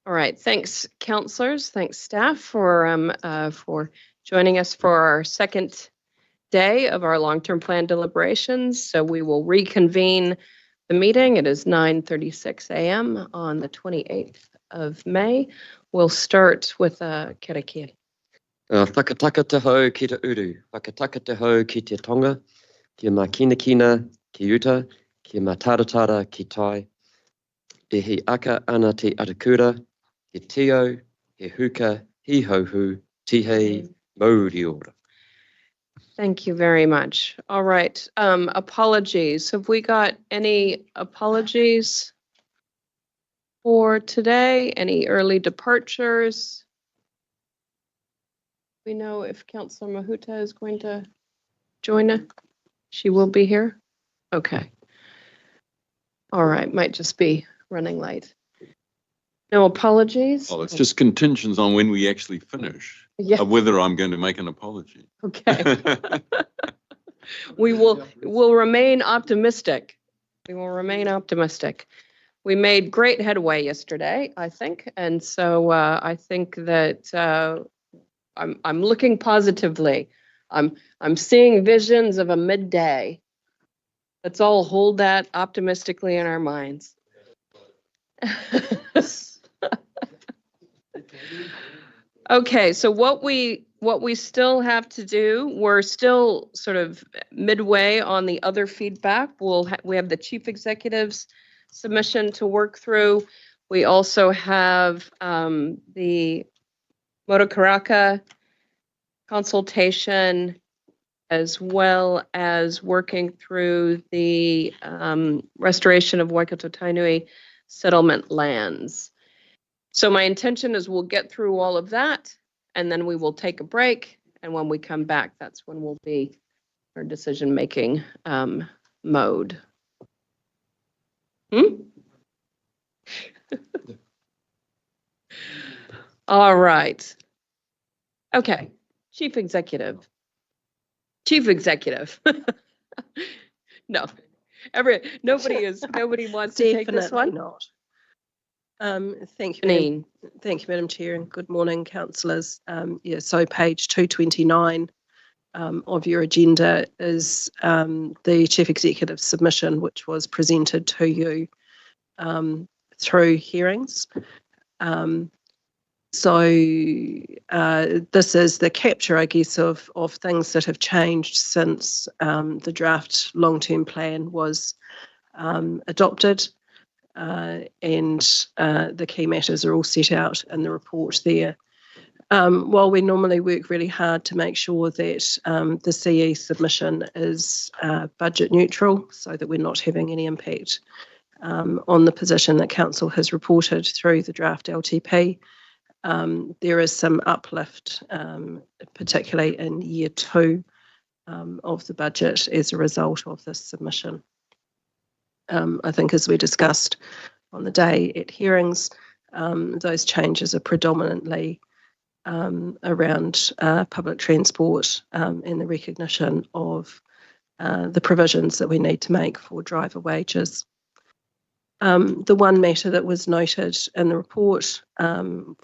All right, thanks, councillors. Thanks, staff, for joining us for our second day of our long-term plan deliberations. So we will reconvene the meeting. It is 9:36 a.m. on the 28th of May. We'll start with a karakia. Whakataka te hau ki te uru, whakataka te hau ki te tonga, ki mā kina ki uta, ki mā taratara ki tai, e he aka ana te arakura, he teo, he huka, he hauhu, tihei, mauri ora. Thank you very much. All right, apologies. Have we got any apologies for today? Any early departures? We know if Councillor Mahuta is going to join us. She will be here? Okay. All right, might just be running late. No apologies? Oh, it's just contingent on when we actually finish, whether I'm going to make an apology. Okay. We'll remain optimistic. We will remain optimistic. We made great headway yesterday, I think, and so I think that I'm looking positively. I'm seeing visions of a midday. Let's all hold that optimistically in our minds. Okay, so what we still have to do, we're still sort of midway on the other feedback. We have the chief executive's submission to work through. We also have the Motokaraka consultation, as well as working through the restoration of Waikato Tainui settlement lands. So my intention is we'll get through all of that, and then we will take a break. And when we come back, that's when we'll be our decision-making mode. All right. Okay, Chief Executive. No, nobody wants to take this one. Not. Thank you, Madam Chair, and good morning, councillors. So page 229 of your agenda is the Chief Executive's submission, which was presented to you through hearings. So this is the capture, I guess, of things that have changed since the draft long-term plan was adopted. And the key matters are all set out in the report there. While we normally work really hard to make sure that the CE submission is budget neutral, so that we're not having any impact on the position that Council has reported through the draft LTP, there is some uplift, particularly in year 2 of the budget as a result of this submission. I think, as we discussed on the day at hearings, those changes are predominantly around public transport and the recognition of the provisions that we need to make for driver wages. The one matter that was noted in the report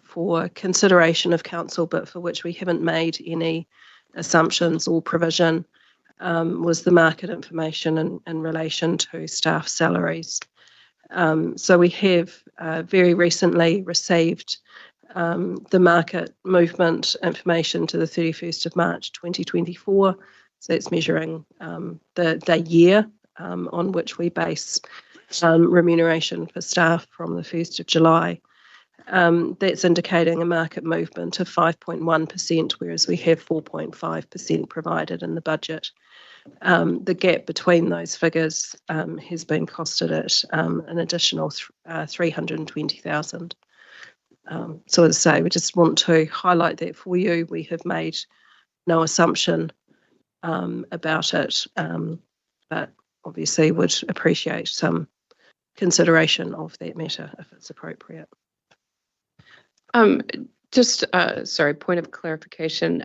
for consideration of Council, but for which we haven't made any assumptions or provision, was the market information in relation to staff salaries. So we have very recently received the market movement information to the 31st of March 2024. So it's measuring the year on which we base remuneration for staff from the 1st of July. That's indicating a market movement of 5.1%, whereas we have 4.5% provided in the budget. The gap between those figures has been costed at an additional $320,000. So as I say, we just want to highlight that for you. We have made no assumption about it, but obviously would appreciate some consideration of that matter if it's appropriate. Sorry, point of clarification.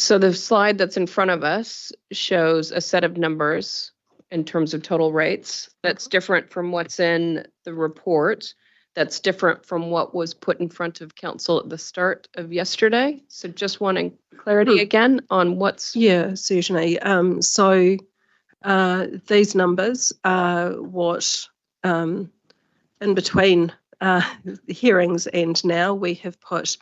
So the slide that's in front of us shows a set of numbers in terms of total rates that's different from what's in the report that's different from what was put in front of council at the start of yesterday. So just wanting clarity again on what's. Yeah, certainly. These numbers are what, in between hearings and now, we have put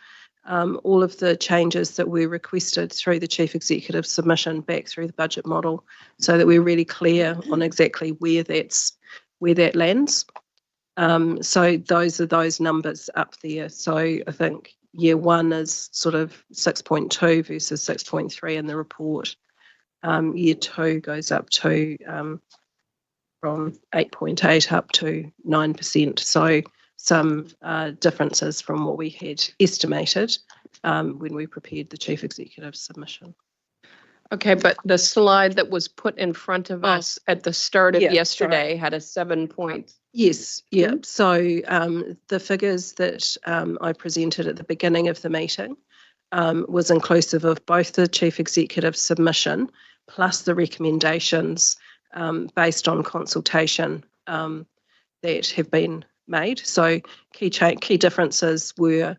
all of the changes that we requested through the Chief Executive submission back through the budget model, so that we're really clear on exactly where that lands. So those are those numbers up there. So I think year one is sort of 6.2 versus 6.3 in the report. Year two goes up to from 8.8 up to 9%. So some differences from what we had estimated when we prepared the Chief Executive submission. Okay, but the slide that was put in front of us at the start of yesterday had a 7 point. Yes, yeah. So the figures that I presented at the beginning of the meeting was inclusive of both the Chief Executive submission plus the recommendations based on consultation that have been made. So key differences were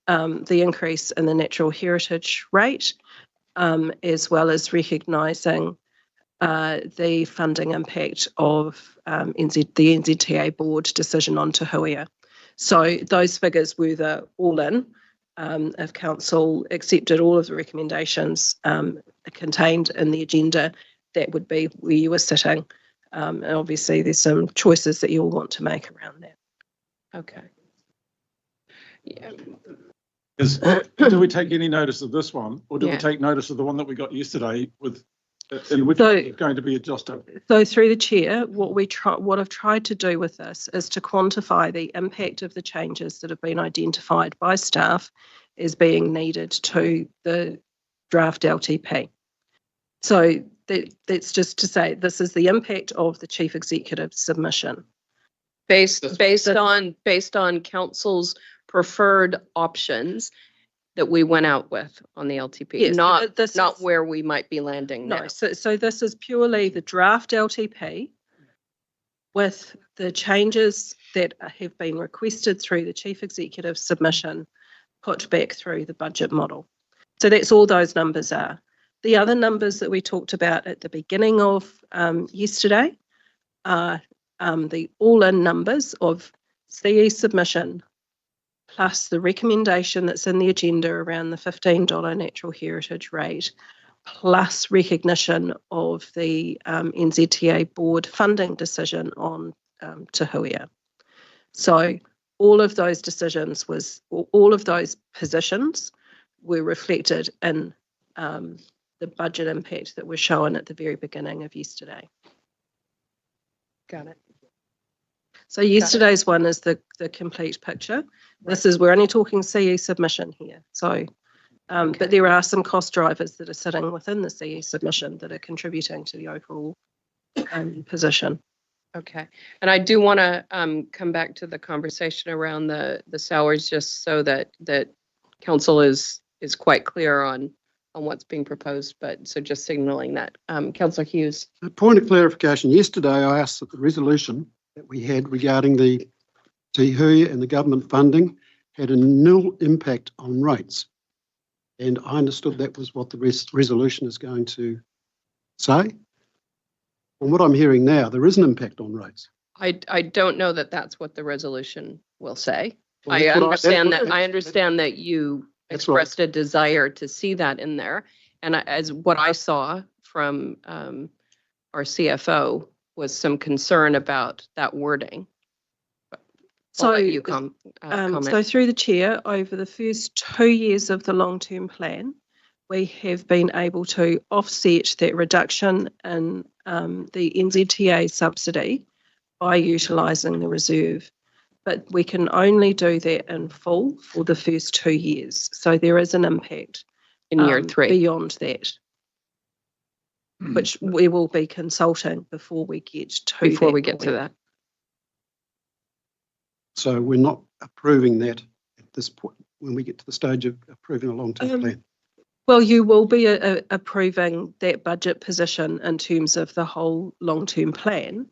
the increase in the natural heritage rate, as well as recognising the funding impact of the NZTA board decision on Te Huia. So those figures were the all-in. If council accepted all of the recommendations contained in the agenda, that would be where you were sitting. And obviously there's some choices that you'll want to make around that. Okay. Yeah. Do we take any notice of this one, or do we take notice of the one that we got yesterday with in which it's going to be adjusted? So through the chair, what I've tried to do with this is to quantify the impact of the changes that have been identified by staff as being needed to the draft LTP. So that's just to say this is the impact of the Chief Executive submission. Based on council's preferred options that we went out with on the LTP, yes, not where we might be landing now. No, so this is purely the draft LTP with the changes that have been requested through the Chief Executive submission put back through the budget model. So that's all those numbers are. The other numbers that we talked about at the beginning of yesterday are the all-in numbers of CE submission plus the recommendation that's in the agenda around the $15 natural heritage rate, plus recognition of the NZTA board funding decision on Te Huia. So all of those decisions all of those positions were reflected in the budget impact that was shown at the very beginning of yesterday. Got it. So yesterday's one is the complete picture. This is, we're only talking CE submission here. So, but there are some cost drivers that are sitting within the CE submission that are contributing to the overall position. Okay, and I do want to come back to the conversation around the salaries, just so that council is quite clear on what's being proposed. But so just signaling that, Councillor Hughes. A point of clarification. Yesterday, I asked that the resolution that we had regarding the Te Huia and the government funding had a nil impact on rates, and I understood that was what the resolution is going to say. From what I'm hearing now, there is an impact on rates. I don't know that that's what the resolution will say. Well, I understand that you expressed a desire to see that in there, and as what I saw from our CFO was some concern about that wording. So you comment. So through the chair, over the first 2 years of the long-term plan, we have been able to offset that reduction in the NZTA subsidy by utilising the reserve. But we can only do that in full for the first 2 years. So there is an impact in year 3 beyond that, which we will be consulting before we get to that. So we're not approving that at this point when we get to the stage of approving a long-term plan. Well, you will be approving that budget position in terms of the whole long-term plan.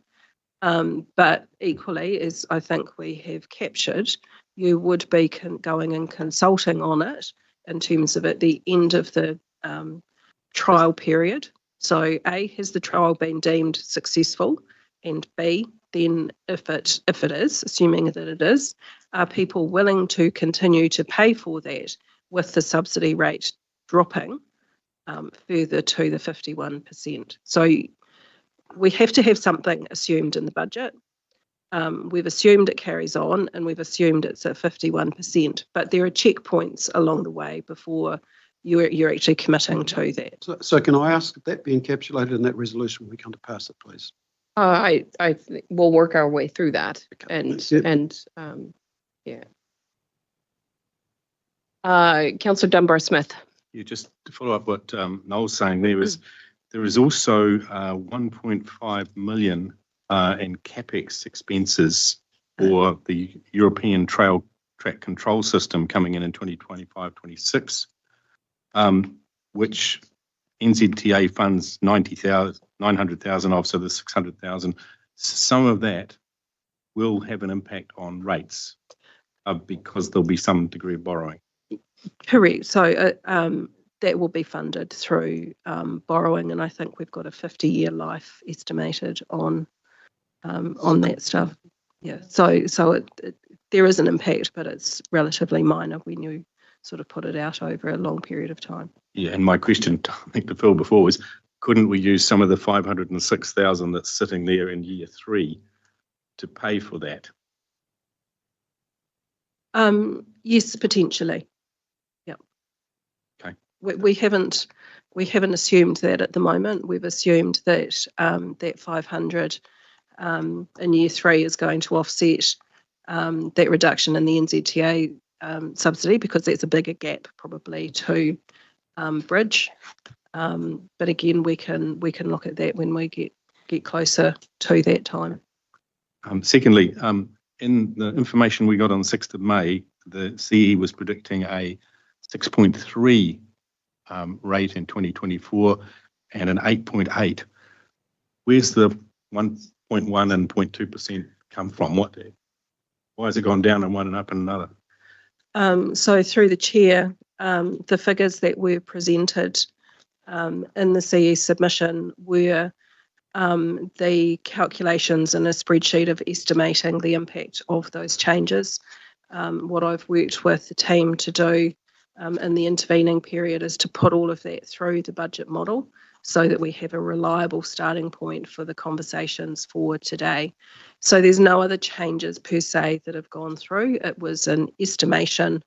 But equally, as I think we have captured, you would be going and consulting on it in terms of at the end of the trial period. So A, has the trial been deemed successful? And B, then if it is, assuming that it is, are people willing to continue to pay for that with the subsidy rate dropping further to the 51%? So we have to have something assumed in the budget. We've assumed it carries on, and we've assumed it's at 51%, but there are checkpoints along the way before you're actually committing to that. So can I ask if that be encapsulated in that resolution when we come to pass it, please? I think we'll work our way through that, yeah. Councillor Dunbar-Smith. Yeah, just to follow up what Noel's saying, there is also 1.5 million in CapEx expenses for the European Track Control System coming in 2025-26, which NZTA funds 900,000 of, so the 600,000. Some of that will have an impact on rates because there'll be some degree of borrowing. Correct. So that will be funded through borrowing, and I think we've got a 50-year life estimated on that stuff. Yeah. So there is an impact, but it's relatively minor when you sort of put it out over a long period of time. Yeah, and my question, I think to Phil before, was couldn't we use some of the 506,000 that's sitting there in year 3 to pay for that? Yes, potentially. Yeah. Okay. We haven't assumed that at the moment. We've assumed that that 500 in year 3 is going to offset that reduction in the NZTA subsidy, because that's a bigger gap probably to bridge. But again, we can look at that when we get closer to that time. Secondly, in the information we got on 6th of May, the CE was predicting a 6.3 rate in 2024 and an 8.8. Where's the 1.1 and 0.2% come from? Why has it gone down in one and up in another? So through the chair, the figures that were presented in the CE submission were the calculations in a spreadsheet of estimating the impact of those changes. What I've worked with the team to do in the intervening period is to put all of that through the budget model so that we have a reliable starting point for the conversations for today. So there's no other changes per se that have gone through. It was an estimation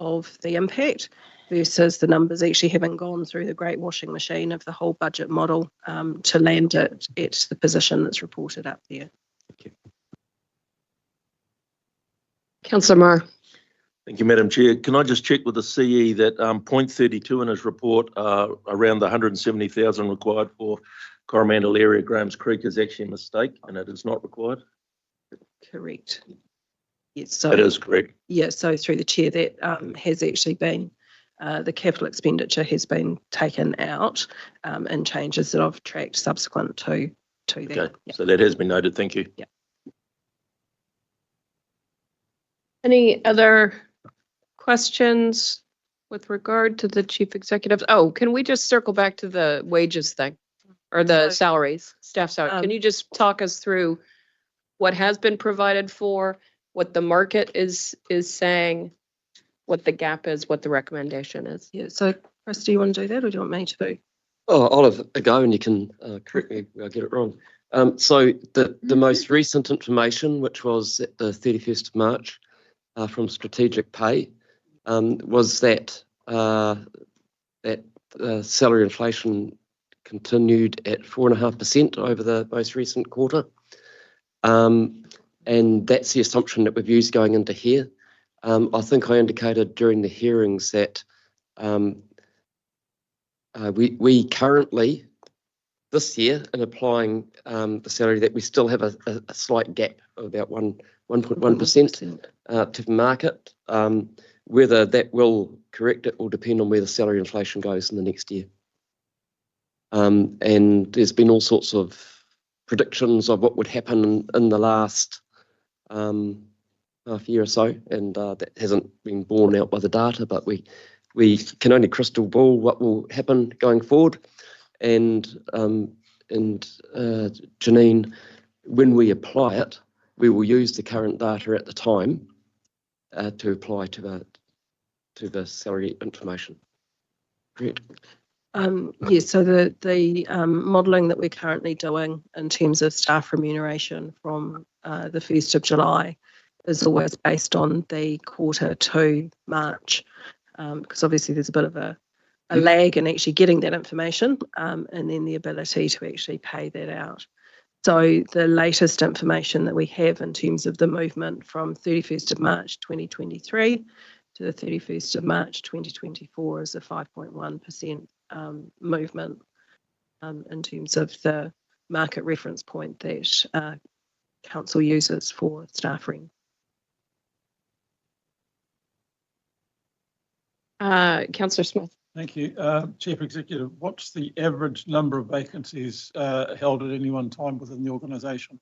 of the impact versus the numbers actually having gone through the great washing machine of the whole budget model to land it at the position that's reported up there. Thank you. Councillor Marr. Thank you, Madam Chair. Can I just check with the CE that point 32 in his report, around the 170,000 required for Coromandel area, Graham's Creek, is actually a mistake and it is not required? Correct. Yes, so it is correct. Yeah, so through the chair, that has actually been, the capital expenditure has been taken out and changes that I've tracked subsequent to that. Okay, yeah. So that has been noted. Thank you. Yeah. Any other questions with regard to the chief executive? Oh, can we just circle back to the wages thing or the salaries, staff salary? Can you just talk us through what has been provided for, what the market is saying, what the gap is, what the recommendation is? Yeah, so Chris, do you want to do that or do you want me to do? Oh, I'll have a go and you can correct me if I get it wrong. So the most recent information, which was at the 31st of March from Strategic Pay, was that salary inflation continued at 4.5% over the most recent quarter. And that's the assumption that we've used going into here. I think I indicated during the hearings that we currently, this year, in applying the salary, that we still have a slight gap of about 1.1% to the market. Whether that will correct it will depend on where the salary inflation goes in the next year. And there's been all sorts of predictions of what would happen in the last half year or so, and that hasn't been borne out by the data, but we can only crystal ball what will happen going forward. And Janine, when we apply it, we will use the current data at the time to apply to the salary information. Correct. Yes, so the modelling that we're currently doing in terms of staff remuneration from the 1st of July is always based on the Q2 March, because obviously there's a bit of a lag in actually getting that information, and then the ability to actually pay that out. So the latest information that we have in terms of the movement from 31st of March 2023 to the 31st of March 2024 is a 5.1% movement in terms of the market reference point that Council uses for staff rem. Councillor Smith. Thank you. Chief Executive, what's the average number of vacancies held at any one time within the organisation?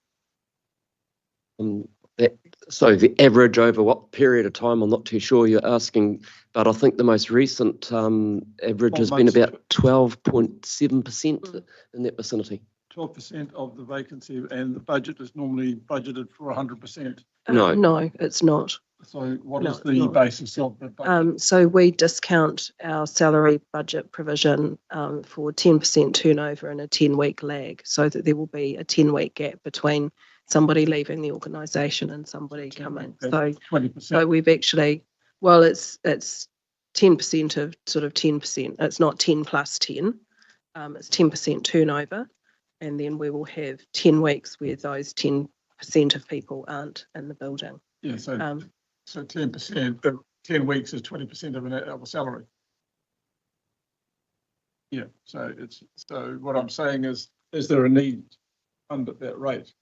So the average over what period of time, I'm not too sure you're asking, but I think the most recent average has been about 12.7% in that vicinity. 12% of the vacancy, and the budget is normally budgeted for 100%. No. No, it's not. So what is the basis of the budget? So we discount our salary budget provision for 10% turnover and a 10-week lag, so that there will be a 10-week gap between somebody leaving the organisation and somebody coming. So 20%. So we've actually, well, it's 10% of sort of 10%. It's not 10 plus 10. It's 10% turnover, and then we will have 10 weeks where those 10% of people aren't in the building. Yeah, so 10%, 10 weeks is 20% of a salary. Yeah, so what I'm saying is there a need under that rate?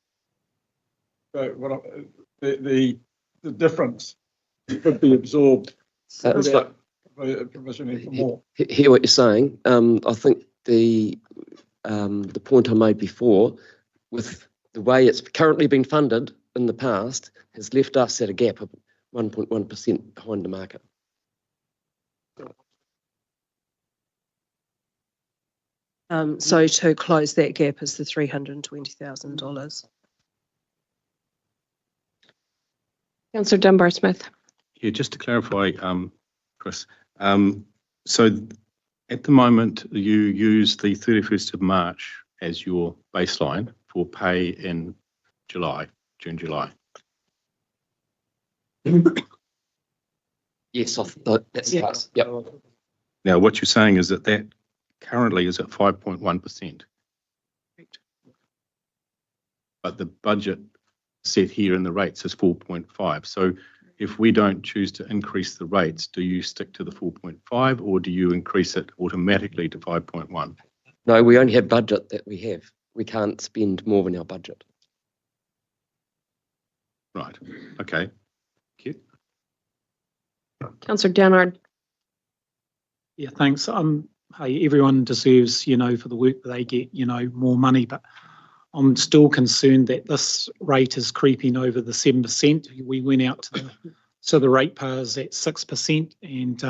So what the difference could be absorbed without provisioning for more. Hear what you're saying. I think the point I made before, with the way it's currently been funded in the past, has left us at a gap of 1.1% behind the market. So to close that gap is the $320,000. Councillor Dunbar-Smith. Yeah, just to clarify, Chris, so at the moment you use the 31st of March as your baseline for pay in June, July. Yes, that's us. Yep. Now, what you're saying is that currently is at 5.1%. But the budget set here in the rates is 4.5. So if we don't choose to increase the rates, do you stick to the 4.5 or do you increase it automatically to 5.1? No, we only have budget that we have. We can't spend more than our budget. Right. Okay. Thank you. Councillor Dennard. Yeah, thanks. Hey, everyone deserves, for the work that they get, more money, but I'm still concerned that this rate is creeping over the 7%. We went out to the ratepayers at 6%, and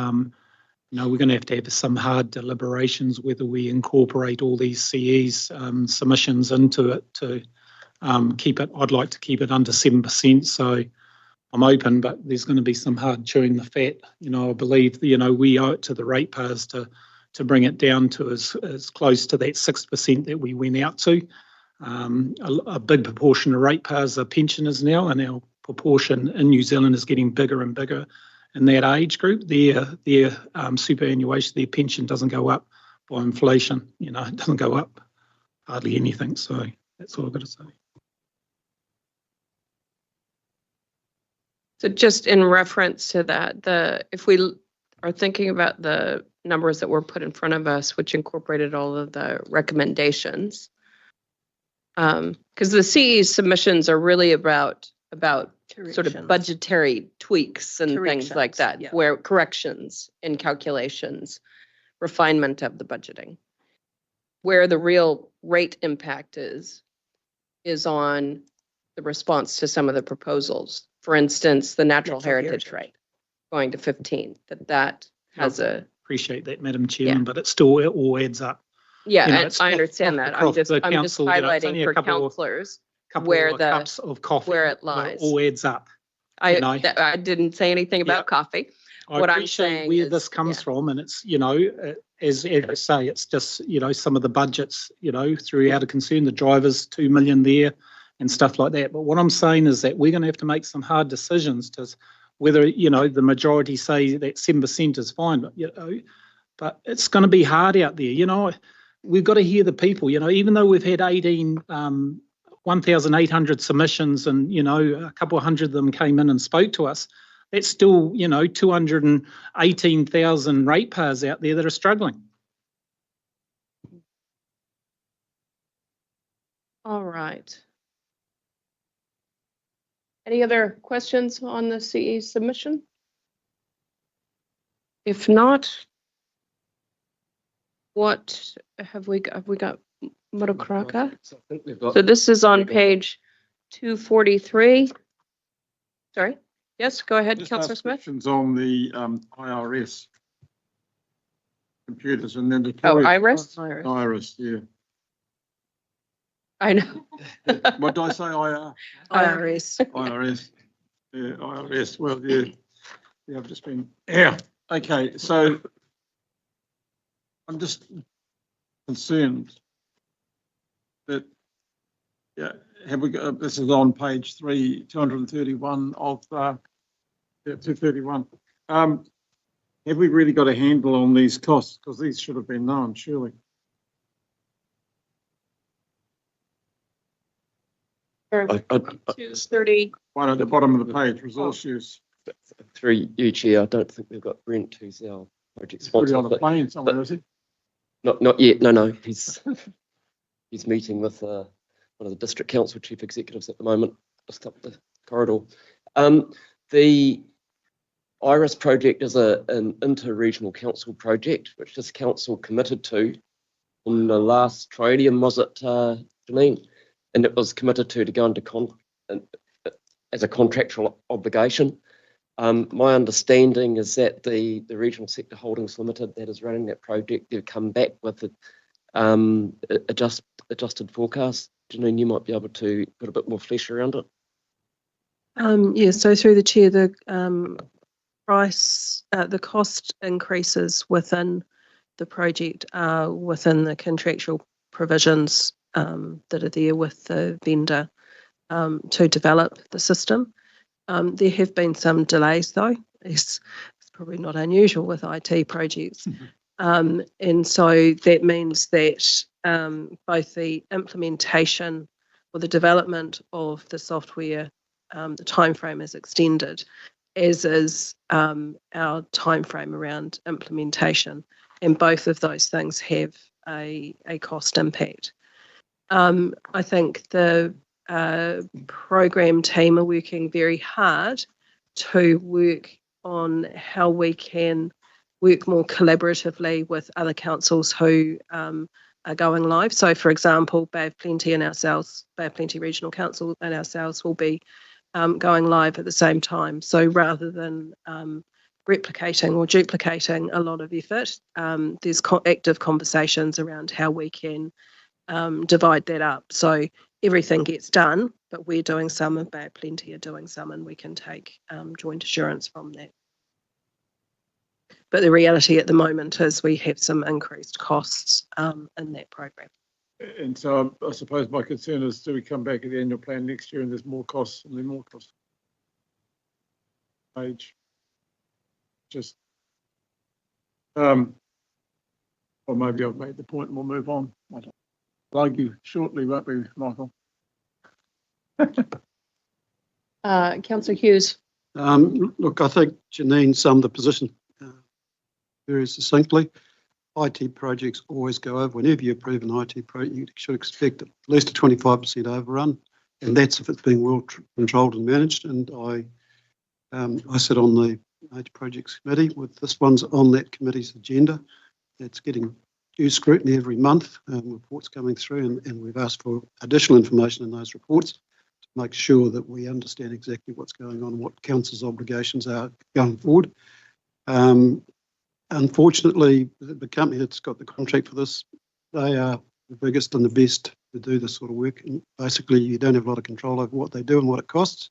we're going to have some hard deliberations whether we incorporate all these CEs submissions into it to keep it. I'd like to keep it under 7%. So I'm open, but there's going to be some hard chewing the fat. I believe we owe it to the ratepayers to bring it down to as close to that 6% that we went out to. A big proportion of ratepayers are pensioners now, and our proportion in New Zealand is getting bigger and bigger in that age group. Their superannuation, their pension doesn't go up by inflation. It doesn't go up hardly anything. So that's all I've got to say. So just in reference to that, if we are thinking about the numbers that were put in front of us, which incorporated all of the recommendations, because the CE submissions are really about sort of budgetary tweaks and things like that, yeah. Where corrections in calculations, refinement of the budgeting. Where the real rate impact is is on the response to some of the proposals. For instance, the natural heritage rate going to 15, that has a. Appreciate that, Madam Chairman, but it all adds up. Yeah, You know, and it's I understand that. I'm just council, highlighting for councillors where the cups of coffee, where it lies. It all adds up. I didn't say anything about coffee. What I'm saying where is, this comes from, and it's, you know, as I say, it's just, you know, some of the budgets, you know, throughout a concern, the drivers, 2 million there and stuff like that. But what I'm saying is that we're going to have to make some hard decisions to whether, you know, the majority say that 7% is fine, but, you know, but it's going to be hard out there. You know, we've got to hear the people, you know, even though we've had 1,800 submissions and, you know, a couple of hundred of them came in and spoke to us, that's still, you know, 218,000 ratepayers out there that are struggling. all right. Any other questions on the CE submission? If not, what have we got? Have we got Murakaraka? So I think we've got. So this is on page 243. Sorry. Yes, go ahead, Just Councillor ask Smith. questions on the IRS computers and then the. Oh, Iris? Iris, yeah. I know. What did I say? IR? IRS. IRS. Yeah, IRS. Well, yeah. Yeah, I've just been. Yeah. Okay, so I'm just concerned that, yeah, have we got, this is on page 231 of 231. Have we really got a handle on these costs? Because these should have been known, surely. I- 230. One at the bottom of the page, resource use. Through you, Chair, I don't think we've got Brent, who's our project Put it sponsor. on a but plane somewhere, is he? not yet. No. He's meeting with one of the district council chief executives at the moment, just up the corridor. The IRIS project is an inter-regional council project, which this council committed to in the last tradium, was it, Janine? And it was committed to go into as a contractual obligation. My understanding is that the Regional Sector Holdings Limited that is running that project, they've come back with an adjusted forecast. Janine, you might be able to put a bit more flesh around it. Yeah, so through the chair, the the cost increases within the project are within the contractual provisions that are there with the vendor to develop the system. There have been some delays though. It's probably not unusual with IT projects. And so that means that both the implementation or the development of the software, the timeframe is extended, as is our timeframe around implementation. And both of those things have a cost impact. I think the program team are working very hard to work on how we can work more collaboratively with other councils who are going live. So, for example, Bay of Plenty and ourselves, Bay of Plenty Regional Council and ourselves will be going live at the same time. So rather than replicating or duplicating a lot of effort, there's active conversations around how we can divide that up. So everything gets done, but we're doing some and Bay of Plenty are doing some, and we can take joint assurance from that. But the reality at the moment is we have some increased costs in that program. And so I suppose my concern is, do we come back at the annual plan next year and there's more costs and then more costs? Page. Just, or maybe I've made the point and we'll move on. I'll argue shortly, won't we, Michael? Councillor Hughes. Look, I think Janine summed the position very succinctly. IT projects always go over. Whenever you approve an IT project, you should expect at least a 25% overrun, and that's if it's being well controlled and managed. And I sit on the major projects committee. With this one's on that committee's agenda. It's getting due scrutiny every month, reports coming through, and we've asked for additional information in those reports to make sure that we understand exactly what's going on and what council's obligations are going forward. Unfortunately, the company that's got the contract for this, they are the biggest and the best to do this sort of work. And basically, you don't have a lot of control over what they do and what it costs.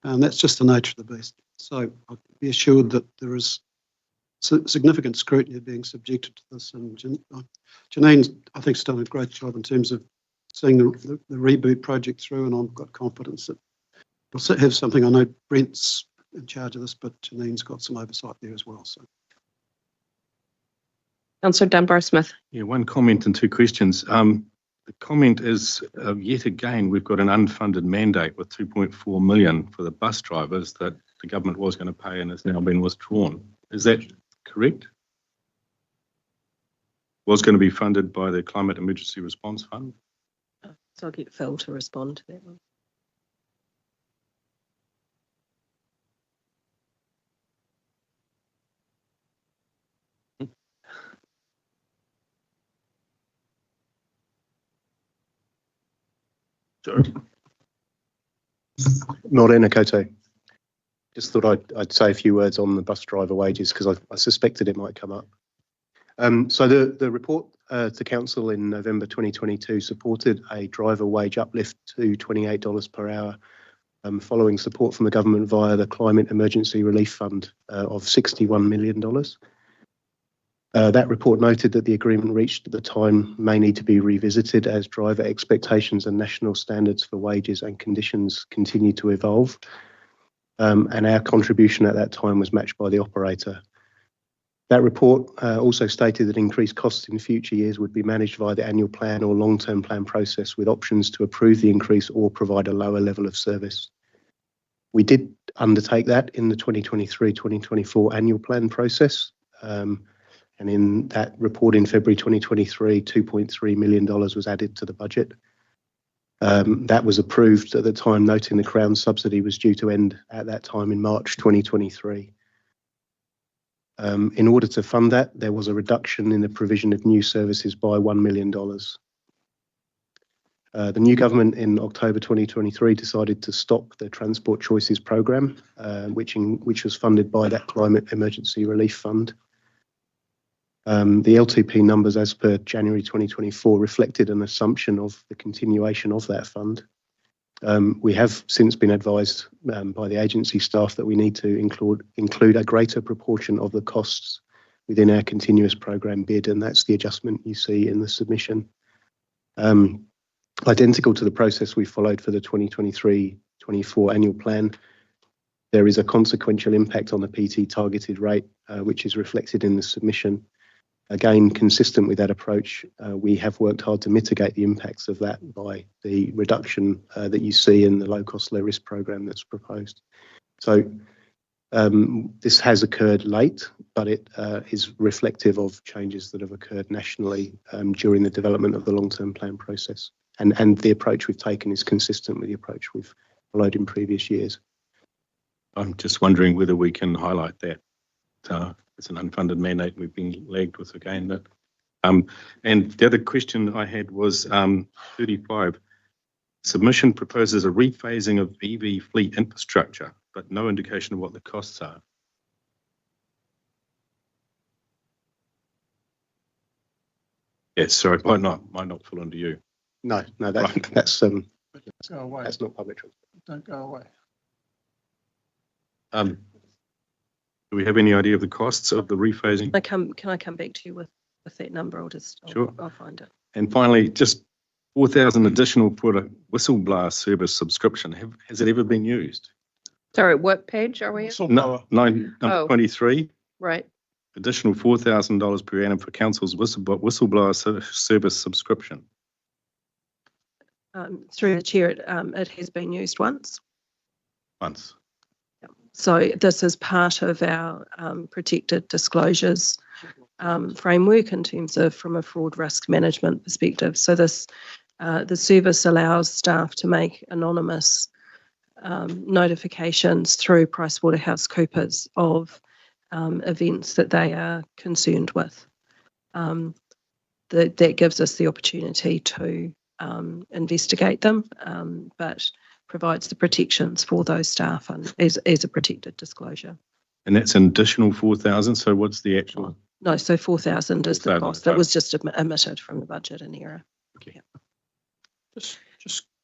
And that's just the nature of the beast. So I'll be assured that there is significant scrutiny being subjected to this. And Janine's, I think, has done a great job in terms of seeing the reboot project through, and I've got confidence that we'll have something. I know Brent's in charge of this, but Janine's got some oversight there as well. So. Councillor Dunbar-Smith. Yeah, one comment and two questions. The comment is, yet again, we've got an unfunded mandate with 2.4 million for the bus drivers that the government was going to pay and has now been withdrawn. Is that correct? Was going to be funded by the Climate Emergency Response Fund? So I'll get Phil to respond to that one. Sorry. Morena Koto. Just thought I'd say a few words on the bus driver wages because I suspected it might come up. So the report to Council in November 2022 supported a driver wage uplift to $28 per hour following support from the government via the Climate Emergency Relief Fund of $61 million. That report noted that the agreement reached at the time may need to be revisited as driver expectations and national standards for wages and conditions continue to evolve. And our contribution at that time was matched by the operator. That report also stated that increased costs in future years would be managed via the annual plan or long-term plan process with options to approve the increase or provide a lower level of service. We did undertake that in the 2023-2024 annual plan process. And in that report in February 2023, $2.3 million was added to the budget. That was approved at the time, noting the Crown subsidy was due to end at that time in March 2023. In order to fund that, there was a reduction in the provision of new services by $1 million. The new government in October 2023 decided to stop the Transport Choices programme, which was funded by that Climate Emergency Relief Fund. The LTP numbers as per January 2024 reflected an assumption of the continuation of that fund. We have since been advised by the agency staff that we need to include a greater proportion of the costs within our continuous programme bid, and that's the adjustment you see in the submission. Identical to the process we followed for the 2023-24 annual plan, there is a consequential impact on the PT targeted rate, which is reflected in the submission. Again, consistent with that approach, we have worked hard to mitigate the impacts of that by the reduction that you see in the low-cost, low-risk programme that's proposed. So this has occurred late, but it is reflective of changes that have occurred nationally during the development of the long-term plan process. And the approach we've taken is consistent with the approach we've followed in previous years. I'm just wondering whether we can highlight that. It's an unfunded mandate we've been lagged with again. But, and the other question I had was 35. Submission proposes a rephasing of EV fleet infrastructure, but no indication of what the costs are. Yes, sorry, might not fall under you. No, that's Go away. that's not public transport. Don't go away. Do we have any idea of the costs of the rephasing? Can I come back to you with that number? I'll find it. And finally, just 4,000 additional for a whistleblower service subscription. Has it ever been used? Sorry, what page are we on? Number 23. Right. Additional $4,000 per annum for council's whistleblower service subscription. Through the chair, it has been used once. Once. So this is part of our protected disclosures framework in terms of from a fraud risk management perspective. So this the service allows staff to make anonymous notifications through PricewaterhouseCoopers of events that they are concerned with. that gives us the opportunity to investigate them, but provides the protections for those staff and as a protected disclosure. And that's an additional 4,000. So what's the actual? No, so 4,000 is the 4,000, cost that was just omitted from the budget in error. Okay. Just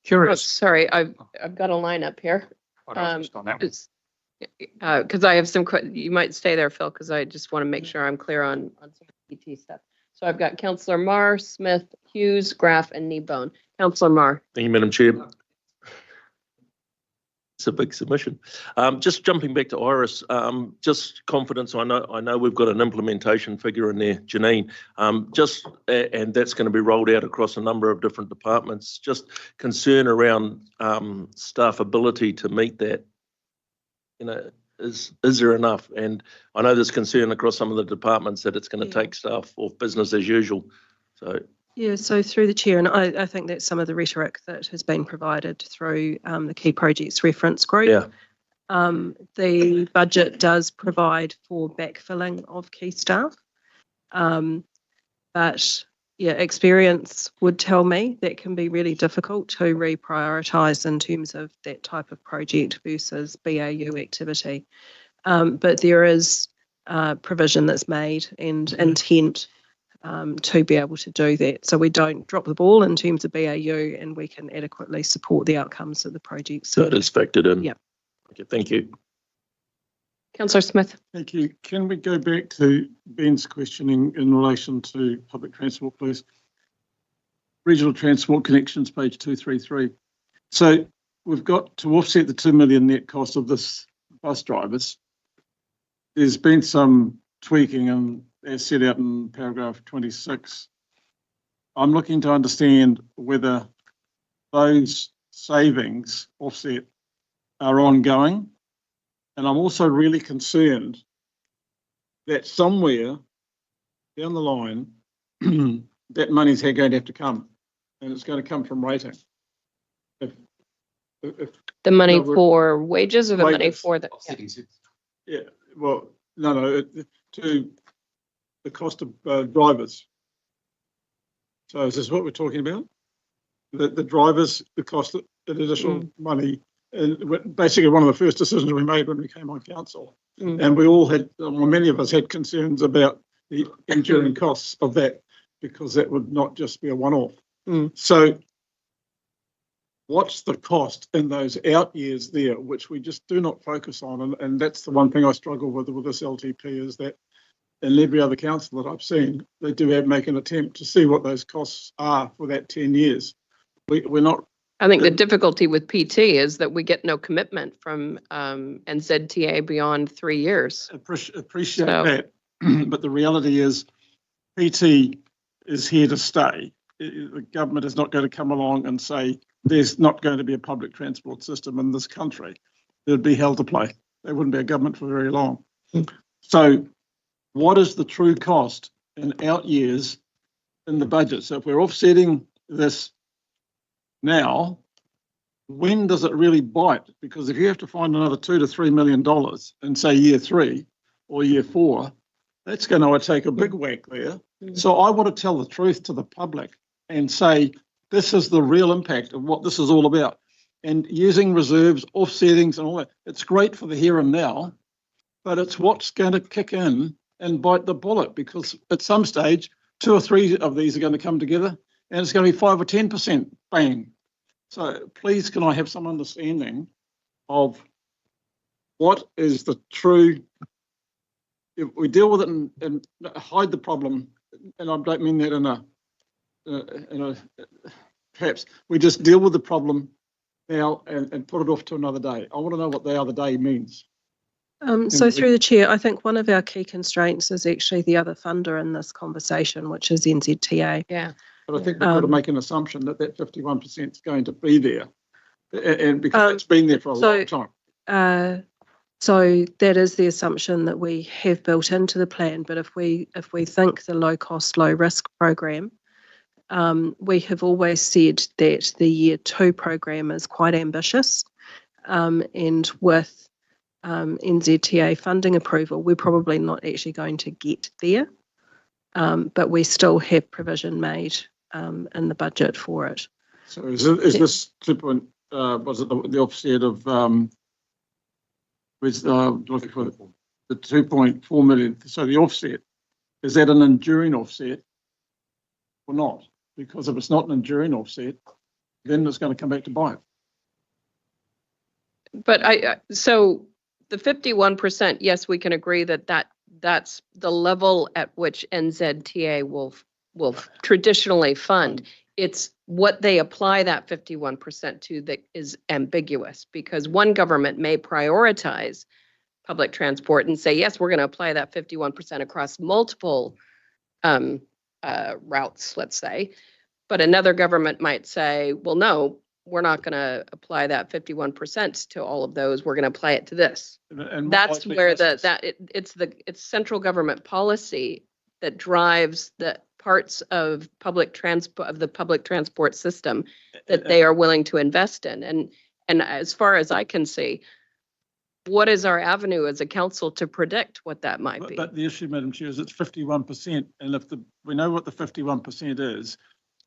Oh, curious. sorry, I've got a line up here. Because I have some, you might stay there, Phil, because I just want to make sure I'm clear on some PT stuff. So I've got Councillor Marr, Smith, Hughes, Graff, and Kneebone. Councillor Marr. Thank you, Madam Chair. It's a big submission. Just jumping back to Iris, just confidence. I know we've got an implementation figure in there, Janine. And that's going to be rolled out across a number of different departments. Just concern around staff ability to meet that. Is there enough? And I know there's concern across some of the departments that it's going to take staff off business as usual. So. Yeah, so through the chair, and I think that's some of the rhetoric that has been provided through the key projects reference group. Yeah. The budget does provide for backfilling of key staff, but yeah, experience would tell me that can be really difficult to reprioritise in terms of that type of project versus BAU activity. But there is provision that's made and intent to be able to do that. So we don't drop the ball in terms of BAU and we can adequately support the outcomes of the projects. So it is factored in. Yeah. Okay, thank you. Councillor Smith. Thank you. Can we go back to Ben's questioning in relation to public transport, please? Regional Transport Connections, page 233. So we've got to offset the 2 million net cost of this bus drivers. There's been some tweaking and as set out in paragraph 26. I'm looking to understand whether those savings offset are ongoing. And I'm also really concerned that somewhere down the line, that money's going to have to come, and it's going to come from rating. If the money for wages or the money for the? Yeah, well, no, to the cost of drivers. So is this what we're talking about? The drivers, the cost of additional money. And basically one of the first decisions we made when we came on council. And we all had, well, many of us had concerns about the enduring costs of that, because that would not just be a one-off. So what's the cost in those out years there, which we just do not focus on? And that's the one thing I struggle with this LTP, is that in every other council that I've seen, they do make an attempt to see what those costs are for that 10 years. We're not. I think the difficulty with PT is that we get no commitment from NZTA beyond 3 years. Appreciate that. But the reality is PT is here to stay. The government is not going to come along and say there's not going to be a public transport system in this country. There'd be hell to play. There wouldn't be a government for very long. So what is the true cost in out years in the budget? So if we're offsetting this now, when does it really bite? Because if you have to find another $2 to $3 million in, say, year 3 or year 4, that's going to take a big whack there. So I want to tell the truth to the public and say, this is the real impact of what this is all about. And using reserves, offsettings and all that, it's great for the here and now, but it's what's going to kick in and bite the bullet, because at some stage, 2 or 3 of these are going to come together and it's going to be 5 or 10% bang. So please, can I have some understanding of what is the true, if we deal with it and hide the problem, and I don't mean that in a perhaps we just deal with the problem now and put it off to another day. I want to know what the other day means. So through the chair, I think one of our key constraints is actually the other funder in this conversation, which is NZTA. Yeah. But I think we've got to make an assumption that 51% is going to be there, and because it's been there for a long time. So that is the assumption that we have built into the plan. But if we think the low cost, low risk program, we have always said that the year 2 program is quite ambitious, and with NZTA funding approval, we're probably not actually going to get there. but we still have provision made in the budget for it. So is this 2 point, was it the offset of, looking for the 2.4 million? So the offset, is that an enduring offset or not? Because if it's not an enduring offset, then it's going to come back to bite. But so the 51%, yes, we can agree that's the level at which NZTA will traditionally fund. It's what they apply that 51% to that is ambiguous, because one government may prioritize public transport and say, yes, we're going to apply that 51% across multiple routes, let's say. But another government might say, well, no, we're not going to apply that 51% to all of those. We're going to apply it to this. And that's where it's central government policy that drives the parts of the public transport system that they are willing to invest in. And as far as I can see, what is our avenue as a council to predict what that might be? But the issue, Madam Chair, is it's 51%, and if we know what the 51% is,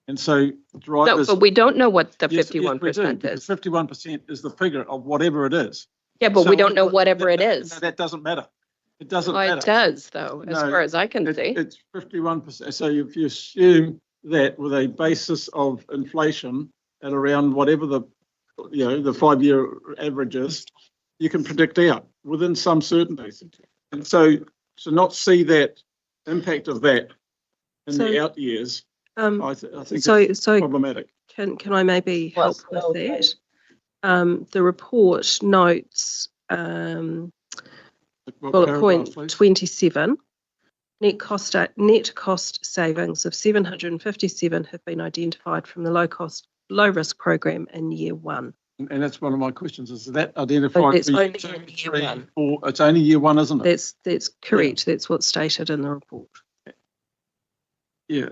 and so drivers. No, but we don't know what the 51% is. 51% is the figure of whatever it is. Yeah, but so we don't know whatever it is. No, that doesn't matter. It doesn't matter. It does, though, as far as I can see. It's 51%. So if you assume that with a basis of inflation at around whatever the 5-year average is, you can predict out within some certainties. And so to not see that impact of that in the out years, I think it's problematic. Can I maybe help with that? The report notes bullet point 27, net cost savings of 757 have been identified from the low risk program in year 1. And that's one of my questions. Is that identified? It's only in year 1. Or it's only year 1, isn't it? That's correct. Yeah. That's what's stated in the report. Yeah.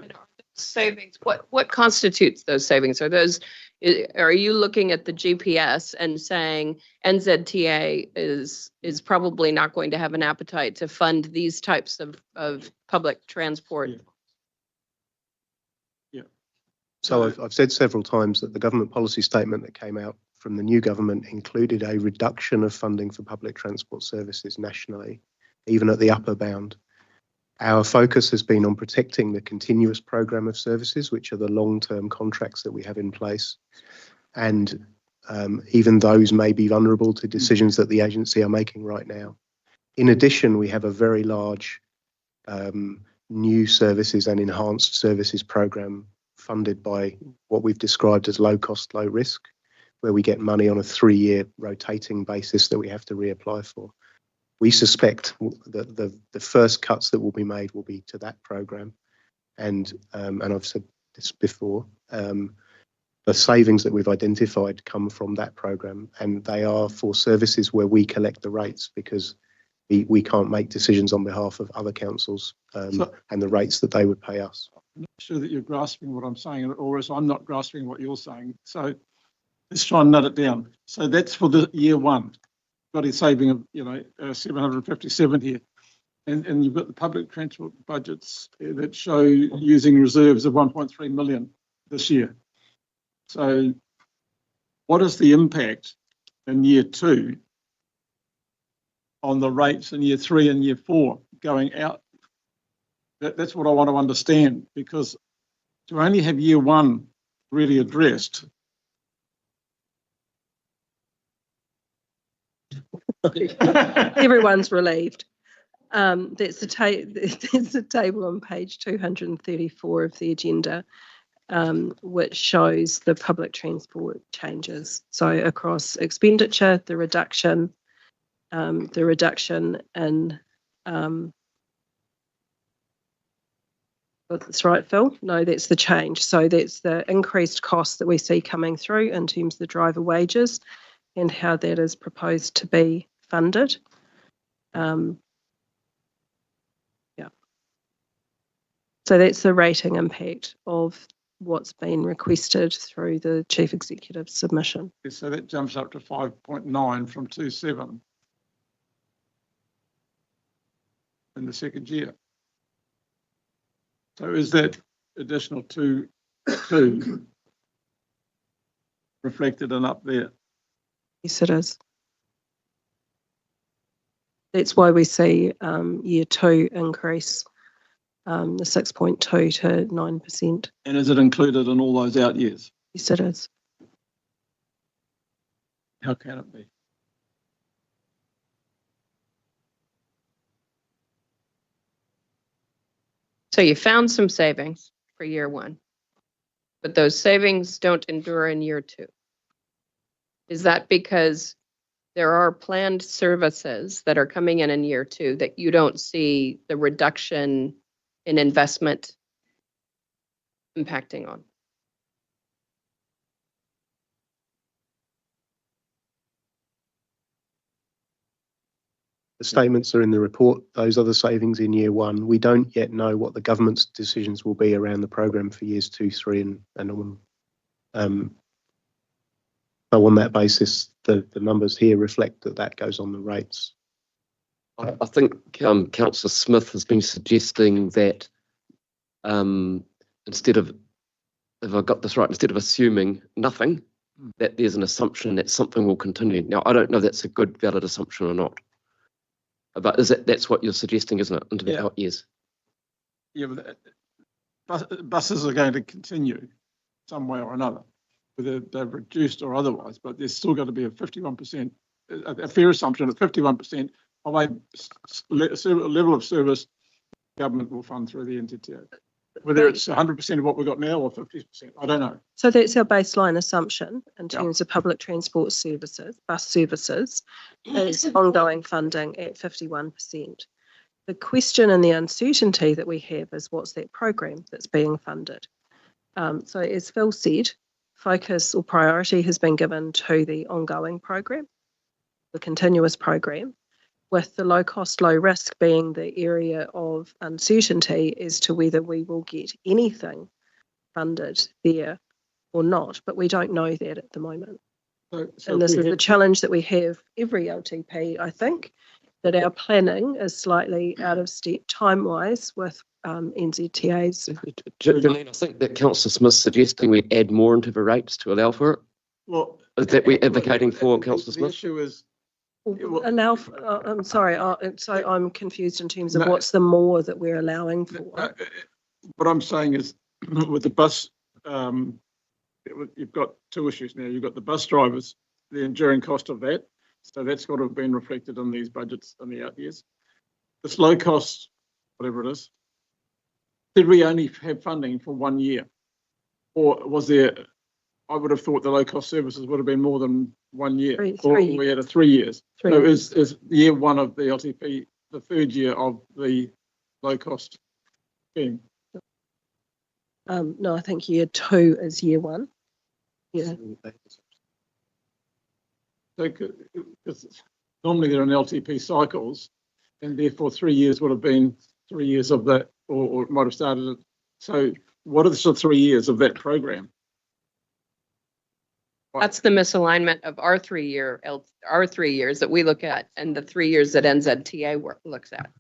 Savings. What constitutes those savings? Are you looking at the GPS and saying NZTA is probably not going to have an appetite to fund these types of public transport? Yeah. So I've said several times that the government policy statement that came out from the new government included a reduction of funding for public transport services nationally, even at the upper bound. Our focus has been on protecting the continuous programme of services, which are the long-term contracts that we have in place. And even those may be vulnerable to decisions that the agency are making right now. In addition, we have a very large new services and enhanced services programme funded by what we've described as low cost, low risk, where we get money on a 3-year rotating basis that we have to reapply for. We suspect that the first cuts that will be made will be to that programme, and I've said this before, the savings that we've identified come from that programme, and they are for services where we collect the rates, because we can't make decisions on behalf of other councils and the rates that they would pay us. I'm not sure that you're grasping what I'm saying, or else I'm not grasping what you're saying. So let's try and nut it down. So that's for the year 1. Got a saving of 757 here, and you've got the public transport budgets that show using reserves of 1.3 million this year. So what is the impact in year 2 on the rates in year 3 and year 4 going out? That's what I want to understand, because to only have year 1 really addressed. Everyone's relieved. That's the table on page 234 of the agenda, which shows the public transport changes. So across expenditure, the reduction in that's right, Phil? No, that's the change. So that's the increased costs that we see coming through in terms of the driver wages and how that is proposed to be funded. So that's the rating impact of what's been requested through the Chief Executive's submission. So that jumps up to 5.9 from 2.7 in the second year. So is that additional two reflected and up there? Yes, it is. That's why we see year 2 increase the 6.2 to 9%. And is it included in all those out years? Yes, it is. How can it be? So you found some savings for year 1, but those savings don't endure in year 2. Is that because there are planned services that are coming in year 2 that you don't see the reduction in investment impacting on? The statements are in the report. Those are the savings in year 1. We don't yet know what the government's decisions will be around the programme for years 2, 3 and on. So on that basis, the numbers here reflect that goes on the rates. I think Councillor Smith has been suggesting that instead of, if I got this right, instead of assuming nothing, that there's an assumption that something will continue. Now, I don't know if that's a good, valid assumption or not. But that's what you're suggesting, isn't it, into the out years? Yeah, but buses are going to continue some way or another, whether they're reduced or otherwise, but there's still got to be a 51%, a fair assumption of 51% of a level of service government will fund through the NZTA. Whether it's 100% of what we've got now or 50%, I don't know. So that's our baseline assumption in terms of public transport services, bus services, is ongoing funding at 51%. The question and the uncertainty that we have is what's that program that's being funded? So as Phil said, focus or priority has been given to the ongoing program, the continuous program, with the low cost, low risk being the area of uncertainty as to whether we will get anything funded there or not, but we don't know that at the moment. So and this is the challenge that we have every LTP, I think, that our planning is slightly out of step time-wise with NZTA's. Janine, I think that Councillor Smith's suggesting we add more into the rates to allow for it. Well, is that we're advocating for, Councillor Smith? The issue is, allow for, I'm sorry, so I'm confused in terms of what's the more that we're allowing for. What I'm saying is with the bus, you've got two issues now. You've got the bus drivers, the enduring cost of that. So that's got to have been reflected in these budgets in the out years. This low cost, whatever it is, did we only have funding for 1 year? Or was there, I would have thought the low cost services would have been more than 1 year. Three. We had a 3 years. So is year 1 of the LTP the 3rd year of the low cost scheme? No, I think year 2 is year 1. Yeah. So, because normally they're in LTP cycles, and therefore 3 years would have been 3 years of that, or it might have started. So, what are the sort of 3 years of that program? That's the misalignment of our 3 years that we look at, and the 3 years that NZTA looks at.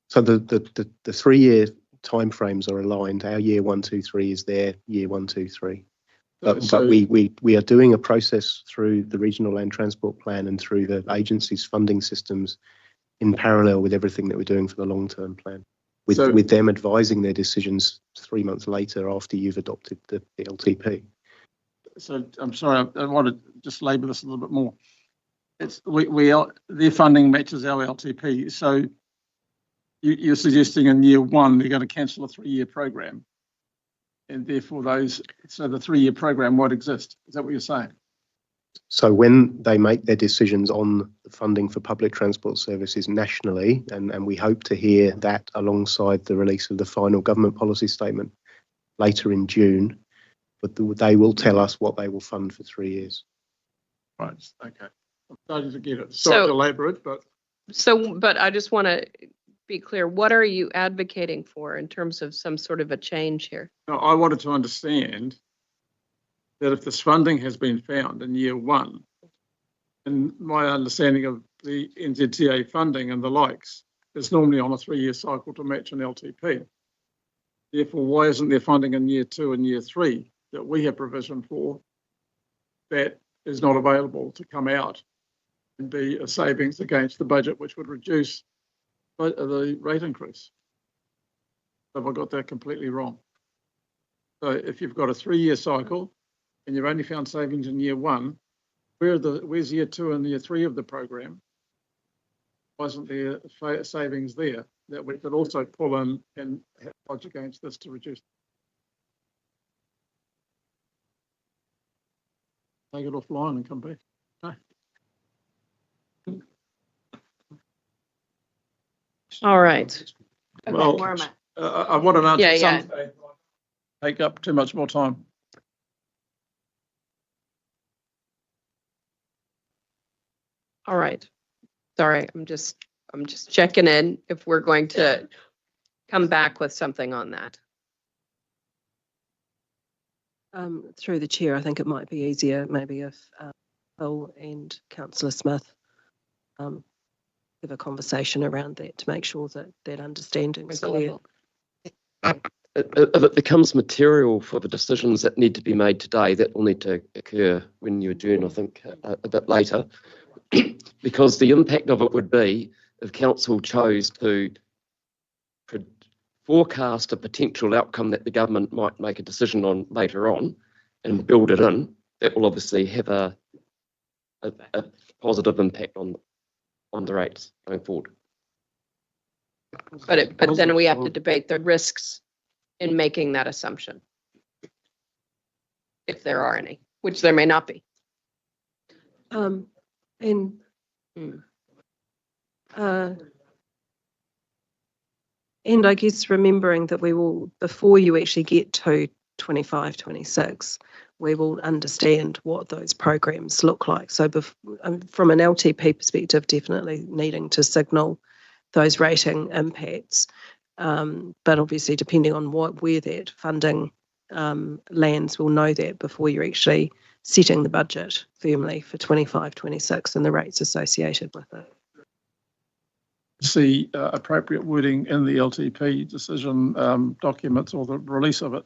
So the 3 year timeframes are aligned. Our year 1, 2, 3 is their year 1, 2, 3. But we are doing a process through the Regional Land Transport Plan and through the agency's funding systems in parallel with everything that we're doing for the long-term plan, with them advising their decisions 3 months later after you've adopted the LTP. So I'm sorry, I want to just labour this a little bit more. It's their funding matches our LTP. So you're suggesting in year 1 they're going to cancel a 3 year program, and therefore the 3 year program won't exist. Is that what you're saying? So when they make their decisions on the funding for public transport services nationally, and we hope to hear that alongside the release of the final government policy statement later in June, but they will tell us what they will fund for 3 years. Right. Okay. I'm starting to get it. Sorry to labour it, but. But I just want to be clear. What are you advocating for in terms of some sort of a change here? No, I wanted to understand that if this funding has been found in year 1, and my understanding of the NZTA funding and the likes, is normally on a 3 year cycle to match an LTP. Therefore, why isn't there funding in year 2 and year 3 that we have provision for that is not available to come out and be a savings against the budget, which would reduce the rate increase? Have I got that completely wrong? So if you've got a 3-year cycle and you've only found savings in year 1, where's year 2 and year 3 of the program? Why isn't there savings there that we could also pull in and lodge against this to reduce? Take it offline and come back. No. All right. Okay, Well, where am I? I want an answer. Yeah. Take up too much more time. All right. Sorry, I'm just checking in if we're going to come back with something on that. Through the chair, I think it might be easier maybe if Phil and Councillor Smith have a conversation around that to make sure that that understanding is clear. If it becomes material for the decisions that need to be made today, that will need to occur when you adjourn, I think, a bit later, because the impact of it would be if council chose to forecast a potential outcome that the government might make a decision on later on and build it in, that will obviously have a positive impact on the rates going forward. But then we have to debate the risks in making that assumption, if there are any, which there may not be. And I guess remembering that we will, before you actually get to 25, 26, we will understand what those programs look like. So from an LTP perspective, definitely needing to signal those rating impacts. But obviously, depending on where that funding lands, we'll know that before you're actually setting the budget firmly for 25, 26 and the rates associated with it. See appropriate wording in the LTP decision documents or the release of it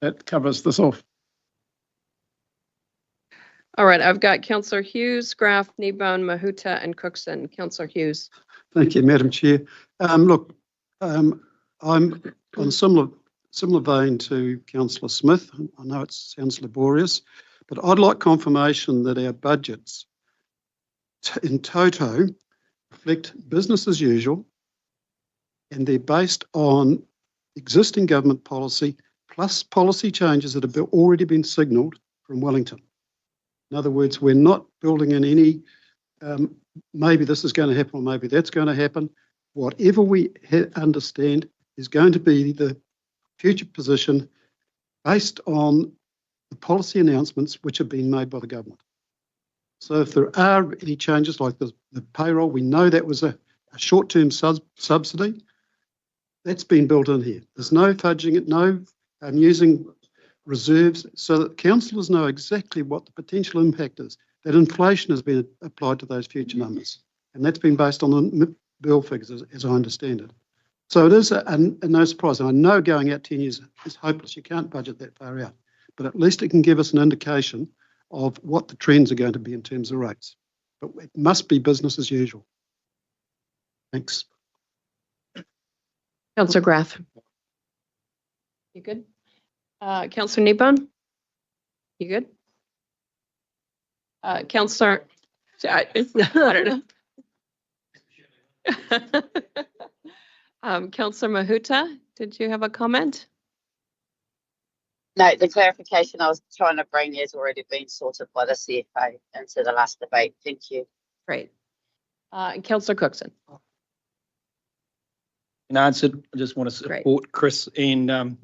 that covers this off. All right, I've got Councillor Hughes, Graf, Kneebone, Mahuta and Cookson. Councillor Hughes. Thank you, Madam Chair. Look, I'm on similar vein to Councillor Smith. I know it sounds laborious, but I'd like confirmation that our budgets in toto reflect business as usual, and they're based on existing government policy plus policy changes that have already been signalled from Wellington. In other words, we're not building in any, maybe this is going to happen or maybe that's going to happen. Whatever we understand is going to be the future position based on the policy announcements which have been made by the government. So if there are any changes like the payroll, we know that was a short-term subsidy. That's been built in here. There's no fudging it, no using reserves, so that councillors know exactly what the potential impact is. That inflation has been applied to those future numbers. And that's been based on the bill figures, as I understand it. So it is no surprise. And I know going out 10 years is hopeless. You can't budget that far out. But at least it can give us an indication of what the trends are going to be in terms of rates. But it must be business as usual. Thanks. Councillor Graf. You good? Councillor Kneebone? You good? Councillor, I don't know. Councillor Mahuta, did you have a comment? No, the clarification I was trying to bring has already been sorted by the CFA into the last debate. Thank you. Great. And Councillor Cookson. In answer, I just want to support Chris and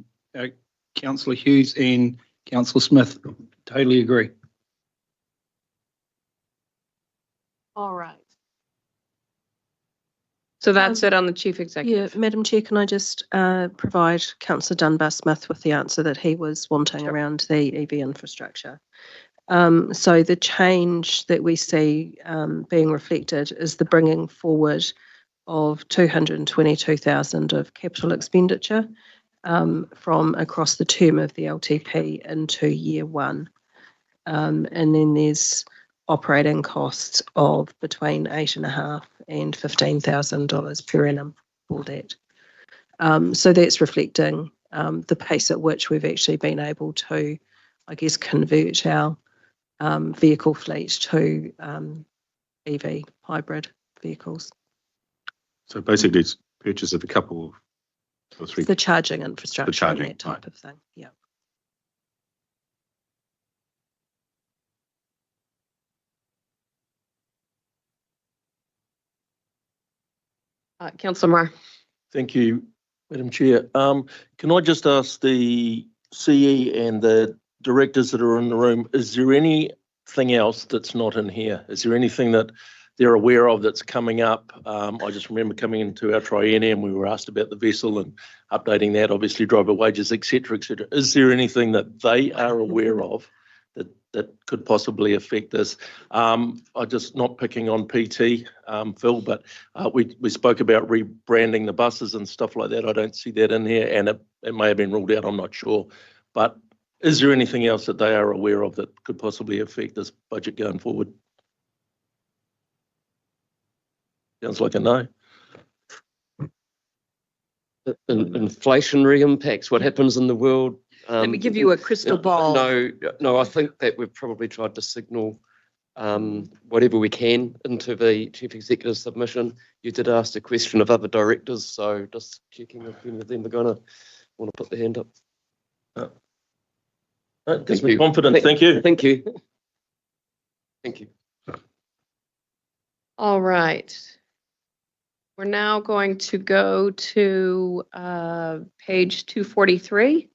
Councillor Hughes and Councillor Smith. Totally agree. All right. So that's it on the Chief Executive. Yeah, Madam Chair, can I just provide Councillor Dunbar-Smith with the answer that he was wanting around the EV infrastructure. So the change that we see being reflected is the bringing forward of 222,000 of capital expenditure from across the term of the LTP into year one. And then there's operating costs of between $8,500 and $15,000 per annum for that. So that's reflecting the pace at which we've actually been able to, I guess, convert our vehicle fleet to EV hybrid vehicles. So basically it's purchase of a couple or three. It's the charging infrastructure, and that type right. of thing. Yeah. Councillor Marr. Thank you, Madam Chair. Can I just ask the CE and the directors that are in the room, is there anything else that's not in here? Is there anything that they're aware of that's coming up? I just remember coming into our triennium, we were asked about the vessel and updating that, obviously driver wages, et cetera, et cetera. Is there anything that they are aware of that could possibly affect this? I'm just not picking on PT, Phil, but we spoke about rebranding the buses and stuff like that. I don't see that in here, and it may have been ruled out, I'm not sure. But is there anything else that they are aware of that could possibly affect this budget going forward? Sounds like a no. Inflationary impacts, what happens in the world. Let me give you a crystal ball. No, I think that we've probably tried to signal whatever we can into the Chief Executive's submission. You did ask a question of other directors, so just checking if any of them are going to want to put their hand up. That gives me confidence. Thank you. Thank you. Thank you. All right. We're now going to go to page 243,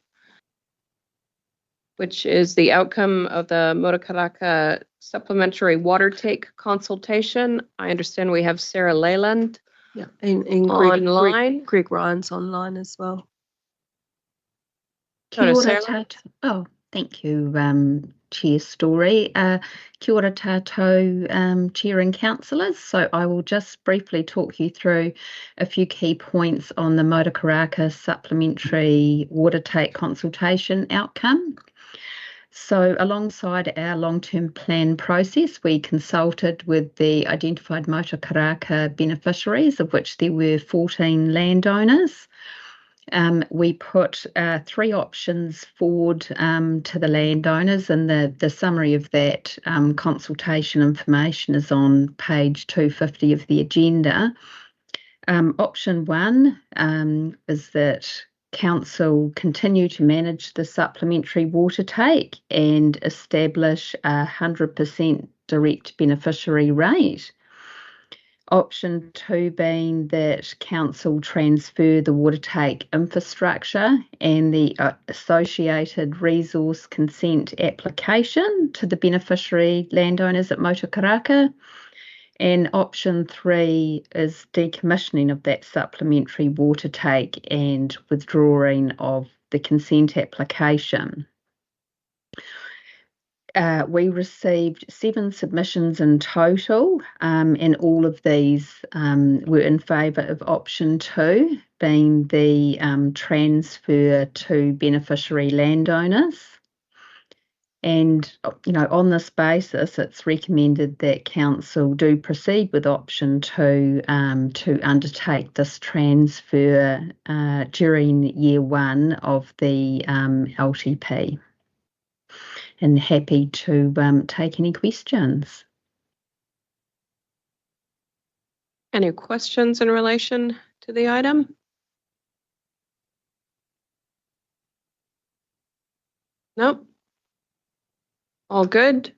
which is the outcome of the Motukaraka supplementary water take consultation. I understand we have Sarah Leyland and online. Greg Ryan's online as well. Kia ora oh, thank you, Chair Story. Kia ora tātou, Chair and Councillors. So I will just briefly talk you through a few key points on the Motukaraka supplementary water take consultation outcome. So alongside our long-term plan process, we consulted with the identified Motukaraka beneficiaries, of which there were 14 landowners. We put 3 options forward to the landowners, and the summary of that consultation information is on page 250 of the agenda. Option 1 is that Council continue to manage the supplementary water take and establish a 100% direct beneficiary rate. Option 2 being that Council transfer the water take infrastructure and the associated resource consent application to the beneficiary landowners at Motukaraka. And option 3 is decommissioning of that supplementary water take and withdrawing of the consent application. We received 7 submissions in total, and all of these were in favour of option 2, being the transfer to beneficiary landowners. And, you know, on this basis, it's recommended that Council do proceed with option 2 to undertake this transfer during year 1 of the LTP. And happy to take any questions. Any questions in relation to the item? Nope. All good?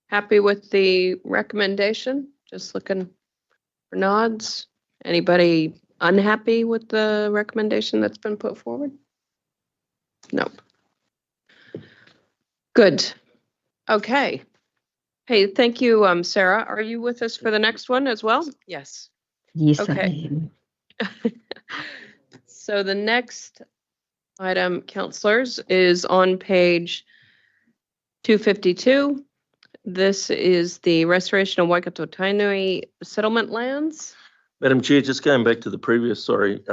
Happy with the recommendation? Just looking for nods. Anybody unhappy with the recommendation that's been put forward? Nope. Good. Okay. Hey, thank you, Sarah. Are you with us for the next one as well? Yes. Yes, okay. I am. So the next item, councillors, is on page 252. This is the restoration of Waikato Tainui settlement lands. Madam Chair, just going back to the previous, Sorry,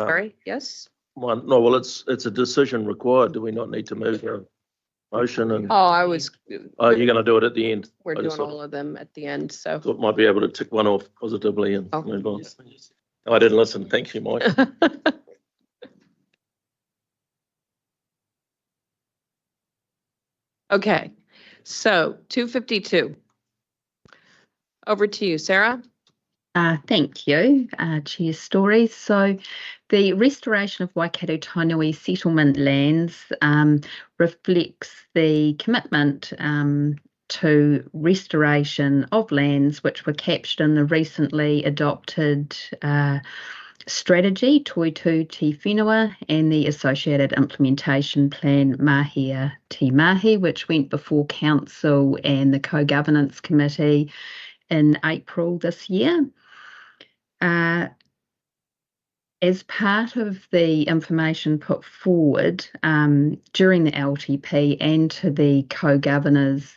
yes. No, well, it's a decision required. Do we not need to move a motion? And Oh, you're going to do it at the end. we're doing all of them at the end, so. Thought might be able to tick one off positively and move on. I didn't listen. Thank you, Mike. Okay, so 252. Over to you, Sarah. Thank you, Chair Story. So the restoration of Waikato Tainui settlement lands reflects the commitment to restoration of lands which were captured in the recently adopted strategy, Toitū Te Whenua, and the associated implementation plan, Mahia Te Mahi, which went before Council and the Co-Governance Committee in April this year. As part of the information put forward during the LTP and to the co-governors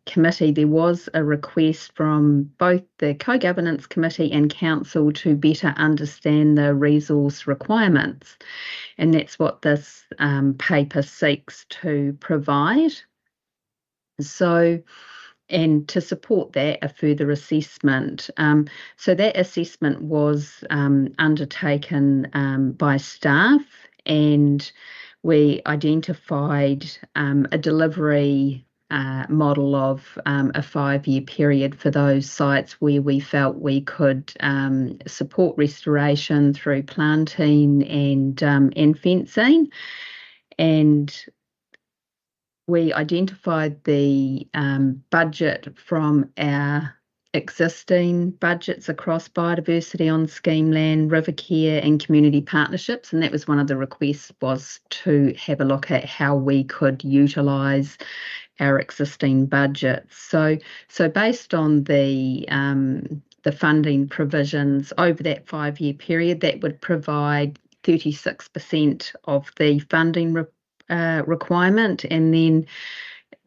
committee, there was a request from both the co-governance committee and council to better understand the resource requirements. And that's what this paper seeks to provide. And to support that, a further assessment. So that assessment was undertaken by staff, and we identified a delivery model of a 5-year period for those sites where we felt we could support restoration through planting and fencing. And we identified the budget from our existing budgets across biodiversity on scheme land, river care and community partnerships, and that was one of the requests, was to have a look at how we could utilise our existing budgets. So based on the funding provisions over that 5-year period, that would provide 36% of the funding requirement, and then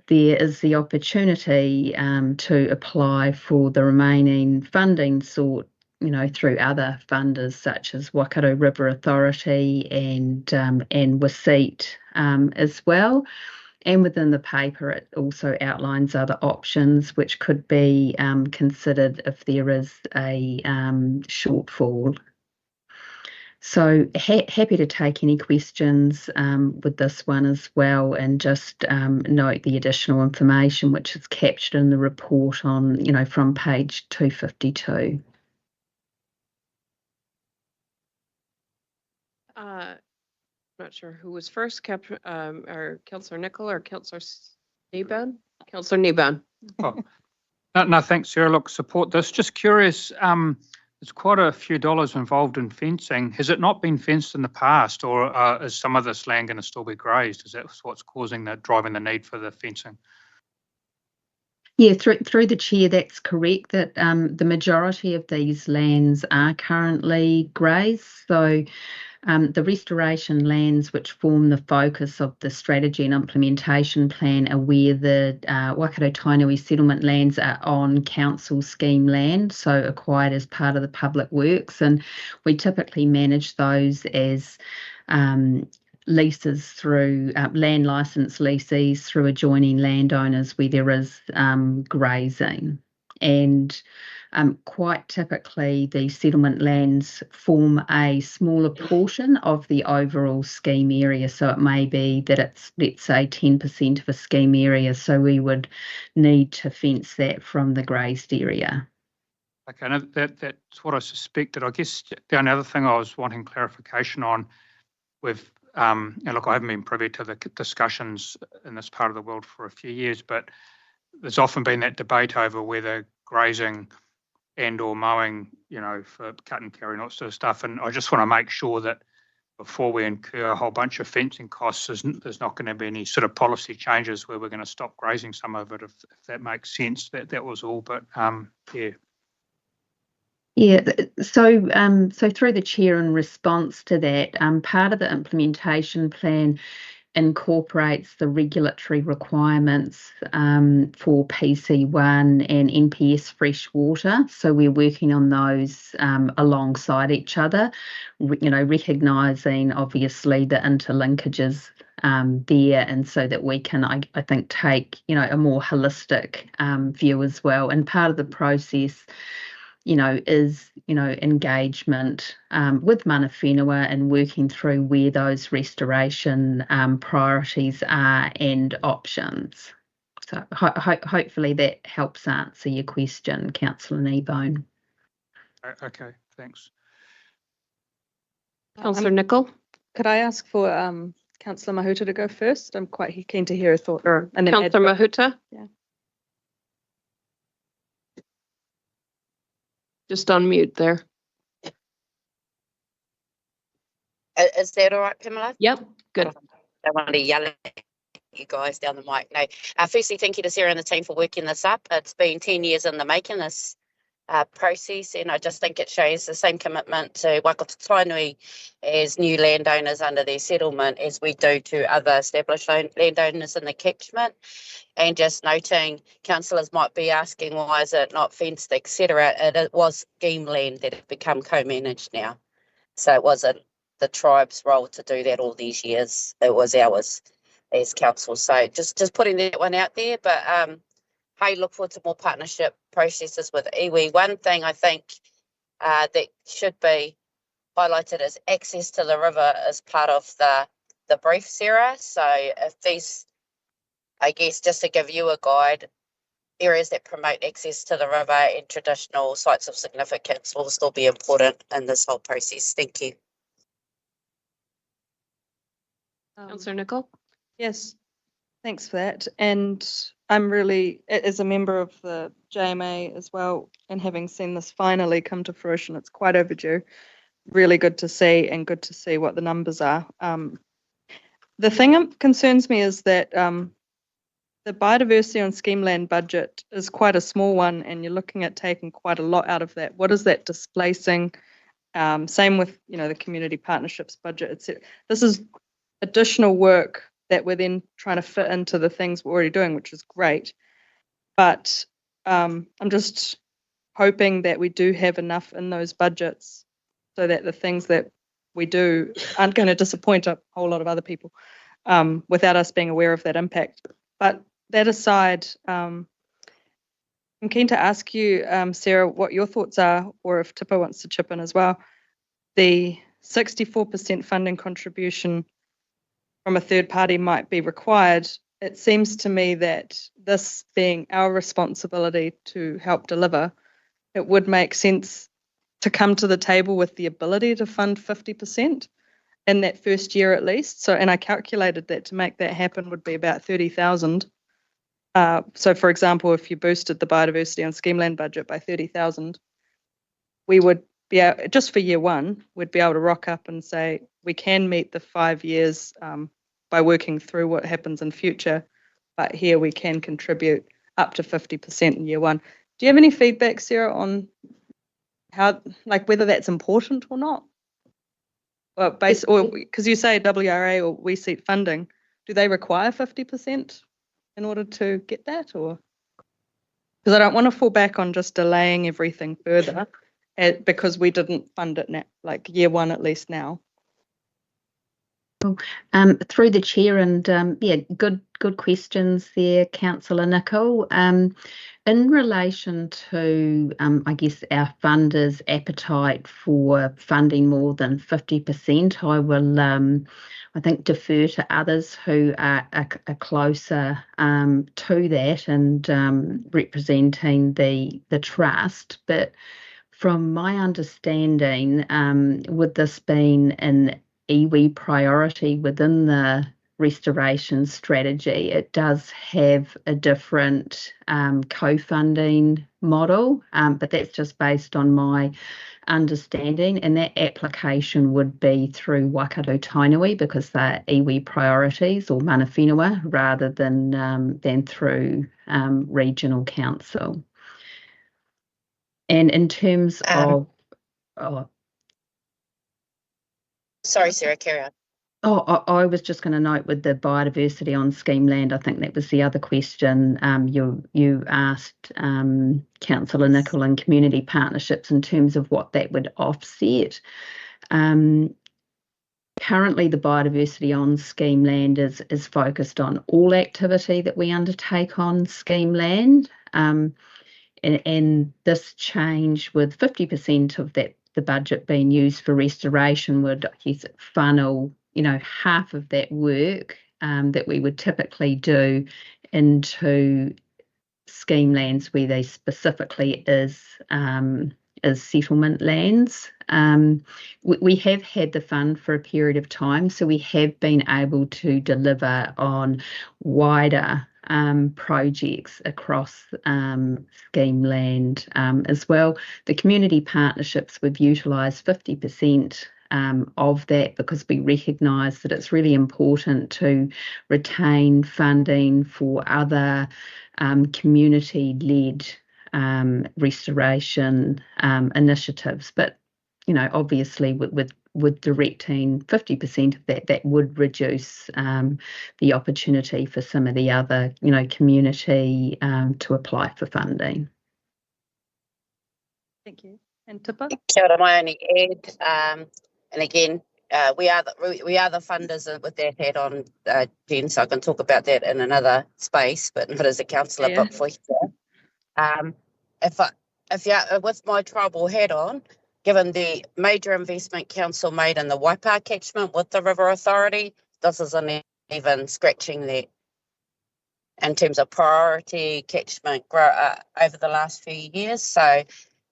there is the opportunity to apply for the remaining funding sought, through other funders such as Waikato River Authority and WASEAT as well. And within the paper, it also outlines other options which could be considered if there is a shortfall. So happy to take any questions with this one as well, and just note the additional information which is captured in the report on, from page 252. I'm not sure who was first, or Councillor Nicol or Councillor Kneebone? Councillor Kneebone. Oh, no, thanks, Sarah. Look, support this. Just curious, there's quite a few dollars involved in fencing. Has it not been fenced in the past, or is some of this land going to still be grazed? Is that what's driving the need for the fencing? Yeah, through the chair, that's correct, that the majority of these lands are currently grazed. So the restoration lands which form the focus of the strategy and implementation plan are where the Waikato Tainui settlement lands are on council scheme land, so acquired as part of the public works, and we typically manage those as leases through land licence leases through adjoining landowners where there is grazing. And quite typically, the settlement lands form a smaller portion of the overall scheme area. So it may be that it's, let's say, 10% of a scheme area. So we would need to fence that from the grazed area. Okay, no, that's what I suspected. I guess the only other thing I was wanting clarification on with, and look, I haven't been privy to the discussions in this part of the world for a few years, but there's often been that debate over whether grazing and or mowing, for cut and carry and all sort of stuff. And I just want to make sure that before we incur a whole bunch of fencing costs, there's not going to be any sort of policy changes where we're going to stop grazing some of it, if that makes sense. That was all, but yeah. Yeah, so through the chair, in response to that, part of the implementation plan incorporates the regulatory requirements for PC1 and NPS freshwater. So we're working on those alongside each other, recognising obviously the interlinkages there, and so that we can, I think, take, a more holistic view as well. And part of the process, is, engagement with mana whenua and working through where those restoration priorities are and options. So hopefully that helps answer your question, Councillor Kneebone. Okay, thanks. Councillor Nicol? Could I ask for Councillor Mahuta to go first? I'm quite keen to hear a thought. And then Councillor Mahuta? Yeah. Just on mute there. Is that all right, Pamela? Yep, good. I don't want to yell at you guys down the mic. No. Firstly, thank you to Sarah and the team for working this up. It's been 10 years in the making, this process, and I just think it shows the same commitment to Waikato Tainui as new landowners under their settlement as we do to other established landowners in the catchment. And just noting, councillors might be asking, why is it not fenced, etc. It was scheme land that had become co-managed now. So it wasn't the tribe's role to do that all these years. It was ours as council. So just putting that one out there. But I look forward to more partnership processes with iwi. One thing I think that should be highlighted is access to the river as part of the brief, Sarah. So if these, I guess, just to give you a guide, areas that promote access to the river and traditional sites of significance will still be important in this whole process. Thank you. Councillor Nicol? Yes, thanks for that. And I'm really, as a member of the JMA as well, and having seen this finally come to fruition, it's quite overdue. Really good to see, and good to see what the numbers are. The thing that concerns me is that the biodiversity on scheme land budget is quite a small one, and you're looking at taking quite a lot out of that. What is that displacing? Same with, the community partnerships budget, etc. This is additional work that we're then trying to fit into the things we're already doing, which is great. But I'm just hoping that we do have enough in those budgets so that the things that we do aren't going to disappoint a whole lot of other people without us being aware of that impact. But that aside, I'm keen to ask you, Sarah, what your thoughts are, or if Tipper wants to chip in as well. The 64% funding contribution from a third party might be required. It seems to me that this being our responsibility to help deliver, it would make sense to come to the table with the ability to fund 50% in that first year at least. So, and I calculated that to make that happen would be about 30,000. So for example, if you boosted the biodiversity on scheme land budget by 30,000, we would be able, just for year one, we'd be able to rock up and say, we can meet the 5 years by working through what happens in future, but here we can contribute up to 50% in year one. Do you have any feedback, Sarah, on how, like, whether that's important or not? Well, because you say WRA or we seat funding, do they require 50% in order to get that, or? Because I don't want to fall back on just delaying everything further because we didn't fund it now, like year one at least now. Through the chair, and yeah, good questions there, Councillor Nicol. In relation to, I guess, our funders' appetite for funding more than 50%, I will, I think, defer to others who are closer to that and representing the trust. But from my understanding, with this being an iwi priority within the restoration strategy, it does have a different co-funding model, but that's just based on my understanding, and that application would be through Waikato Tainui because they're iwi priorities or mana whenua rather than through regional council. And in terms of sorry, Sarah, carry on. I was just going to note with the biodiversity on scheme land, I think that was the other question you asked, Councillor Nicol, and community partnerships in terms of what that would offset. Currently, the biodiversity on scheme land is focused on all activity that we undertake on scheme land. And this change with 50% of the budget being used for restoration would, funnel, half of that work that we would typically do into scheme lands where they specifically is settlement lands. We have had the fund for a period of time, so we have been able to deliver on wider projects across scheme land as well. The community partnerships, we've utilised 50% of that because we recognise that it's really important to retain funding for other community-led restoration initiatives. But, obviously with directing 50% of that would reduce the opportunity for some of the other, community to apply for funding. Thank you. And Tipa? Kia ora, my only add, and again, we are the funders with that hat on, Jen, so I can talk about that in another space, but not as a councillor, but for here. With my tribal hat on, given the major investment council made in the Waipa catchment with the River Authority, this isn't even scratching that in terms of priority catchment over the last few years. So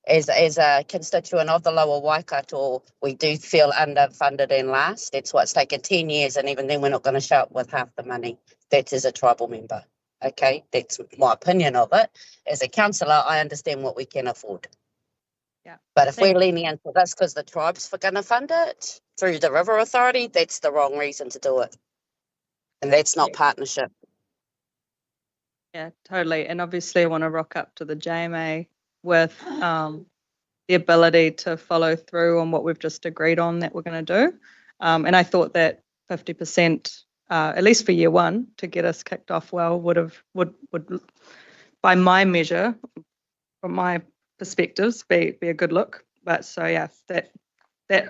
as a constituent of the Lower Waikato, we do feel underfunded and last. That's why it's taken 10 years, and even then we're not going to show up with half the money. That is a tribal member. Okay, that's my opinion of it. As a councillor, I understand what we can afford. Yeah. But if we're leaning into this because the tribe's going to fund it through the River Authority, that's the wrong reason to do it. And that's not partnership. Yeah, totally. And obviously I want to rock up to the JMA with the ability to follow through on what we've just agreed on that we're going to do. And I thought that 50%, at least for year one, to get us kicked off well, would by my measure, from my perspectives, be a good look. But so yeah, that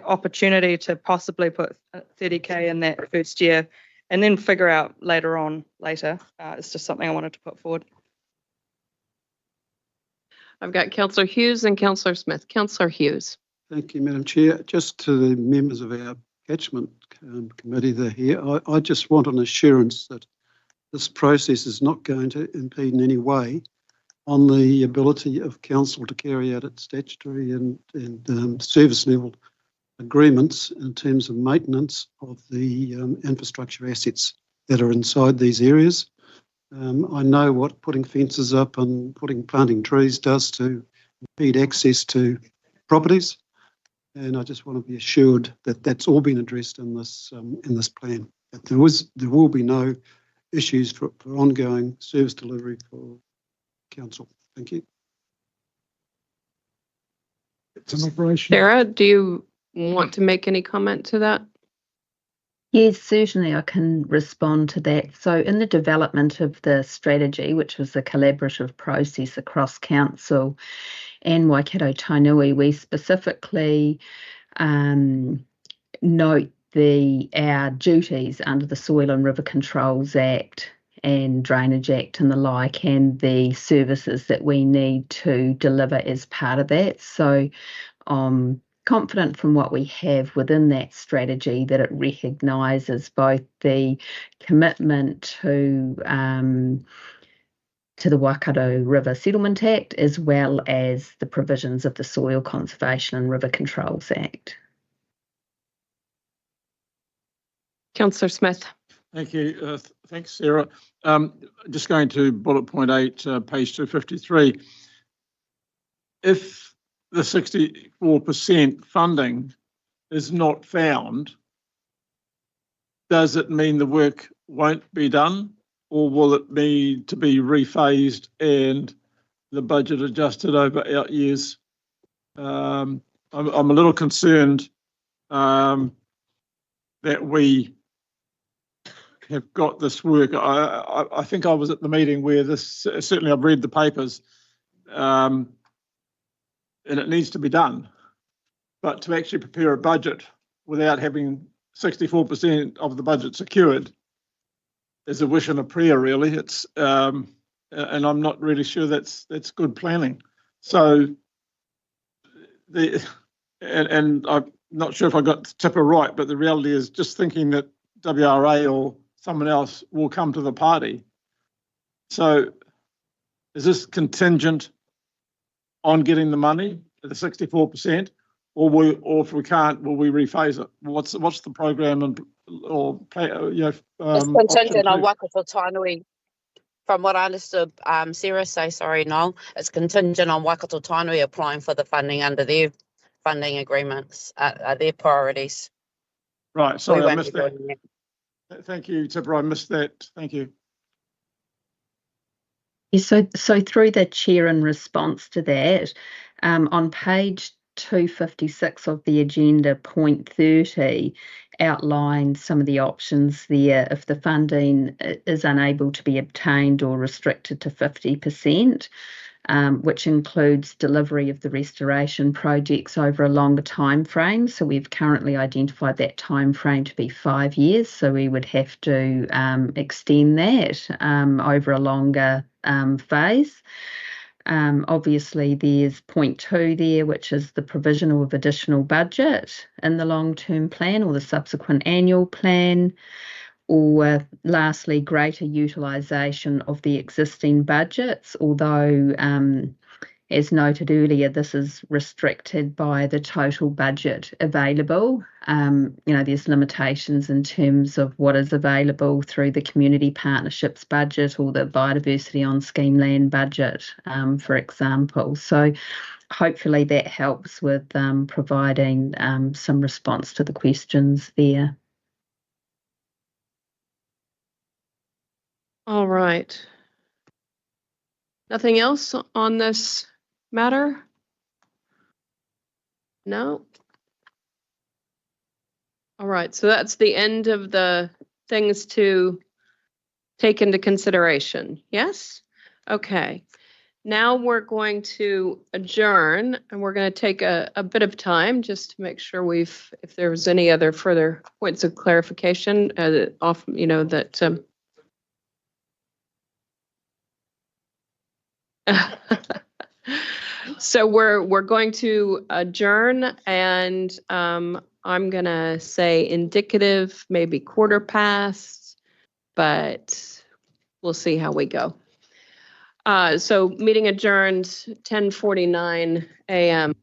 opportunity to possibly put 30k in that first year and then figure out later is just something I wanted to put forward. I've got Councillor Hughes and Councillor Smith. Councillor Hughes. Thank you, Madam Chair. Just to the members of our catchment committee that are here, I just want an assurance that this process is not going to impede in any way on the ability of council to carry out its statutory and service level agreements in terms of maintenance of the infrastructure assets that are inside these areas. I know what putting fences up and planting trees does to impede access to properties, and I just want to be assured that that's all been addressed in this plan. That there will be no issues for ongoing service delivery for council. Thank you. It's an operation. Sarah, do you want to make any comment to that? Yes, certainly I can respond to that. So in the development of the strategy, which was a collaborative process across council and Waikato Tainui, we specifically note our duties under the Soil and River Controls Act and Drainage Act and the like, and the services that we need to deliver as part of that. So confident from what we have within that strategy that it recognises both the commitment to the Waikato River Settlement Act as well as the provisions of the Soil Conservation and River Controls Act. Councillor Smith. Thank you. Thanks, Sarah. Just going to bullet point 8, page 253. If the 64% funding is not found, does it mean the work won't be done, or will it need to be rephased and the budget adjusted over out years? I'm a little concerned that we have got this work. I think I was at the meeting where this, certainly I've read the papers, and it needs to be done. But to actually prepare a budget without having 64% of the budget secured is a wish and a prayer, really. It's and I'm not really sure that's good planning. So and I'm not sure if I got the tipper right, but the reality is just thinking that WRA or someone else will come to the party. So is this contingent on getting the money, the 64%, or if we can't, will we rephase it? What's the program and it's contingent on Waikato Tainui. From what I understood, Sarah say, sorry, Noel, it's contingent on Waikato Tainui applying for the funding under their funding agreements, their priorities. Right, sorry, I missed that. Thank you, Tipper, I missed that. Thank you. So through the chair, in response to that, on page 256 of the agenda, point 30 outlines some of the options there if the funding is unable to be obtained or restricted to 50%. Which includes delivery of the restoration projects over a longer time frame. So we've currently identified that time frame to be 5 years. So we would have to extend that over a longer phase. Obviously, there's point 2 there, which is the provisional of additional budget in the long-term plan or the subsequent annual plan. Or lastly, greater utilisation of the existing budgets, although, as noted earlier, this is restricted by the total budget available. There's limitations in terms of what is available through the community partnerships budget or the biodiversity on scheme land budget, for example. So hopefully that helps with providing some response to the questions there. All right. Nothing else on this matter? No? All right, so that's the end of the things to take into consideration. Yes? Okay. Now we're going to adjourn and we're going to take a bit of time just to make sure if there's any other further points of clarification, that so we're going to adjourn, and I'm going to say indicative, maybe 1/4 past, but we'll see how we go. So meeting adjourned 10:49 a.m.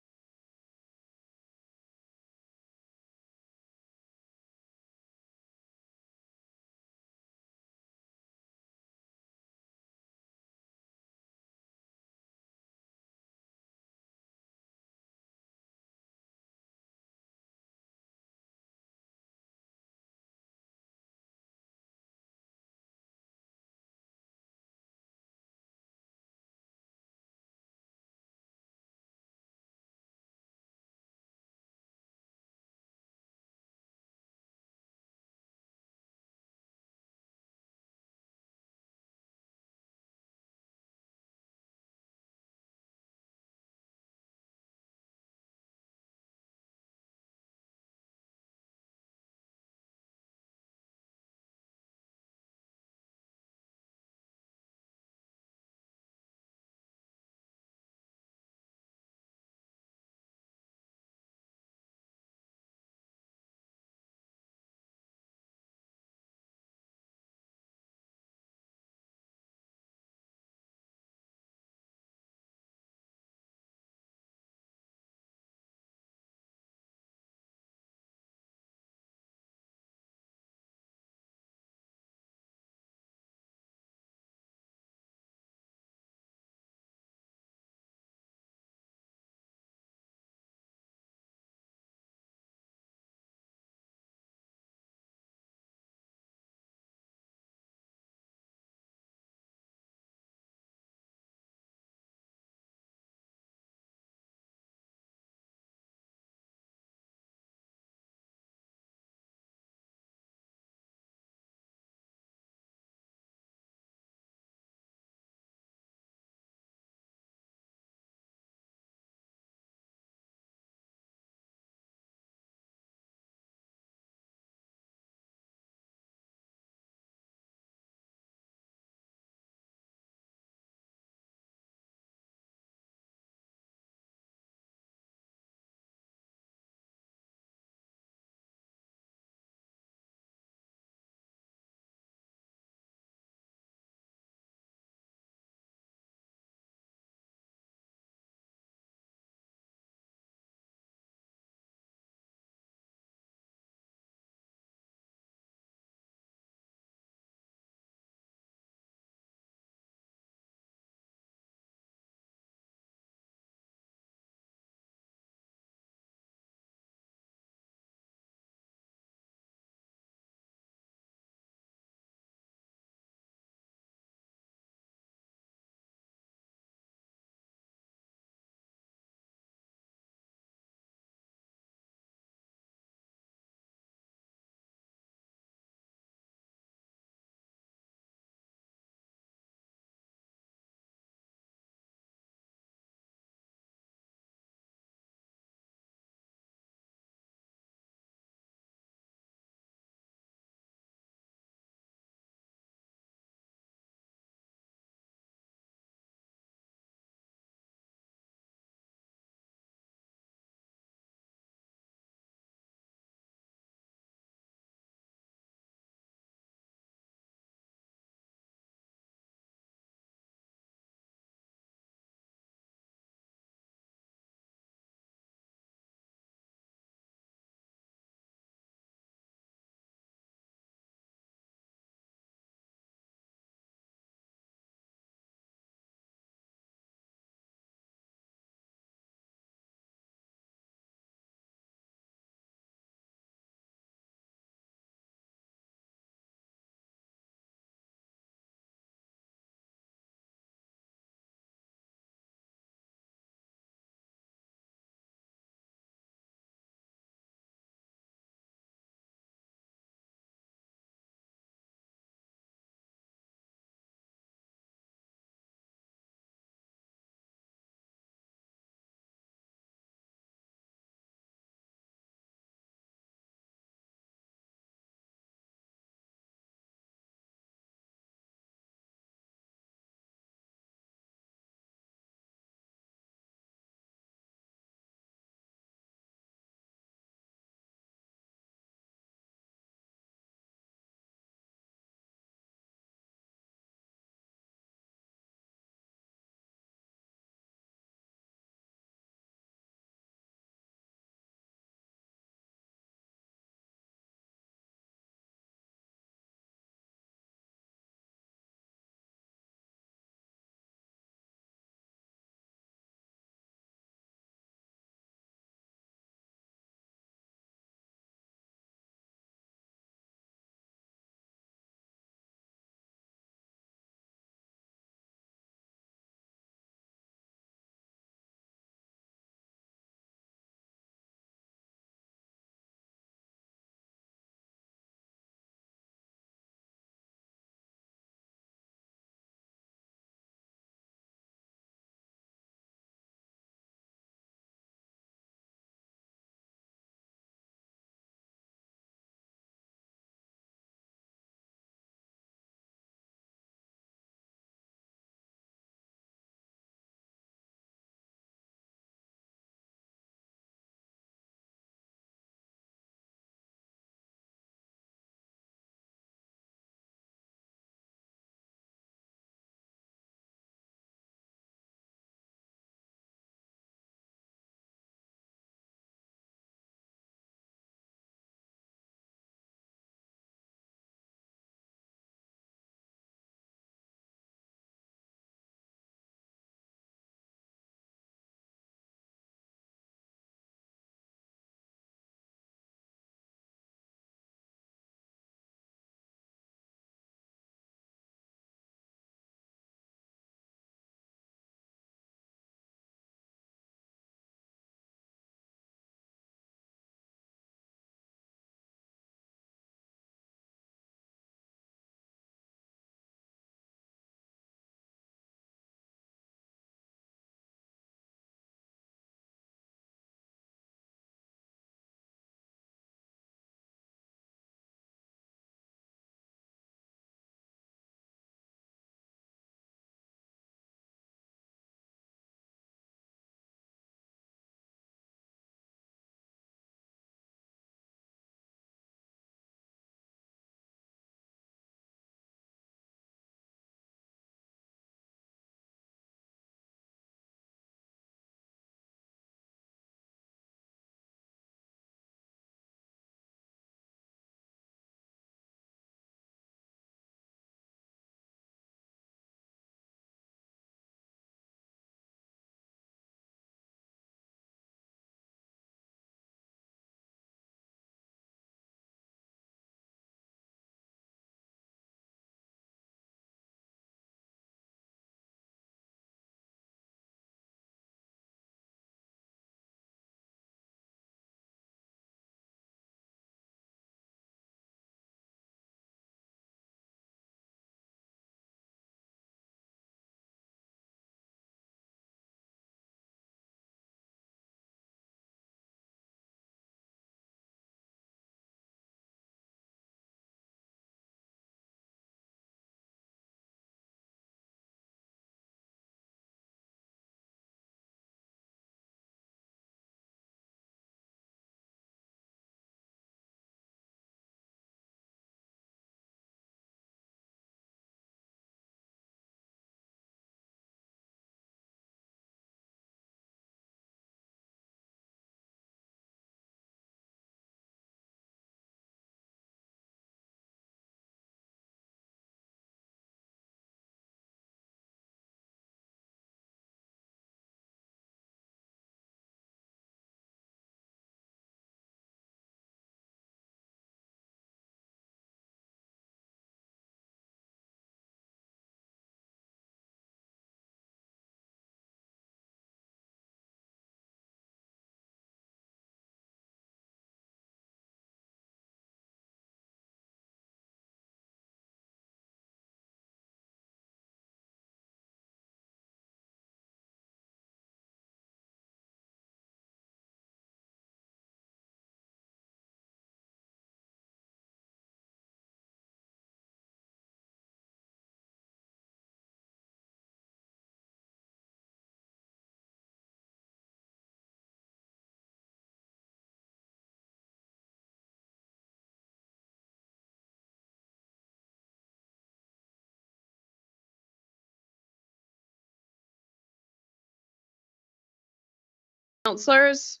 Councillors,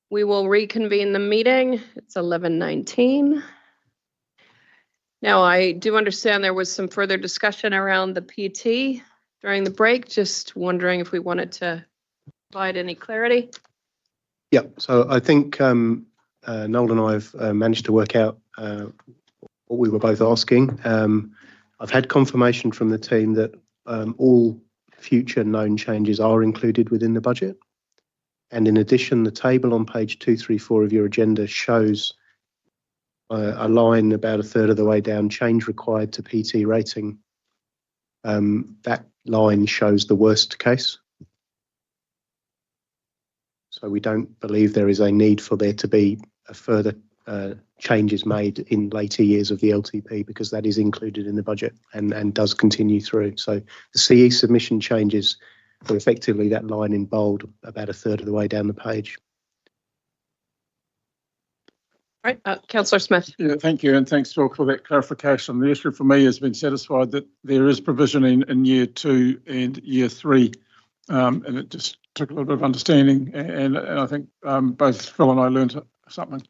we will reconvene the meeting. It's 11:19. Now, I do understand there was some further discussion around the PT during the break. Just wondering if we wanted to provide any clarity. Yeah, so I think Noel and I have managed to work out what we were both asking. I've had confirmation from the team that all future known changes are included within the budget. And in addition, the table on page 234 of your agenda shows a line about a third of the way down, change required to PT rating. That line shows the worst case. So we don't believe there is a need for there to be a further changes made in later years of the LTP, because that is included in the budget and does continue through. So the CE submission changes are effectively that line in bold about a third of the way down the page. Right, Councillor Smith. Yeah, thank you, and thanks, Phil, for that clarification. The issue for me has been satisfied that there is provisioning in year 2 and year 3, and it just took a little bit of understanding, and I think both Phil and I learned something.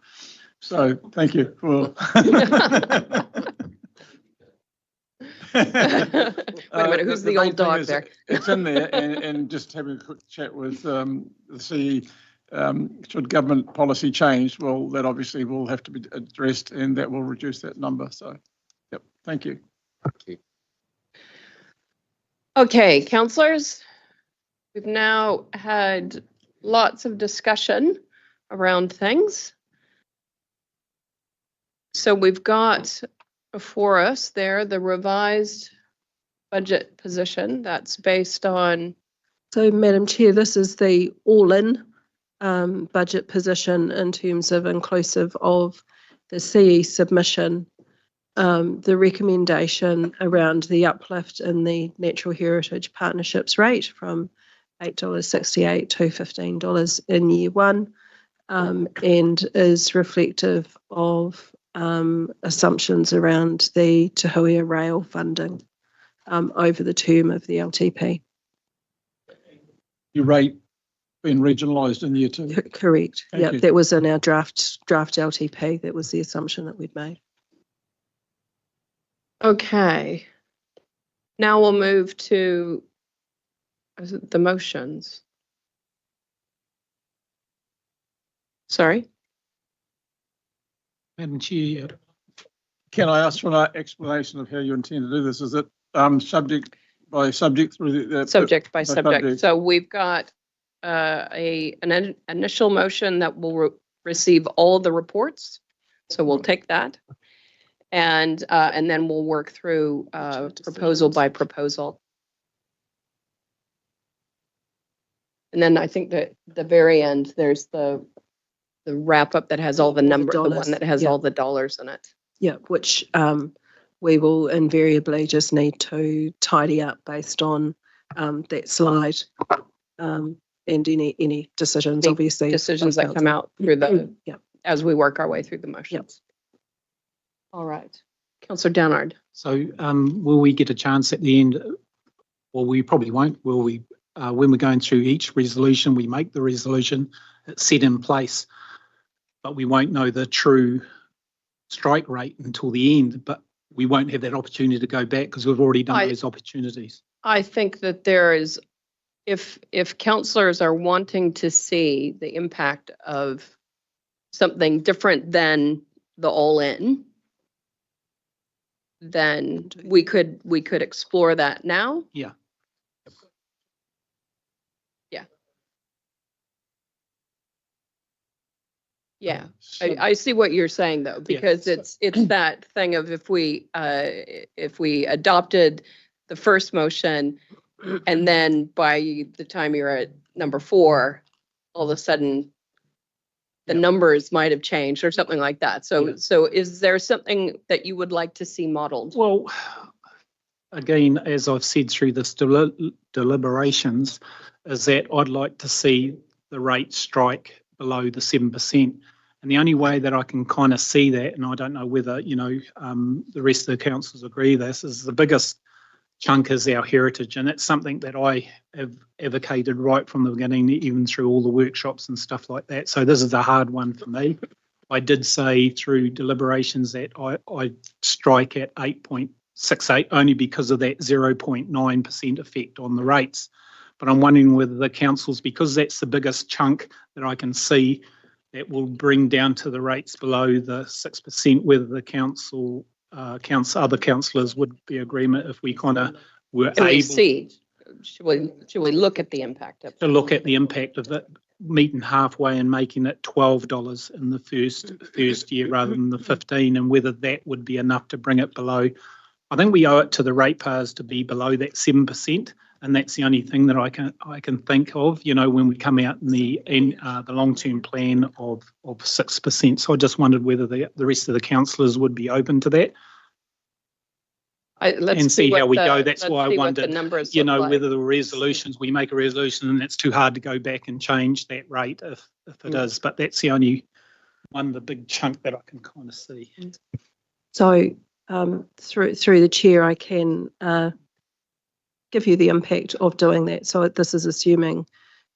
So thank you for. Wait a minute, who's the old dog there? It's in there, and just having a quick chat with the CE. Should government policy change, well, that obviously will have to be addressed, and that will reduce that number. So, yep, thank you. Thank you. Okay, councillors, we've now had lots of discussion around things. So we've got before us there the revised budget position that's based on. So, Madam Chair, this is the all-in budget position in terms of inclusive of the CE submission, the recommendation around the uplift in the Natural Heritage Partnerships rate from $8.68 to $15 in year 1, and is reflective of assumptions around the Te Huia rail funding over the term of the LTP. Your rate been regionalised in year 2? Correct. Yeah, you. that was in our draft LTP. That was the assumption that we'd made. Okay. Now we'll move to the motions. Sorry. Madam Chair. Can I ask for an explanation of how you intend to do this? Is it subject by subject through the subject by subject? So we've got an initial motion that will receive all of the reports. So we'll take that, and then we'll work through proposal by proposal. And then I think that the very end there's the wrap up that has all the numbers, the one that has all the dollars in it. Yeah, which we will invariably just need to tidy up based on that slide. And any decisions, obviously. Decisions that come out through the, as we work our way through the motions. All right. Councillor Downard. So will we get a chance at the end? Well, we probably won't. Will we, when we're going through each resolution, we make the resolution, it's set in place, but we won't know the true strike rate until the end, but we won't have that opportunity to go back because we've already done those opportunities. I think that there is, if councillors are wanting to see the impact of something different than the all-in, then we could explore that now. Yeah. Yeah. Yeah. I see what you're saying though, because it's that thing of if we adopted the first motion, and then by the time you're at number 4, all of a sudden the numbers might have changed or something like that. So, so is there something that you would like to see modeled? Well, again, as I've said through this deliberations, is that I'd like to see the rate strike below the 7%. And the only way that I can kind of see that, and I don't know whether, the rest of the councils agree this, is the biggest chunk is our heritage, and it's something that I have advocated right from the beginning, even through all the workshops and stuff like that. So this is a hard one for me. I did say through deliberations that I strike at 8.68 only because of that 0.9% effect on the rates. But I'm wondering whether the councils, because that's the biggest chunk that I can see that will bring down to the rates below the 6%, whether the council, other councillors would be agreement if we kind of were Can we able see? Should we look at the impact of to look at the impact of it, meeting halfway and making it $12 in the first year rather than the 15, and whether that would be enough to bring it below. I think we owe it to the ratepayers to be below that 7%, and that's the only thing that I can think of. You know, when we come out in the long-term plan of 6%. So I just wondered whether the rest of the councillors would be open to that. Let's see how we go. That's why I wondered, you know, whether the resolutions, we make a resolution and it's too hard to go back and change that rate if it is. But that's the only one, the big chunk that I can kind of see. So through the chair, I can give you the impact of doing that. So this is assuming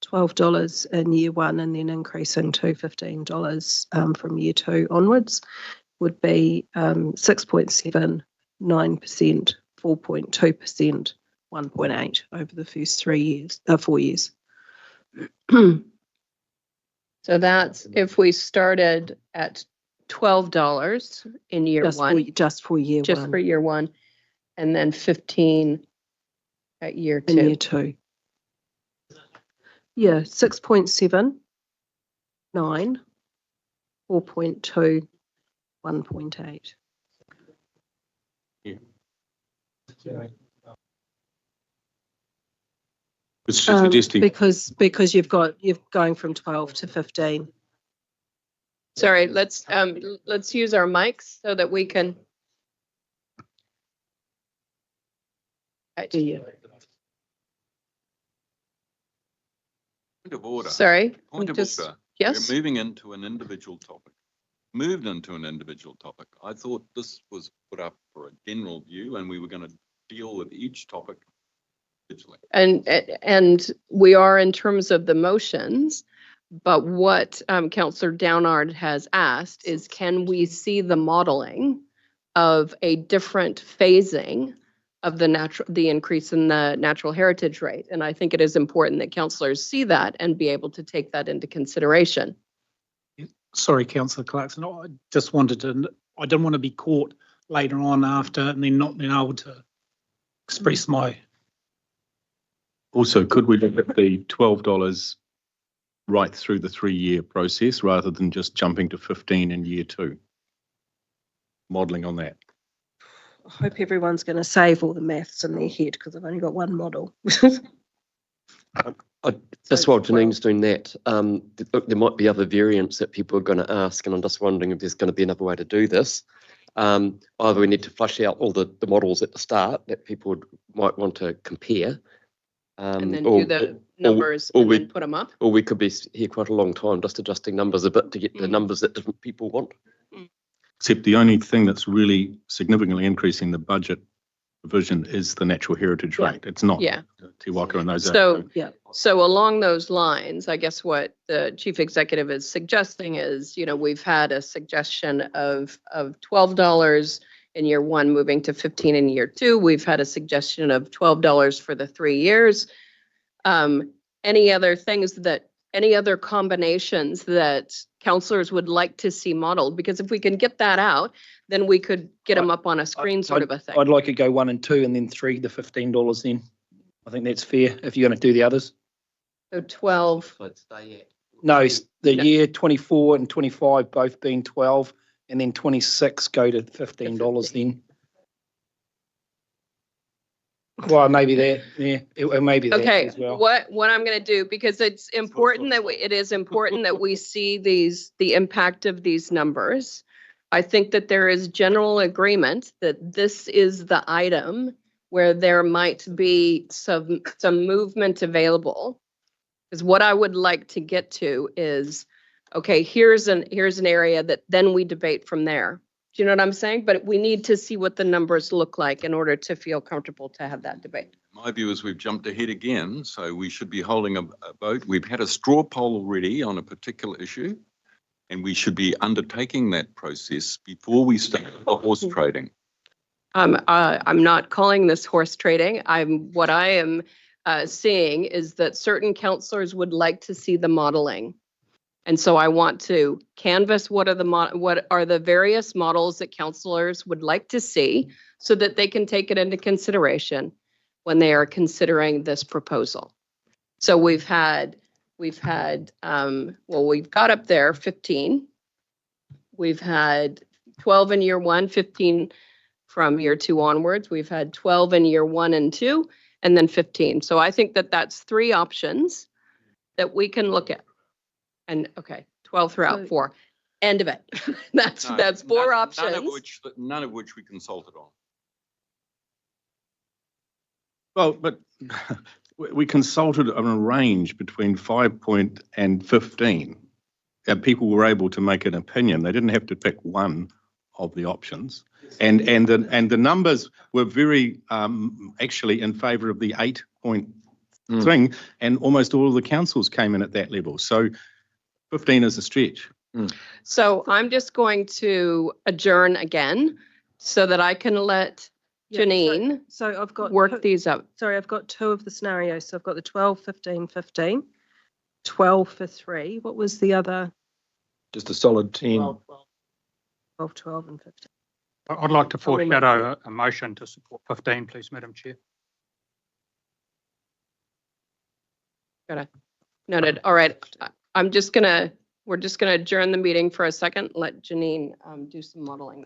$12 in year one and then increasing to $15 from year two onwards, would be 6.7%, 9%, 4.2%, 1.8% over the first 4 years. So that's if we started at $12 in year one. Just for year one, and then 15 at year two. In year two. Yeah, 6.7, 9, 4.2, 1.8. Suggesting because you're going from 12 to 15. Sorry, let's use our mics so that we can. Point of order. Sorry. Point of order. Yes. We're moving into an individual topic. Moved into an individual topic. I thought this was put up for a general view, and we were going to deal with each topic individually. And we are in terms of the motions, but what Councillor Downard has asked is, can we see the modeling of a different phasing of the increase in the natural heritage rate? And I think it is important that councillors see that and be able to take that into consideration. Sorry, Councillor Clarkson, I just wanted to, I didn't want to be caught later on after and then not being able to express my. Also, could we look at the $12 right through the 3-year process rather than just jumping to 15 in year two? Modelling on that. I hope everyone's going to save all the maths in their head because I've only got one model. That's while Janine's doing that. There might be other variants that people are going to ask, and I'm just wondering if there's going to be another way to do this. Either we need to flush out all the models at the start that people might want to compare. And then do the numbers and then put them up. Or we could be here quite a long time just adjusting numbers a bit to get the numbers that different people want. Except the only thing that's really significantly increasing the budget provision is the natural heritage rate. It's not Te Waka and those. So along those lines, I guess what the chief executive is suggesting is, we've had a suggestion of $12 in year one, moving to 15 in year two. We've had a suggestion of $12 for the 3 years. Any other combinations that councillors would like to see modeled? Because if we can get that out, then we could get them up on a screen sort of a thing. I'd like to go 1 and 2 and then 3 to $15 then. I think that's fair if you're going to do the others. So 12. No, year 24 and 25 both being 12 and then 26 go to $15 then. Well, maybe that, maybe that as well. What I'm going to do, because it's important that we see the impact of these numbers. I think that there is general agreement that this is the item where there might be some movement available. Because what I would like to get to is, okay, here's an area that then we debate from there. Do you know what I'm saying? But we need to see what the numbers look like in order to feel comfortable to have that debate. My view is we've jumped ahead again, so we should be holding a vote. We've had a straw poll already on a particular issue, and we should be undertaking that process before we start the horse trading. I'm not calling this horse trading. What I am seeing is that certain councillors would like to see the modeling. And so I want to canvass what are the various models that councillors would like to see so that they can take it into consideration when they are considering this proposal. So we've got up there 15. We've had 12 in year 1, 15 from year 2 onwards. We've had 12 in year 1 and 2, and then 15. So I think that that's 3 options that we can look at. And okay, 12 throughout 4. End of it. That's 4 options. None of which we consulted on. Well, but we consulted on a range between 5 point and 15. And people were able to make an opinion. They didn't have to pick one of the options. And the numbers were very actually in favour of the 8 point thing, and almost all of the councils came in at that level. So 15 is a stretch. So I'm just going to adjourn again so that I can let Janine so I've got work these out. Sorry, I've got 2 of the scenarios. So I've got the 12, 15, 15, 12 for 3. What was the other? Just a solid 10. 12, 12 and 15. I'd like to foreshadow a motion to support 15, please, Madam Chair. Got it. Noted. All right. We're just gonna adjourn the meeting for a second. Let Janine do some modeling.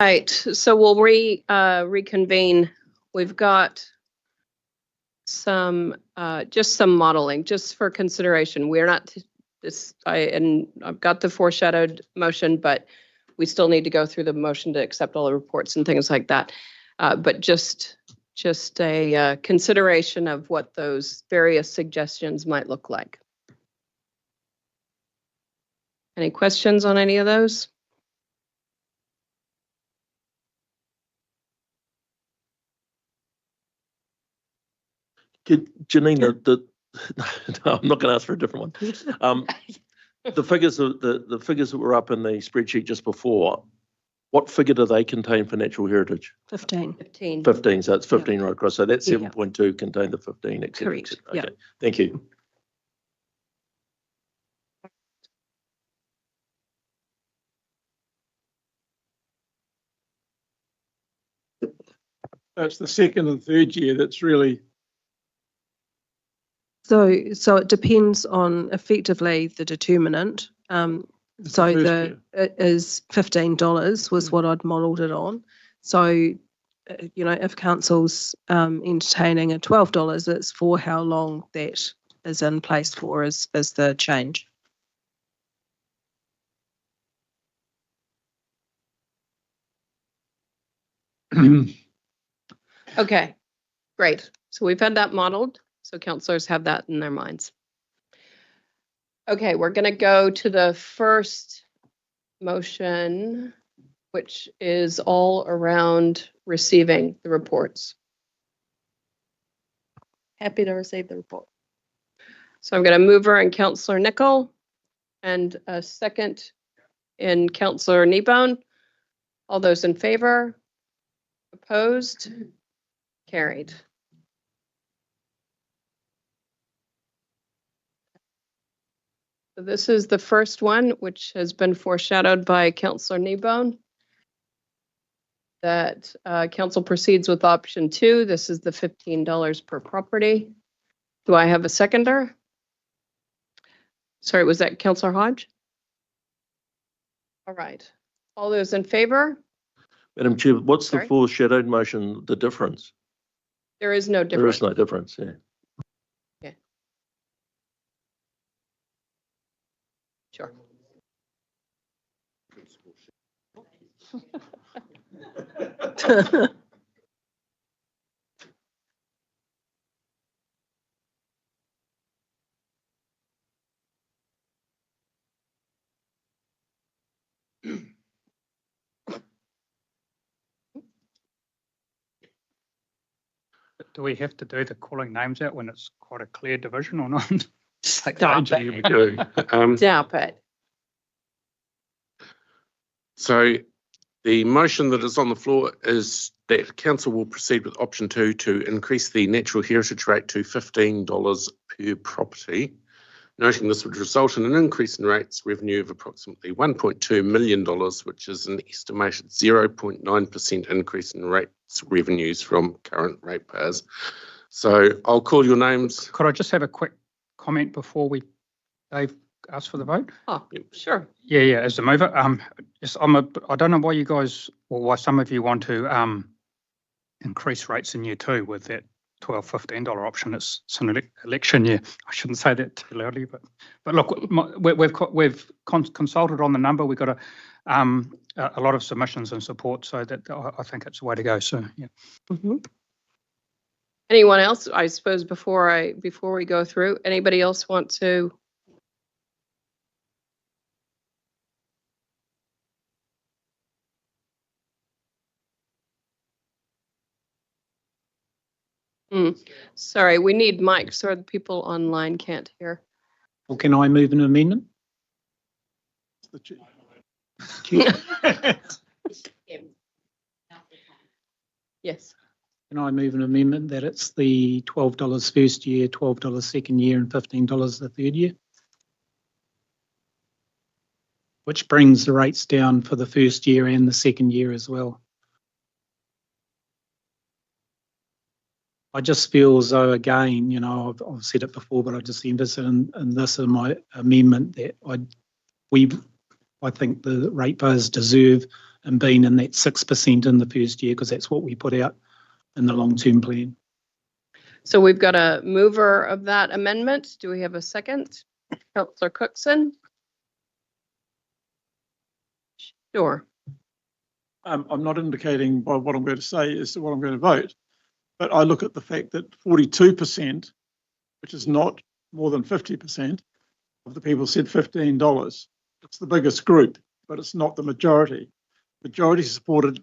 Right, so we'll reconvene. We've got some just some modeling just for consideration. We're not I've got the foreshadowed motion, but we still need to go through the motion to accept all the reports and things like that. But just a consideration of what those various suggestions might look like. Any questions on any of those? Janine, no, I'm not going to ask for a different one. The figures that were up in the spreadsheet just before, what figure do they contain for natural heritage? 15. 15, so it's 15 right across. So that 7.2 contained the 15, etc. Correct. Okay, Yeah. thank you. That's the second and third year that's really. So it depends on effectively the determinant. So it is $15 was what I'd modelled it on. So, you know, if council's entertaining at $12, it's for how long that is in place for as the change. Okay, great. So we've had that modeled, so councillors have that in their minds. Okay, we're going to go to the first motion, which is all around receiving the reports. Happy to receive the report. So I'm going to move her in Councillor Nicol and a second in Councillor Kneebone. All those in favor? Opposed? Carried. So this is the first one, which has been foreshadowed by Councillor Kneebone. That council proceeds with option 2. This is the $15 per property. Do I have a seconder? Sorry, was that Councillor Hodge? All right. All those in favor? Madam Chair, what's the foreshadowed motion, the difference? There is no difference. There is no difference, yeah. Okay. Sure. Do we have to do the calling names out when it's quite a clear division or not? Stop it. We do. Stop it. So the motion that is on the floor is that council will proceed with option 2 to increase the natural heritage rate to $15 per property. Noting this would result in an increase in rates revenue of approximately $1.2 million, which is an estimated 0.9% increase in rates revenues from current ratepayers. So I'll call your names. Could I just have a quick comment before Dave asks for the vote? Oh, sure. Yeah, as the mover. I don't know why you guys, or why some of you want to increase rates in year 2 with that $12, $15 option. It's an election year. I shouldn't say that too loudly, but look, we've consulted on the number. We've got a lot of submissions and support, so that I think it's the way to go. So yeah. Mm-hmm. Anyone else? I suppose before we go through, anybody else want to? Sorry, we need mics so the people online can't hear. Well, can I move an amendment? Yes. Can I move an amendment that it's the $12 first year, $12 second year, and $15 the third year? Which brings the rates down for the first year and the second year as well. I just feel as though, again, you know, I've said it before, but I just emphasize in this in my amendment that I think the ratepayers deserve and being in that 6% in the first year, because that's what we put out in the long-term plan. So we've got a mover of that amendment. Do we have a second? Councillor Cookson? Sure. I'm not indicating by what I'm going to say is what I'm going to vote, but I look at the fact that 42%, which is not more than 50% of the people said $15. It's the biggest group, but it's not the majority. Majority supported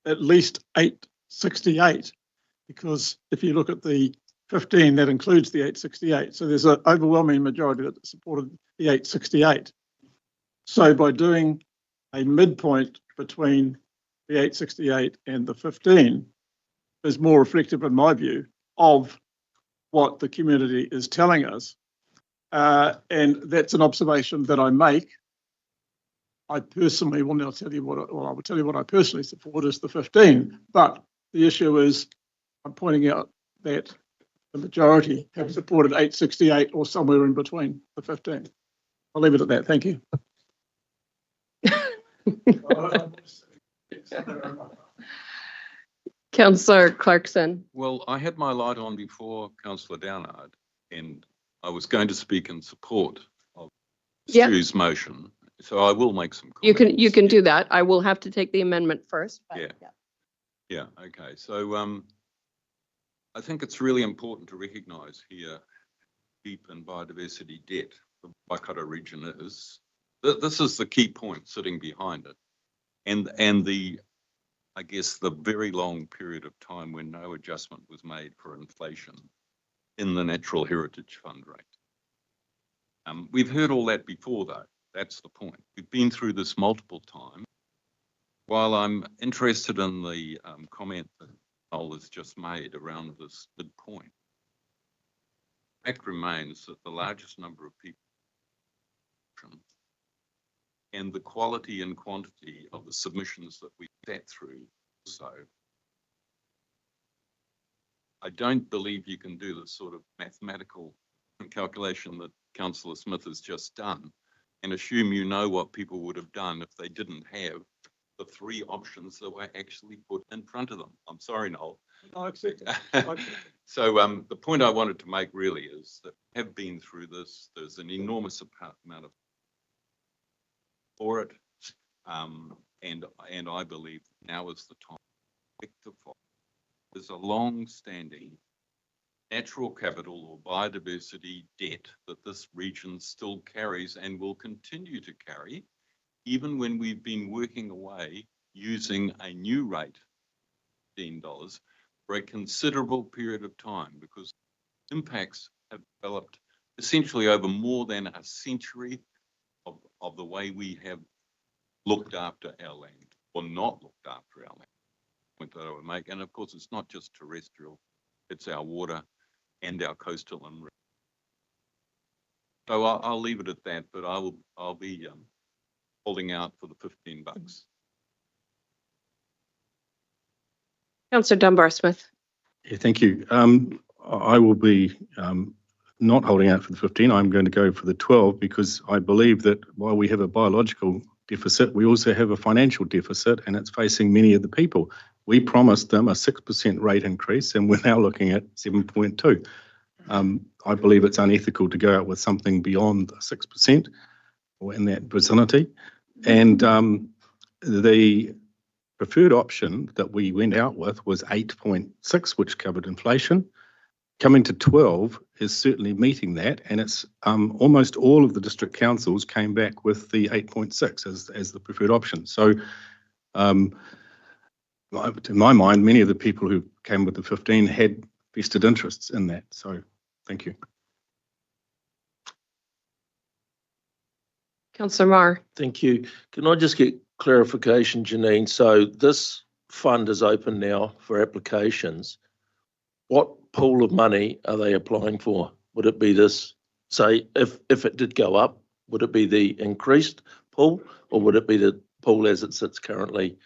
at least 868, because if you look at the 15, that includes the 868. So there's an overwhelming majority that supported the 868. So by doing a midpoint between the 868 and the 15 is more reflective, in my view, of what the community is telling us. And that's an observation that I make. I personally will now tell you I will tell you what I personally support is the 15. But the issue is, I'm pointing out that the majority have supported 868 or somewhere in between the 15. I'll leave it at that. Thank you. Councillor Clarkson. Well, I had my light on before Councillor Downard, and I was going to speak in support of Stu's motion, so I will make some comments. You can do that. I will have to take the amendment first. Yeah. Okay. So I think it's really important to recognise here deep in biodiversity debt the Waikato region is. This is the key point sitting behind it, and the, I guess, the very long period of time when no adjustment was made for inflation in the Natural Heritage Fund rate. We've heard all that before, though. That's the point. We've been through this multiple times. While I'm interested in the comment that Noel has just made around this midpoint, the fact remains that the largest number of people and the quality and quantity of the submissions that we sat through. So I don't believe you can do the sort of mathematical calculation that Councillor Smith has just done and assume you know what people would have done if they didn't have the three options that were actually put in front of them. I'm sorry, Noel. I accept it. So the point I wanted to make really is that we have been through this. There's an enormous amount of for it, and I believe now is the time to rectify. There's a long-standing natural capital or biodiversity debt that this region still carries and will continue to carry, even when we've been working away using a new rate, $15, for a considerable period of time, because impacts have developed essentially over more than a century of the way we have looked after our land, or not looked after our land, point that I would make. And of course, it's not just terrestrial, it's our water and our coastal and river. So I'll leave it at that, but I'll be holding out for the $15. Councillor Dunbar-Smith. Yeah, thank you. I will be not holding out for the 15. I'm going to go for the 12 because I believe that while we have a biological deficit, we also have a financial deficit, and it's facing many of the people. We promised them a 6% rate increase, and we're now looking at 7.2. I believe it's unethical to go out with something beyond 6% or in that vicinity. And the preferred option that we went out with was 8.6, which covered inflation. Coming to 12 is certainly meeting that, and it's almost all of the district councils came back with the 8.6 as the preferred option. So to my mind, many of the people who came with the 15 had vested interests in that. So thank you. Councillor Marr. Thank you. Can I just get clarification, Janine? So this fund is open now for applications. What pool of money are they applying for? Would it be this, say, if it did go up, would it be the increased pool, or would it be the pool as it sits currently?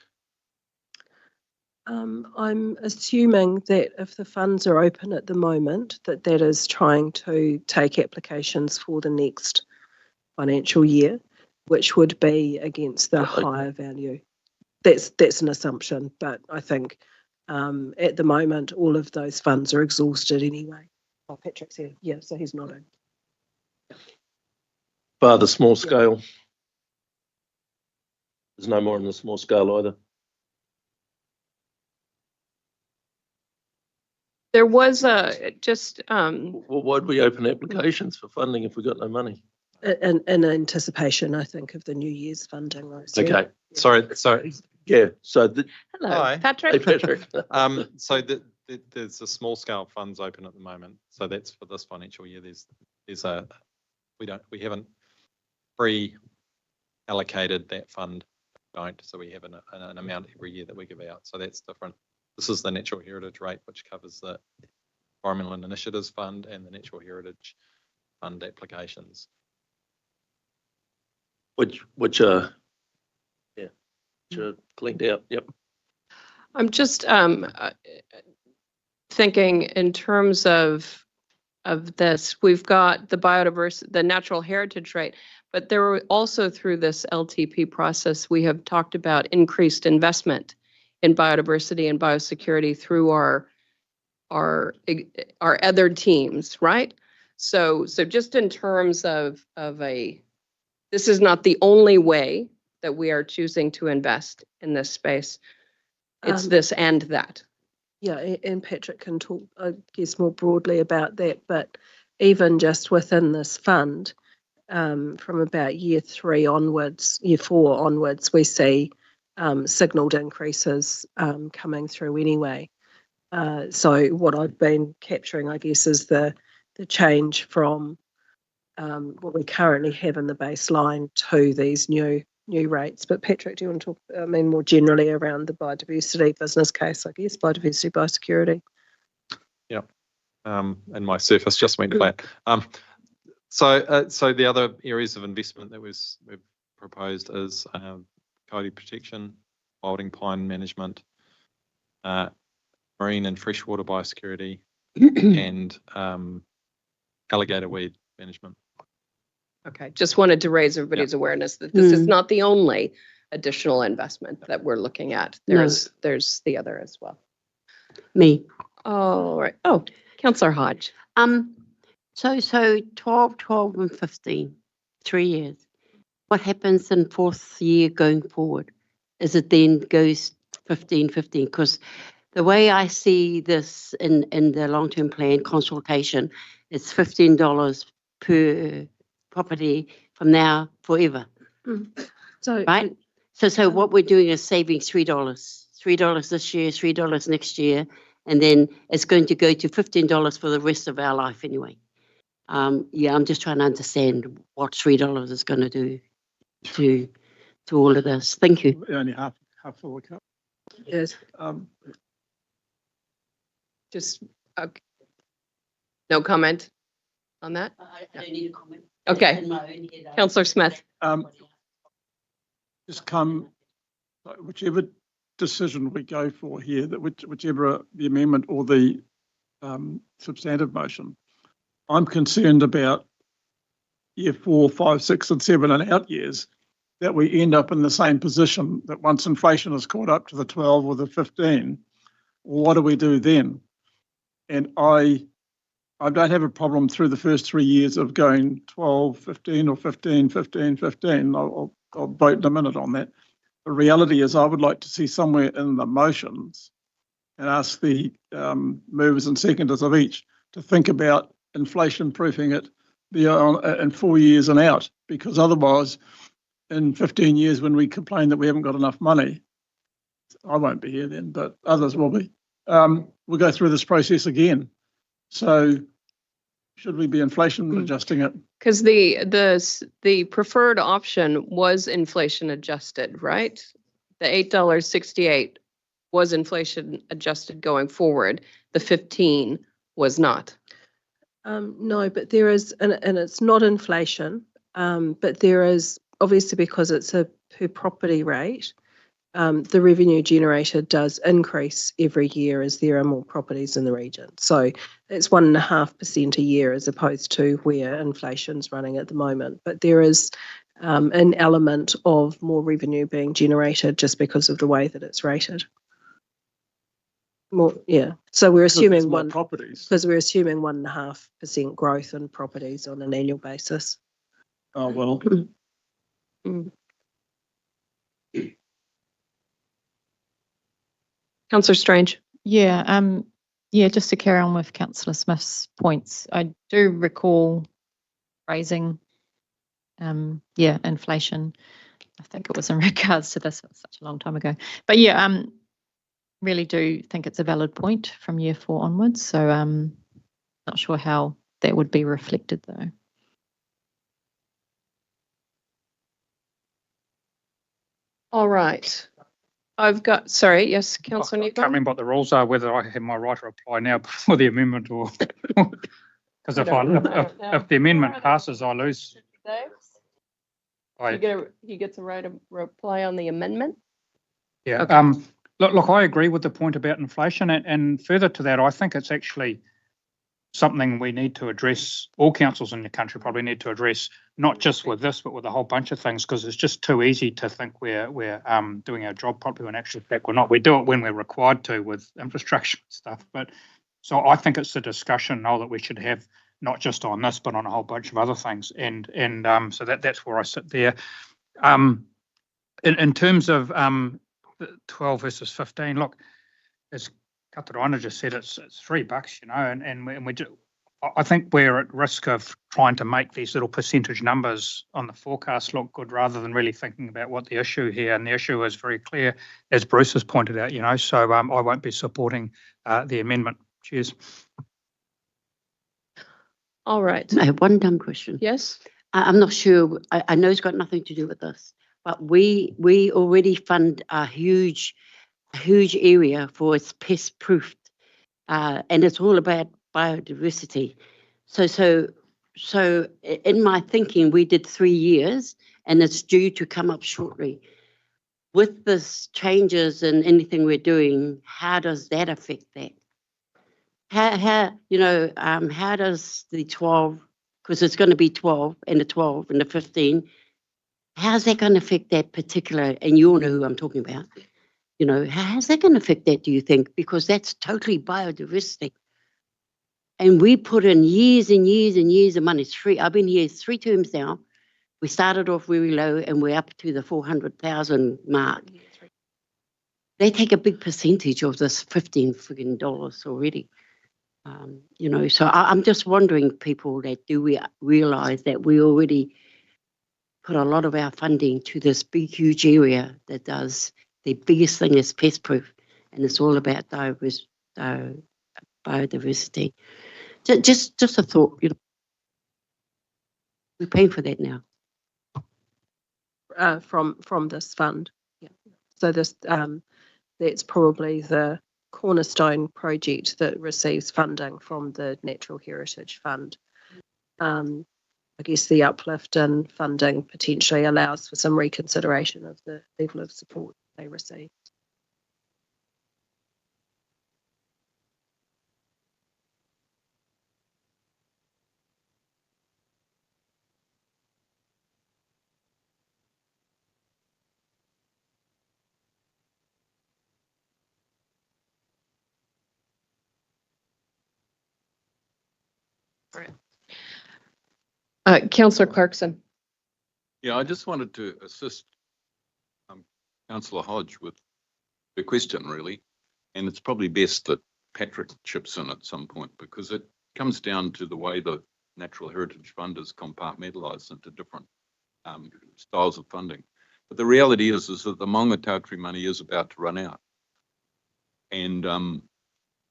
I'm assuming that if the funds are open at the moment, that is trying to take applications for the next financial year, which would be against the higher value. that's an assumption, but I think at the moment all of those funds are exhausted anyway. Oh, Patrick's here. Yeah, so he's nodding. Bar the small scale. There's no more on the small scale either. There was just Well, why'd we open applications for funding if we got no money? In anticipation, I think, of the New Year's funding. Right? So, Okay. Sorry. Yeah. So hello, Hi. Patrick. hey, Patrick. So there's a small scale funds open at the moment. So that's for this financial year. We haven't pre-allocated that fund. So we have an amount every year that we give out. So that's different. This is the Natural Heritage Rate, which covers the Environmental Initiatives Fund and the Natural Heritage Fund applications. Which are cleaned out. Yep. I'm just thinking in terms of this. We've got the biodiversity, the natural heritage rate, but there were also through this LTP process, we have talked about increased investment in biodiversity and biosecurity through our other teams, right? So just in terms of this is not the only way that we are choosing to invest in this space. It's this and that. Yeah, and Patrick can talk, I guess, more broadly about that, but even just within this fund, from about year 4 onwards, we see signalled increases coming through anyway. So what I've been capturing, I guess, is the change from what we currently have in the baseline to these new rates. But Patrick, do you want to talk, more generally around the biodiversity business case, I guess, biodiversity, biosecurity? Yeah, and my surface just went flat. So the other areas of investment that we've proposed is coyote protection, wilding pine management, marine and freshwater biosecurity, and alligator weed management. Okay, just wanted to raise everybody's awareness that this is not the only additional investment that we're looking at. There's the other as well. Me. All right. Oh, Councillor Hodge. So 12, and 15, 3 years. What happens in 4th year going forward? Is it then goes 15? Because the way I see this in the long-term plan consultation, it's $15 per property from now forever. So right? So what we're doing is saving $3 this year, $3 next year, and then it's going to go to $15 for the rest of our life anyway. Yeah, I'm just trying to understand what $3 is going to do to all of this. Thank you. Only half full the cup. Yes. Just no comment on that? I don't need a comment. Okay. Councillor Smith. Whichever decision we go for here, that whichever the amendment or the substantive motion, I'm concerned about year 4, 5, 6 and 7 and out years, that we end up in the same position that once inflation is caught up to the 12 or the 15, what do we do then? And I don't have a problem through the first 3 years of going 12, 15 or 15, 15, 15. I'll vote in a minute on that. The reality is I would like to see somewhere in the motions and ask the movers and seconders of each to think about inflation proofing it in 4 years and out, because otherwise in 15 years when we complain that we haven't got enough money, I won't be here then, but others will be. We'll go through this process again. So should we be inflation adjusting it? Because the preferred option was inflation adjusted, right? The $8.68 was inflation adjusted going forward. The 15 was not. No, but there is, and it's not inflation, but there is, obviously because it's a per property rate, the revenue generated does increase every year as there are more properties in the region. So it's 1.5% a year as opposed to where inflation's running at the moment. But there is an element of more revenue being generated just because of the way that it's rated. More, yeah. So we're assuming properties. because we're assuming 1.5% growth in properties on an annual basis. Oh well. Councillor Strange. Yeah, yeah, just to carry on with Councillor Smith's points, I do recall raising, inflation. I think it was in regards to this, it was such a long time ago. But yeah, really do think it's a valid point from year 4 onwards. So not sure how that would be reflected though. All right. I've got, sorry, yes, Councillor I can't remember what the rules are, whether I have my right to reply now before the amendment or, because if the amendment passes, I lose. He gets a right to reply on the amendment? Yeah. Okay. Look, I agree with the point about inflation, and further to that, I think it's actually something we need to address. All councils in the country probably need to address, not just with this, but with a whole bunch of things, because it's just too easy to think we're doing our job properly when actually fact we're not. We do it when we're required to with infrastructure stuff. But so I think it's a discussion now that we should have, not just on this, but on a whole bunch of other things. And so that's where I sit there. In terms of 12 versus 15, look, as Katarina just said, it's $3, you know, and we do. I think we're at risk of trying to make these little percentage numbers on the forecast look good rather than really thinking about what the issue here. And the issue is very clear, as Bruce has pointed out, you know, so I won't be supporting the amendment. Cheers. All right. I have one dumb question. Yes. I'm not sure. I know it's got nothing to do with this, but we already fund a huge area for its pest proof, and it's all about biodiversity. So in my thinking, we did 3 years, and it's due to come up shortly. With this changes and anything we're doing, how does that affect that? How does the 12, because it's going to be 12 and the 12 and the 15, how's that going to affect that particular, and you all know who I'm talking about, you know, how's that going to affect that, do you think? Because that's totally biodiversity. And we put in years and years and years of money. I've been here 3 terms now. We started off very low and we're up to the 400,000 mark. They take a big percentage of this $15 friggin' already. You know, so I'm just wondering, people, that do we realise that we already put a lot of our funding to this big, huge area that does the biggest thing is pest proof, and it's all about biodiversity. Just a thought, you know, we're paying for that now. From this fund. Yeah. So this that's probably the cornerstone project that receives funding from the Natural Heritage Fund. I guess the uplift in funding potentially allows for some reconsideration of the level of support they receive. Councillor Clarkson. Yeah, I just wanted to assist Councillor Hodge with the question, really. And it's probably best that Patrick chips in at some point, because it comes down to the way the Natural Heritage Fund is compartmentalised into different styles of funding. But the reality is that the Maungatautari money is about to run out. And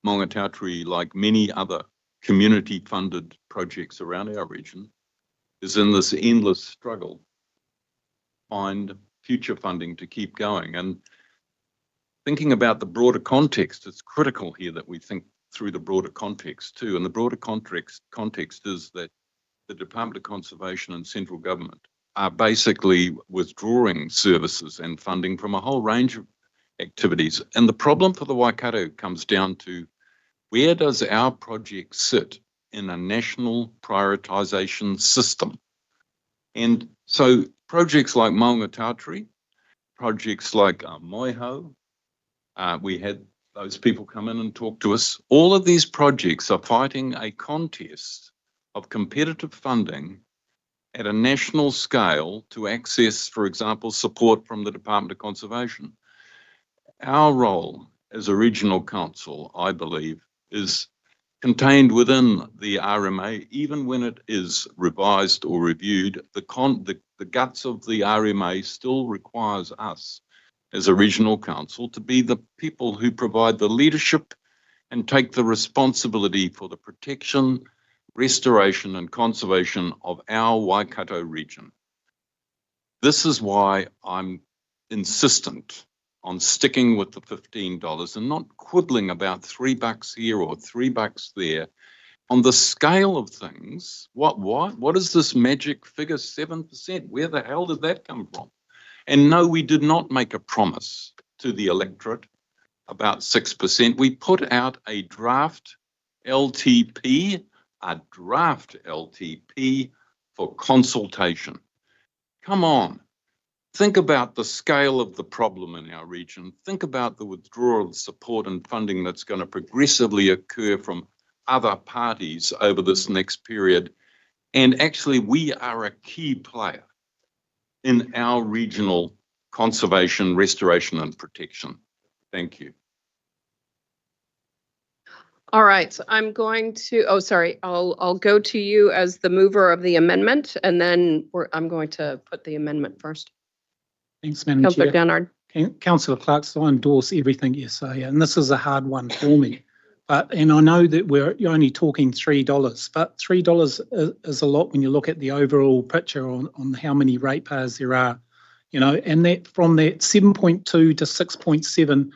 Maungatautari, like many other community-funded projects around our region, is in this endless struggle to find future funding to keep going. And thinking about the broader context, it's critical here that we think through the broader context too. And the broader context is that the Department of Conservation and central government are basically withdrawing services and funding from a whole range of activities. And the problem for the Waikato comes down to, where does our project sit in a national prioritisation system? And so projects like Maunga Tautari, projects like Moiho, we had those people come in and talk to us. All of these projects are fighting a contest of competitive funding at a national scale to access, for example, support from the Department of Conservation. Our role as a regional council, I believe, is contained within the RMA, even when it is revised or reviewed. The guts of the RMA still requires us as a regional council to be the people who provide the leadership and take the responsibility for the protection, restoration and conservation of our Waikato region. This is why I'm insistent on sticking with the $15 and not quibbling about $3 here or $3 there. On the scale of things, what is this magic figure 7%? Where the hell did that come from? And no, we did not make a promise to the electorate about 6%. We put out a draft LTP, for consultation. Come on. Think about the scale of the problem in our region. Think about the withdrawal of support and funding that's going to progressively occur from other parties over this next period. And actually, we are a key player in our regional conservation, restoration, and protection. Thank you. All right, so I'm going to, I'll go to you as the mover of the amendment, and then I'm going to put the amendment first. Thanks, Madam Councillor Chair. Gannard. Councillor Clark, I endorse everything you say, and this is a hard one for me. And I know that we're only talking $3, but $3 is a lot when you look at the overall picture on how many ratepayers there are, you know, and that from that 7.2 to 6.7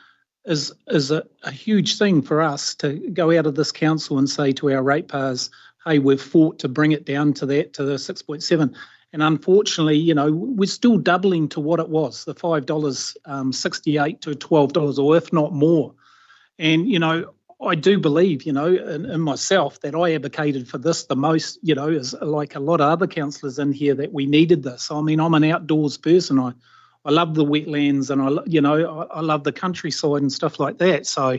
is a huge thing for us to go out of this council and say to our ratepayers, hey, we've fought to bring it down to the 6.7. And unfortunately, you know, we're still doubling to what it was, the $5.68 to $12, or if not more. And, you know, I do believe, you know, in myself that I advocated for this the most, you know, as like a lot of other councillors in here, that we needed this. I mean, I'm an outdoors person. I love the wetlands, and I love the countryside and stuff like that. So,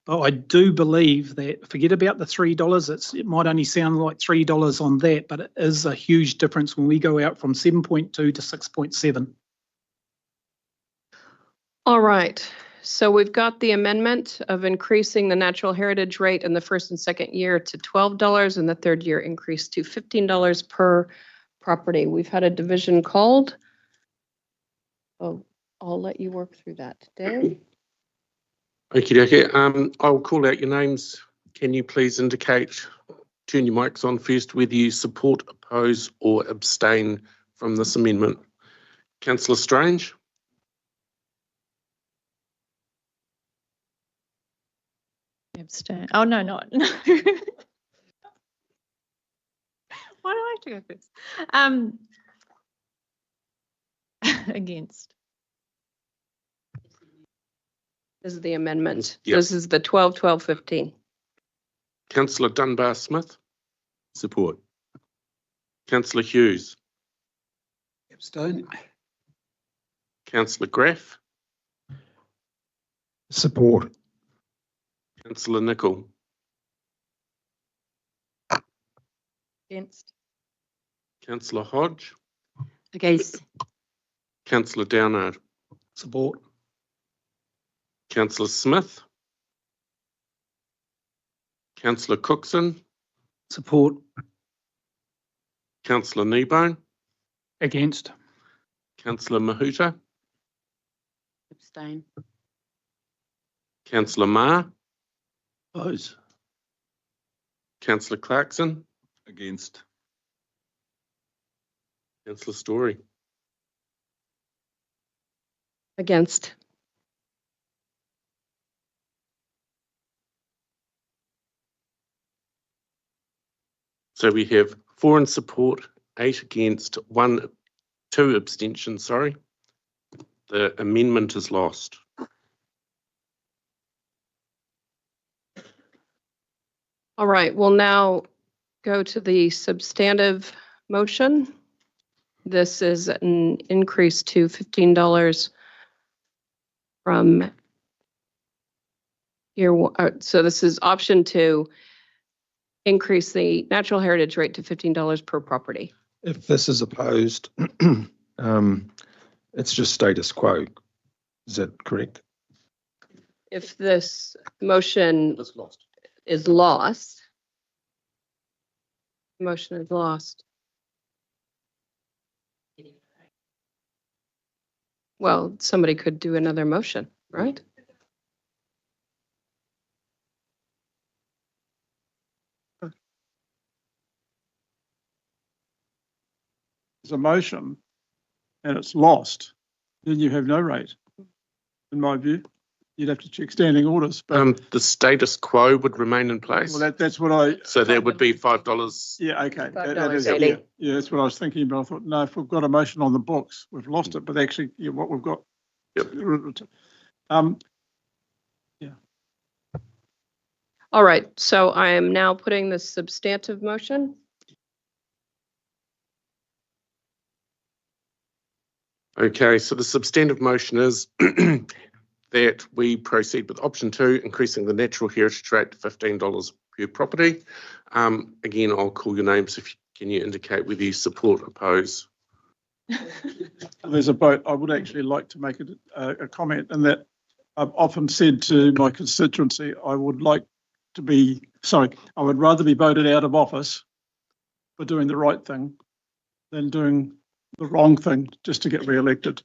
but I do believe that, forget about the $3. It might only sound like $3 on that, but it is a huge difference when we go out from 7.2 to 6.7. All right. So we've got the amendment of increasing the natural heritage rate in the first and second year to $12, and the third year increase to $15 per property. We've had a division called. Oh, I'll let you work through that, Dave. Okay. I'll call out your names. Can you please indicate, turn your mics on first, whether you support, oppose or abstain from this amendment? Councillor Strange? Abstain. Oh, no. Why do I have to go first? Against. This is the amendment. Yep. This is the 12-12-15. Councillor Dunbar-Smith? Support. Councillor Hughes? Abstain. Councillor Graff? Support. Councillor Nicol? Against. Councillor Hodge? Against. Councillor Downard? Support. Councillor Smith? Councillor Cookson? Support. Councillor Kneebone? Against. Councillor Mahuta? Abstain. Councillor Marr? Oppose. Councillor Clarkson? Against. Councillor Story? Against. So we have 4 in support, 8 against, 2 abstentions, sorry. The amendment is lost. All right, we'll now go to the substantive motion. this is an increase to $15 from year one. So this is option 2, increase the natural heritage rate to $15 per property. If this is opposed, it's just status quo. Is that correct? If this motion is lost, motion is lost. Well, somebody could do another motion, right? There's a motion and it's lost, then you have no rate, in my view. You'd have to check standing orders. But the status quo would remain in place. well, that's what I. So there would be $5. Yeah, okay. $5.80. Yeah, that's what I was thinking, but I thought, no, if we've got a motion on the books, we've lost it. But actually, yeah, what we've got. Yep. Yeah. All right, so I am now putting the substantive motion. Okay, so the substantive motion is that we proceed with option 2, increasing the natural heritage rate to $15 per property. Again, I'll call your names. Can you indicate whether you support, oppose? There's a vote. I would actually like to make a comment in that I've often said to my constituency, I would rather be voted out of office for doing the right thing than doing the wrong thing just to get re-elected.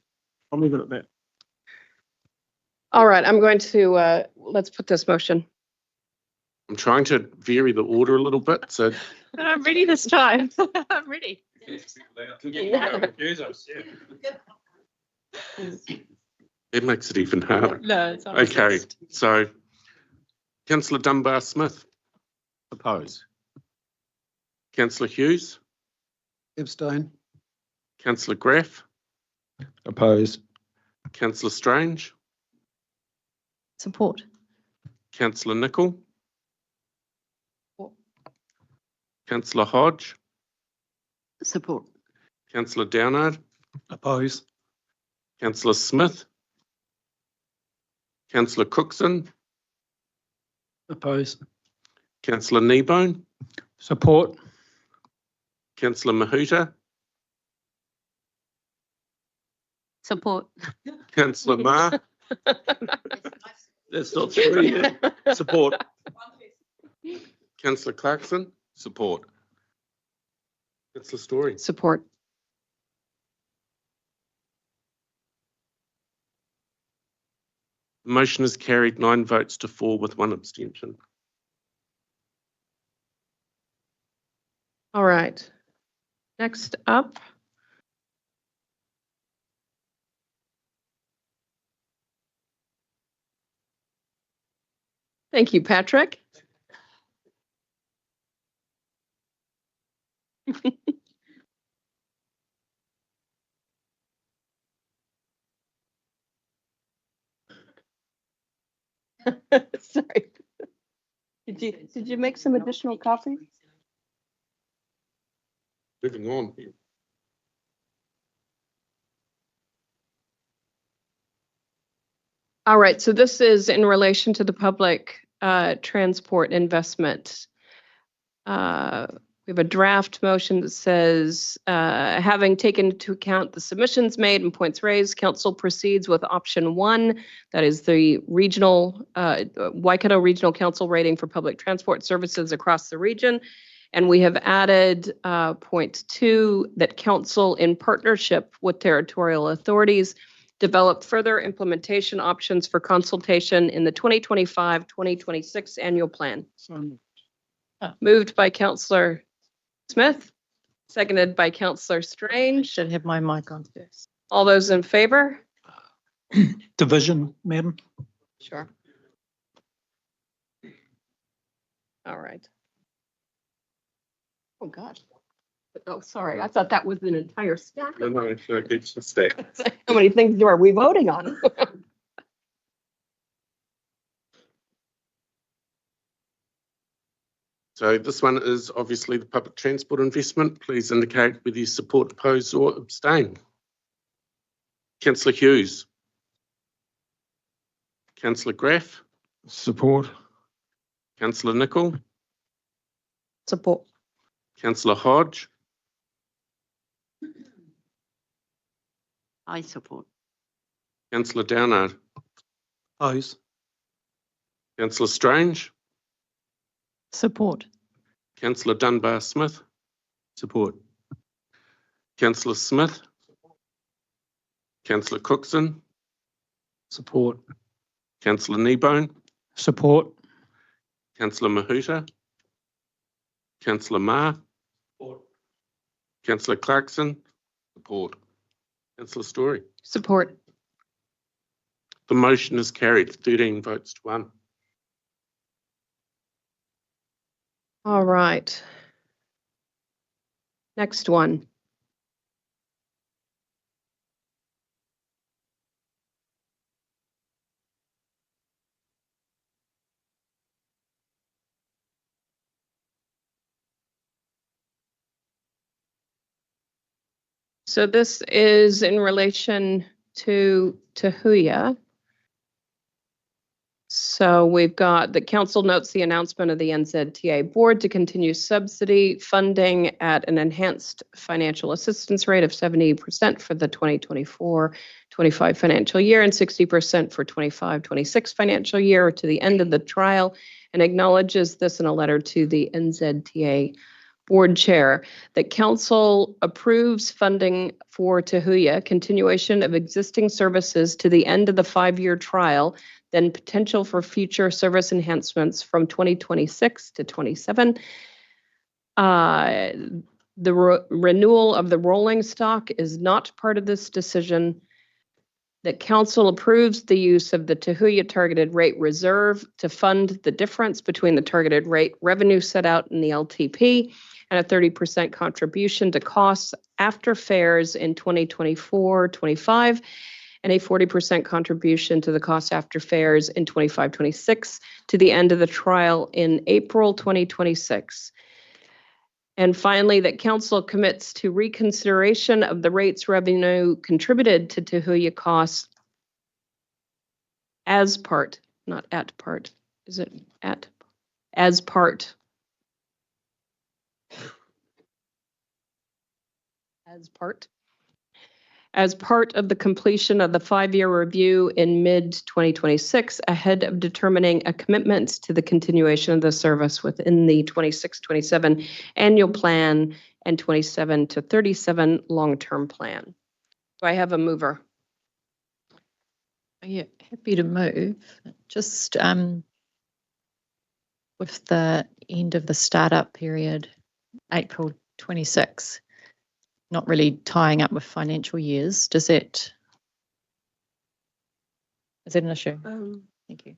I'll leave it at that. All right, I'm going to, let's put this motion. I'm trying to vary the order a little bit. So And I'm ready this time. I'm ready. it makes it even harder. No, it's not. Okay, so Councillor Dunbar-Smith. Oppose. Councillor Hughes. Abstain. Councillor Graff. Oppose. Councillor Strange. Support. Councillor Nicol. Councillor Hodge. Support. Councillor Downard. Oppose. Councillor Smith. Councillor Cookson. Oppose. Councillor Kneebone. Support. Councillor Mahuta. Support. Councillor Ma. That's not 3. Yeah. Support. Councillor Clarkson. Support. Councillor Story. Support. The motion is carried 9 votes to 4 with 1 abstention. All right. Next up. Thank you, Patrick. Sorry. Did you make some additional coffee? Moving on here. All right, so this is in relation to the public transport investment. We have a draft motion that says, having taken into account the submissions made and points raised, council proceeds with option 1, that is the regional, Waikato Regional Council rating for public transport services across the region. And we have added point 2, that council in partnership with territorial authorities develop further implementation options for consultation in the 2025-2026 annual plan. Moved by Councillor Smith, seconded by Councillor Strange. Should have my mic on first. All those in favor? Division, Madam. Sure. All right. Oh, gosh. Oh, sorry. I thought that was an entire stack. No, it's a stack. How many things are we voting on? So this one is obviously the public transport investment. Please indicate whether you support, oppose or abstain. Councillor Hughes. Councillor Graff. Support. Councillor Nicol. Support. Councillor Hodge. I support. Councillor Downard. Oppose. Councillor Strange. Support. Councillor Dunbar-Smith. Support. Councillor Smith. Councillor Cookson. Support. Councillor Kneebone. Support. Councillor Mahuta. Councillor Ma. Support. Councillor Clarkson. Support. Councillor Story. Support. The motion is carried, 13 votes to 1. All right. Next one. So this is in relation to Tahuya. So we've got the council notes the announcement of the NZTA board to continue subsidy funding at an enhanced financial assistance rate of 70% for the 2024-25 financial year and 60% for 25-26 financial year to the end of the trial, and acknowledges this in a letter to the NZTA board chair, that council approves funding for Tahuya, continuation of existing services to the end of the 5-year trial, then potential for future service enhancements from 2026 to 27. The renewal of the rolling stock is not part of this decision. That council approves the use of the Tahuya targeted rate reserve to fund the difference between the targeted rate revenue set out in the LTP and a 30% contribution to costs after fares in 2024-25 and a 40% contribution to the cost after fares in 25-26 to the end of the trial in April 2026. And finally, that council commits to reconsideration of the rates revenue contributed to Tahuya costs as part, not at part. Is it at? As part. As part of the completion of the 5-year review in mid-2026, ahead of determining a commitment to the continuation of the service within the 26-27 annual plan and 27-37 long-term plan. Do I have a mover? Yeah, happy to move. Just with the end of the startup period, April 26, not really tying up with financial years, is that an issue? Thank you.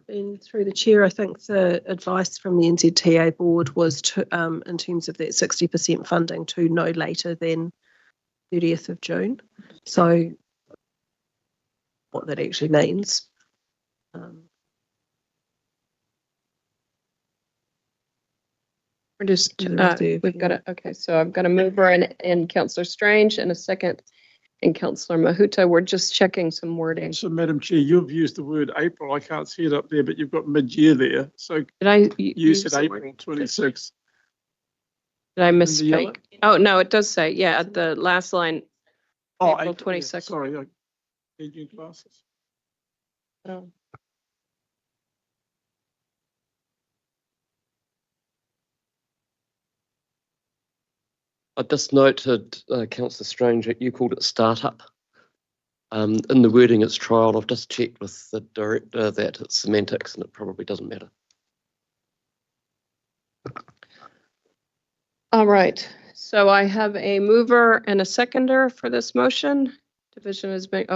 And through the chair, I think the advice from the NZTA board was to, in terms of that 60% funding, to no later than 30th of June. So what that actually means. We're just, we've got it. Okay, so I've got a mover and Councillor Strange and a second and Councillor Mahuta. We're just checking some wording. So, Madam Chair, you've used the word April. I can't see it up there, but you've got mid-year there. So did I you said April 26. Did I misspeak? Oh, no, it does say, yeah, at the last line, April 26. Yeah, sorry, I need new glasses. Oh. I just noted, Councillor Strange, that you called it startup. In the wording, it's trial. I've just checked with the director that it's semantics and it probably doesn't matter. All right, so I have a mover and a seconder for this motion. Division has been,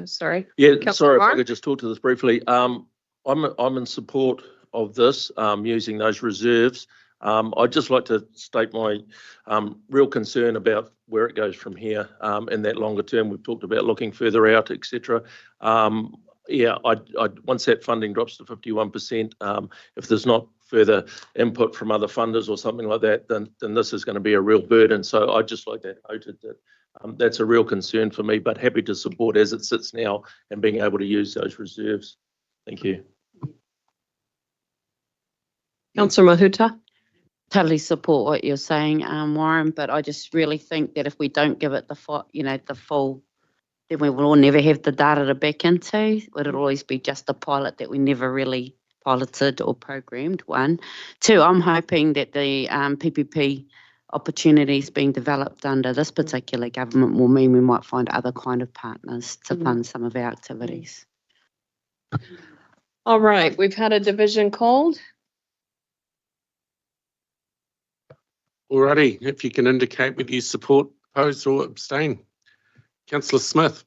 sorry. Yeah, Councillor sorry, if Marr? I could just talk to this briefly. I'm in support of this, using those reserves. I'd just like to state my real concern about where it goes from here in that longer term. We've talked about looking further out, etc. Yeah, I'd once that funding drops to 51%, if there's not further input from other funders or something like that, then this is going to be a real burden. So I'd just like that noted that that's a real concern for me, but happy to support as it sits now and being able to use those reserves. Thank you. Councillor Mahuta. Totally support what you're saying, Warren, but I just really think that if we don't give it the full, then we will never have the data to back into. It'll always be just a pilot that we never really piloted or programmed, one. Two, I'm hoping that the PPP opportunities being developed under this particular government will mean we might find other kind of partners to fund some of our activities. All right, we've had a division called. Alrighty, if you can indicate whether you support, oppose or abstain. Councillor Smith.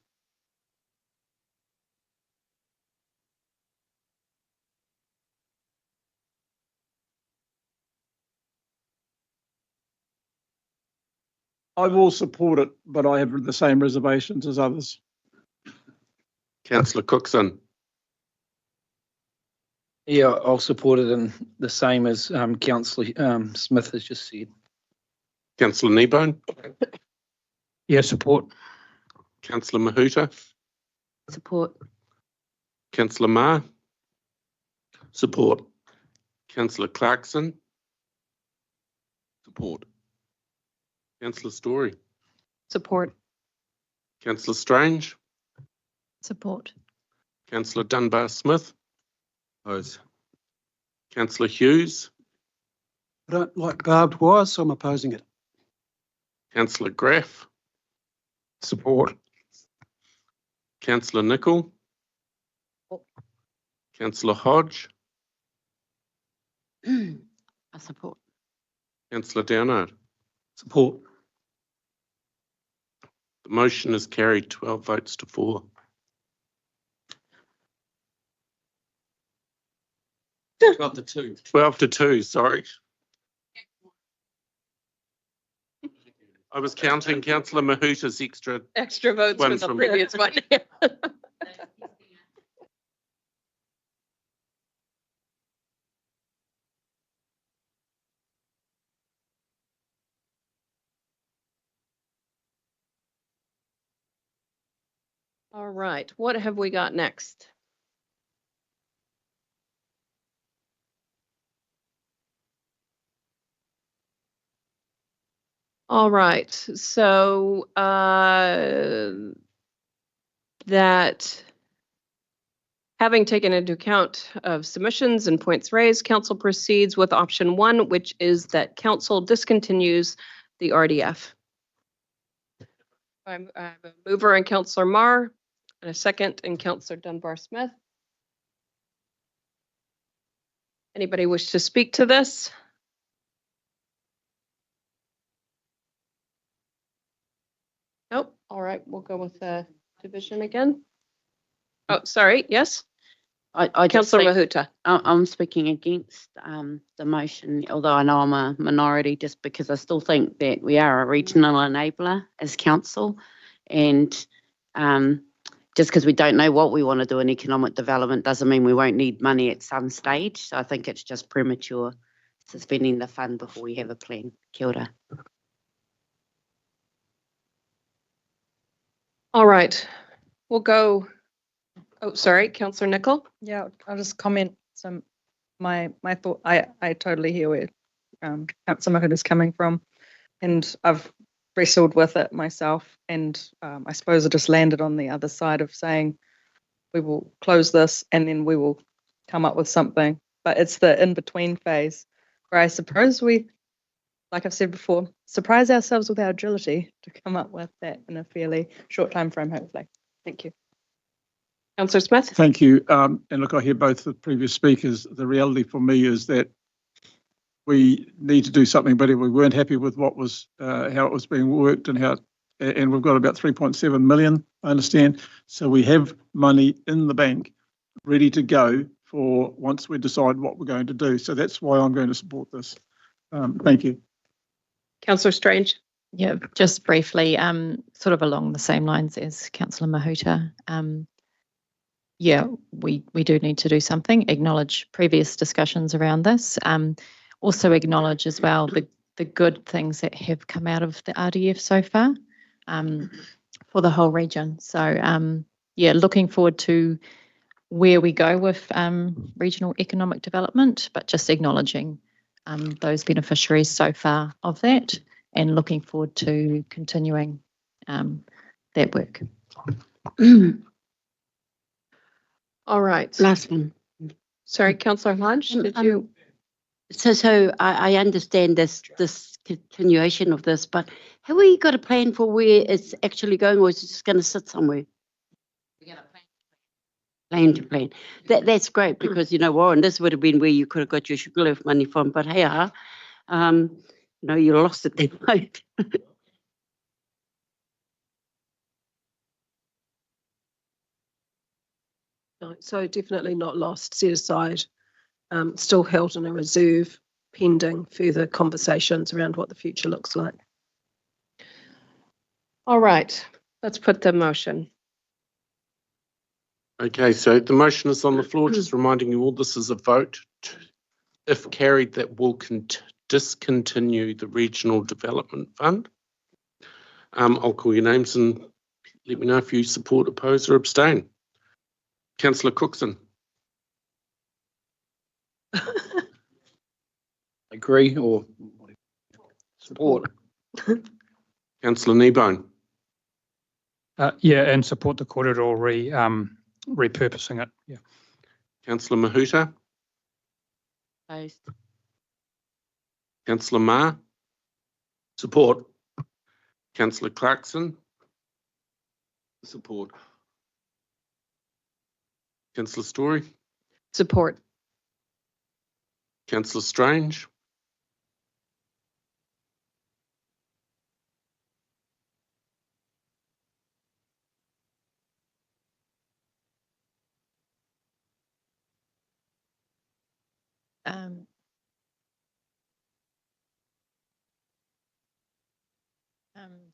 I will support it, but I have the same reservations as others. Councillor Cookson. Yeah, I'll support it, and the same as Councillor Smith has just said. Councillor Kneebone. Yeah, support. Councillor Mahuta. Support. Councillor Ma. Support. Councillor Clarkson. Support. Councillor Story. Support. Councillor Strange. Support. Councillor Dunbar-Smith. Oppose. Councillor Hughes. I don't like barbed wire, so I'm opposing it. Councillor Graff. Support. Councillor Nicol. Councillor Hodge. I support. Councillor Downard. Support. The motion is carried 12 votes to 4. Got the 2. 12 to 2, sorry. I was counting Councillor Mahuta's Extra votes one for the from- previous one. All right, what have we got next? All right, so that having taken into account of submissions and points raised, council proceeds with option 1, which is that council discontinues the RDF. I have a mover in Councillor Marr and a second in Councillor Dunbar-Smith. Anybody wish to speak to this? Nope. All right, we'll go with the division again. Oh, sorry. Yes. I Councillor Mahuta. I'm speaking against the motion, although I know I'm a minority, just because I still think that we are a regional enabler as council, and just because we don't know what we want to do in economic development doesn't mean we won't need money at some stage. So I think it's just premature suspending the fund before we have a plan. Kia ora. All right, we'll go. Oh, sorry, Councillor Nicol. Yeah, I'll just comment some my thought. I totally hear where Councillor Mahut is coming from, and I've wrestled with it myself, and I suppose I just landed on the other side of saying we will close this and then we will come up with something. But it's the in-between phase where I suppose we, like I've said before, surprise ourselves with our agility to come up with that in a fairly short time frame, hopefully. Thank you. Councillor Smith. Thank you. And look, I hear both the previous speakers. The reality for me is that we need to do something, but if we weren't happy with what was how it was being worked and and we've got about 3.7 million, I understand. So we have money in the bank ready to go for once we decide what we're going to do. So that's why I'm going to support this. Thank you. Councillor Strange. Yeah, just briefly, sort of along the same lines as Councillor Mahuta. yeah, we do need to do something, acknowledge previous discussions around this. Also acknowledge as well the good things that have come out of the RDF so far for the whole region. So yeah, looking forward to where we go with regional economic development, but just acknowledging those beneficiaries so far of that and looking forward to continuing that work. All right. Last one. Sorry, Councillor Hodge, did you? So I understand this continuation of this, but have we got a plan for where it's actually going, or is it just going to sit somewhere? Plan to plan. That's great, because, you know, Warren, this would have been where you could have got your sugarloaf money from, but hey, you know, you lost it then, right? No, so definitely not lost, set aside, still held in a reserve pending further conversations around what the future looks like. All right, let's put the motion. Okay, so the motion is on the floor. Just reminding you all, this is a vote. If carried, that will discontinue the Regional Development Fund. I'll call your names and let me know if you support, oppose or abstain. Councillor Cookson. Agree or support. Councillor Kneebone. Yeah, and support the corridor repurposing it. Yeah. Councillor Mahuta. Opposed. Councillor Ma. Support. Councillor Clarkson. Support. Councillor Story. Support. Councillor Strange.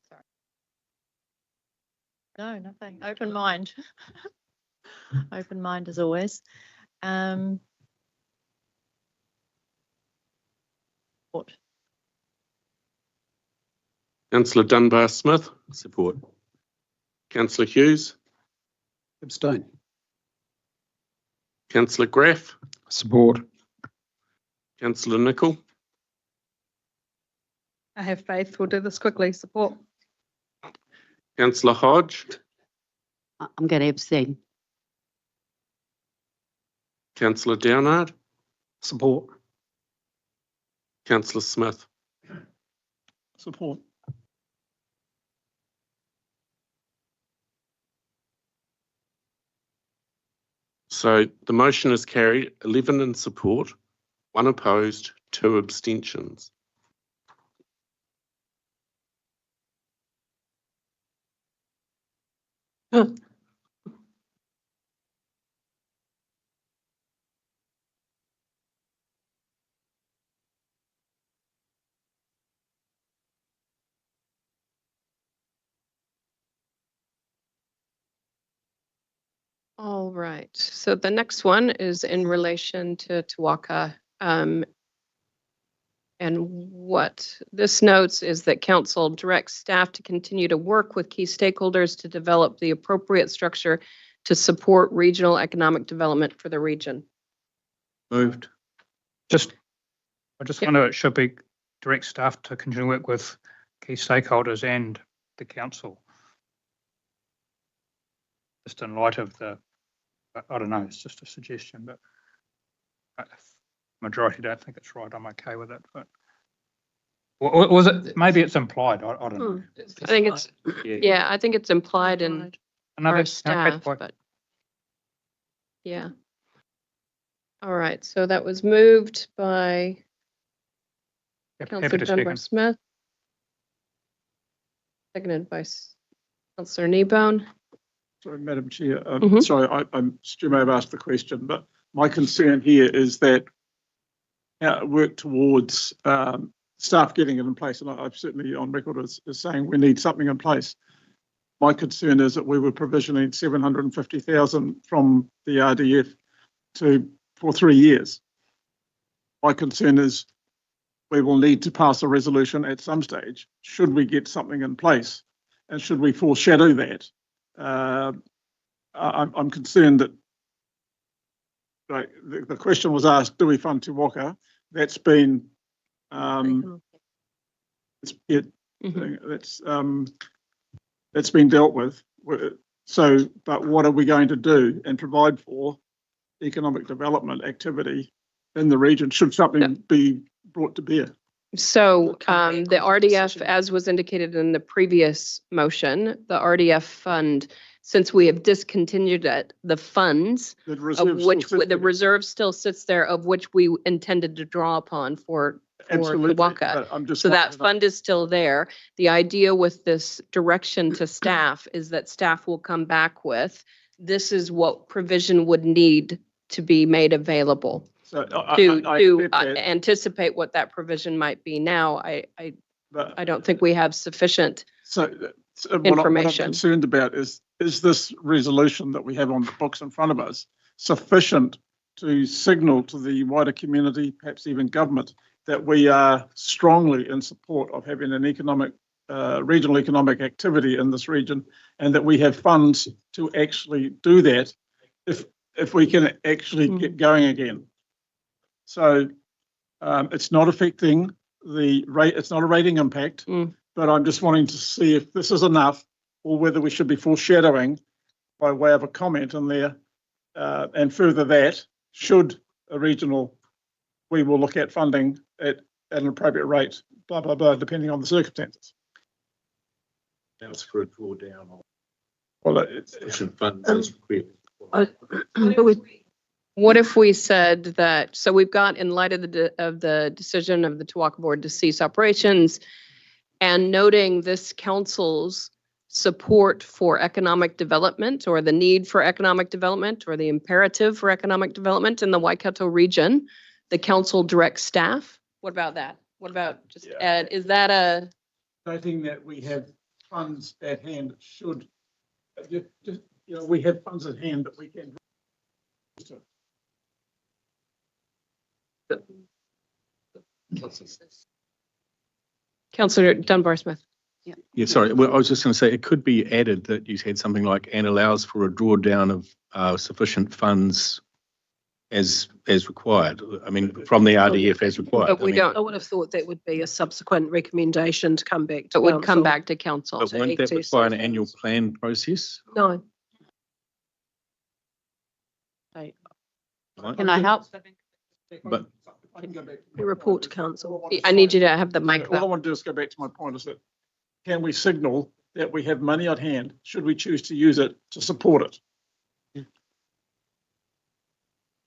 Sorry. No, nothing. Open mind. Open mind as always. Support. Councillor Dunbar Smith. Support. Councillor Hughes. Abstain. Councillor Graff. Support. Councillor Nicol. I have faith. We'll do this quickly. Support. Councillor Hodge. I'm going to abstain. Councillor Downard. Support. Councillor Smith. Support. So the motion is carried, 11 in support, 1 opposed, 2 abstentions. All right, so the next one is in relation to Te Waka. And what this notes is that council directs staff to continue to work with key stakeholders to develop the appropriate structure to support regional economic development for the region. Moved. I just wonder, it should be direct staff to continue to work with key stakeholders and the council. Just in light of the, I don't know, it's just a suggestion, but majority don't think it's right. I'm okay with it, but was it, maybe it's implied, I don't know. I think it's, yeah, I think it's implied in our staff, but yeah. All right, so that was moved by Councillor Dunbar Smith, seconded by Councillor Kneebone. Sorry, Madam Chair. Sorry, Stu may have asked the question, but my concern here is that work towards staff getting it in place, and I'm certainly on record as saying we need something in place. my concern is that we were provisioning 750,000 from the RDF for 3 years. My concern is we will need to pass a resolution at some stage, should we get something in place, and should we foreshadow that. I'm concerned that, like, the question was asked, do we fund Te Waka? That's been that's been dealt with. So, but what are we going to do and provide for economic development activity in the region should something be brought to bear? So the RDF, as was indicated in the previous motion, the RDF fund, since we have discontinued it, the funds of which the reserve still sits there, of which we intended to draw upon for Te Waka. So that fund is still there. The idea with this direction to staff is that staff will come back with, this is what provision would need to be made available. So to anticipate what that provision might be now, I don't think we have sufficient information. What I'm concerned about is this resolution that we have on the books in front of us sufficient to signal to the wider community, perhaps even government, that we are strongly in support of having an economic, regional economic activity in this region, and that we have funds to actually do that if we can actually get going again. So it's not affecting the rate, it's not a rating impact, but I'm just wanting to see if this is enough or whether we should be foreshadowing by way of a comment in there. And further that, should a regional, we will look at funding at an appropriate rate, blah, blah, blah, depending on the circumstances. That's for a drawdown on. Well, it's funds as required. What if we said that, so we've got, in light of the decision of the Te Waka board to cease operations, and noting this council's support for economic development, or the need for economic development, or the imperative for economic development in the Waikato region, the council directs staff. What about that? What about just add, is that a? Noting that we have funds at hand should, we have funds at hand that we can. Councillor Dunbar-Smith. Yeah, sorry. Well, I was just going to say it could be added that you said something like, and allows for a drawdown of sufficient funds as required. I mean, from the RDF as required. But we don't. I would have thought that would be a subsequent recommendation to come back to. It would come back to council. But wouldn't that require an annual plan process? No. Can I help? But the report to council. I need you to have the mic. All I want to do is go back to my point, is that can we signal that we have money at hand should we choose to use it to support it?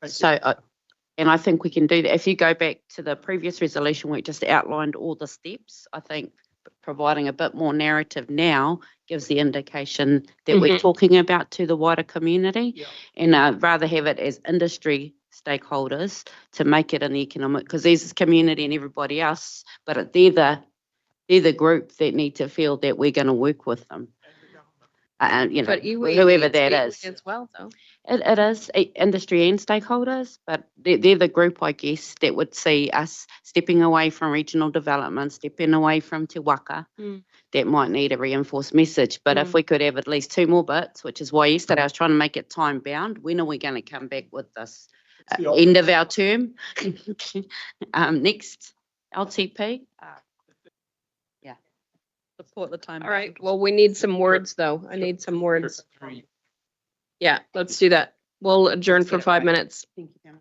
So, and I think we can do that. If you go back to the previous resolution where it just outlined all the steps, I think providing a bit more narrative now gives the indication that we're talking about to the wider community, and rather have it as industry stakeholders to make it an economic, because there's community and everybody else, but they're the group that need to feel that we're going to work with them. But whoever that is. As well, though. It is industry and stakeholders, but they're the group, I guess, that would see us stepping away from regional development, stepping away from Te Waka, that might need a reinforced message. But if we could have at least 2 more bits, which is why yesterday I was trying to make it time bound, when are we going to come back with this? End of our term? Next LTP? Support the time. All right. Well, we need some words, though. I need some words. Yeah, let's do that. We'll adjourn for 5 minutes. Thank you.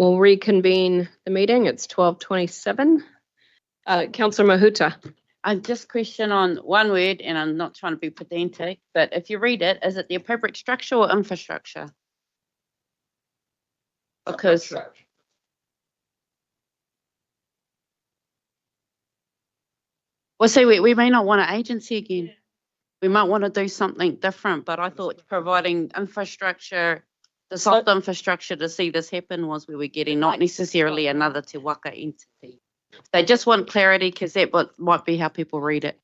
we'll reconvene the meeting. It's 12:27. Councillor Mahuta. I just question on one word, and I'm not trying to be pedantic, but if you read it, is it the appropriate structure or infrastructure? Because well, see, we may not want an agency again. We might want to do something different, but I thought providing infrastructure, the soft infrastructure to see this happen was we were getting not necessarily another Te Waka entity. They just want clarity because that might be how people read it.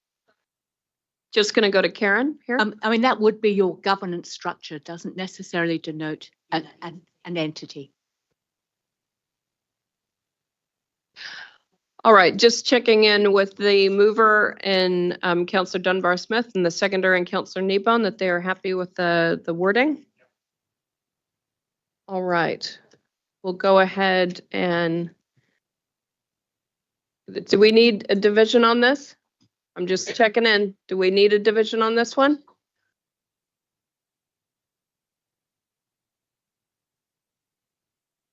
Just going to go to Karen here. I mean, that would be your governance structure, doesn't necessarily denote an entity. All right, just checking in with the mover and Councillor Dunbar-Smith and the seconder and Councillor Kneebone that they are happy with the wording. All right, we'll go ahead and do we need a division on this? I'm just checking in. Do we need a division on this one?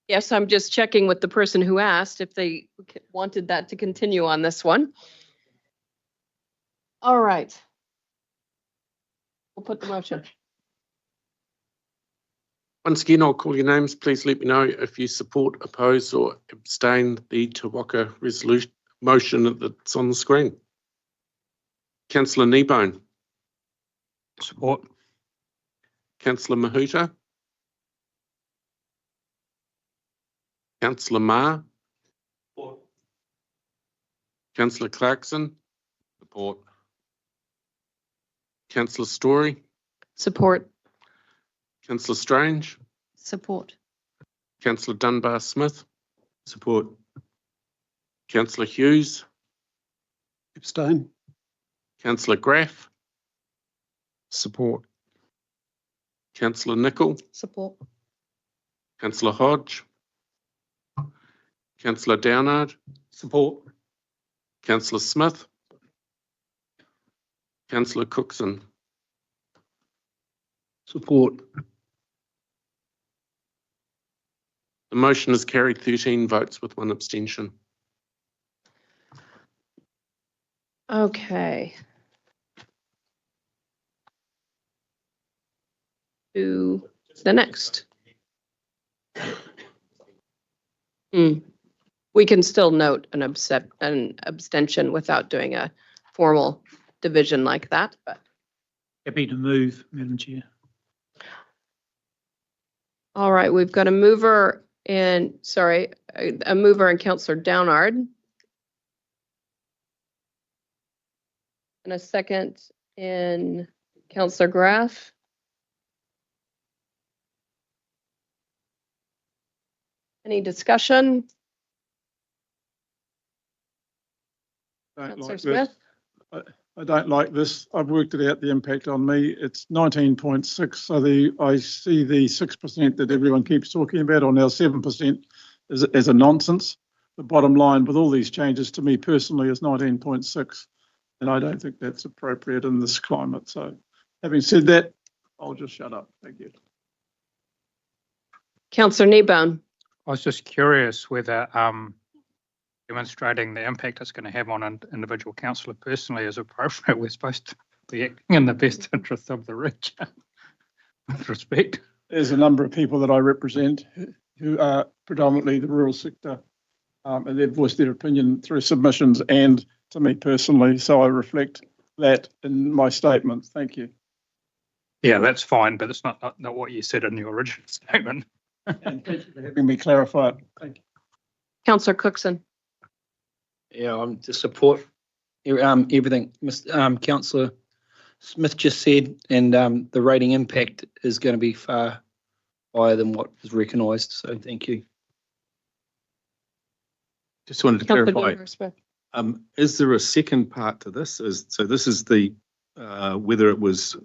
Yes, I'm just checking with the person who asked if they wanted that to continue on this one. All right. We'll put the motion. Once again, I'll call your names. Please let me know if you support, oppose or abstain the Te Waka resolution motion that's on the screen. Councillor Kneebone. Support. Councillor Mahuta. Councillor Ma. Support. Councillor Clarkson. Support. Councillor Story. Support. Councillor Strange. Support. Councillor Dunbar-Smith. Support. Councillor Hughes. Abstain. Councillor Graff. Support. Councillor Nicol. Support. Councillor Hodge. Councillor Downard. Support. Councillor Smith. Councillor Cookson. Support. The motion is carried 13 votes with 1 abstention. Okay. To the next. We can still note an abstention without doing a formal division like that, but. Happy to move, Madam Chair. All right, we've got a mover and, a mover and Councillor Downard. And a second in Councillor Graff. Any discussion? Councillor Smith? I don't like this. I've worked it out, the impact on me. It's 19.6. So I see the 6% that everyone keeps talking about, or now 7%, as a nonsense. The bottom line with all these changes to me personally is 19.6. And I don't think that's appropriate in this climate. So having said that, I'll just shut up. Thank you. Councillor Kneebone. I was just curious whether demonstrating the impact it's going to have on an individual councillor personally is appropriate. We're supposed to be acting in the best interest of the region. With respect. There's a number of people that I represent who are predominantly the rural sector, and they've voiced their opinion through submissions and to me personally. So I reflect that in my statement. Thank you. Yeah, that's fine, but it's not what you said in your original statement. And thank you for having me clarify it. Thank you. Councillor Cookson. Yeah, I'm to support everything Councillor Smith just said, and the rating impact is going to be far higher than what is recognised. So thank you. Just wanted to clarify. Is there a second part to this? So this is the whether it was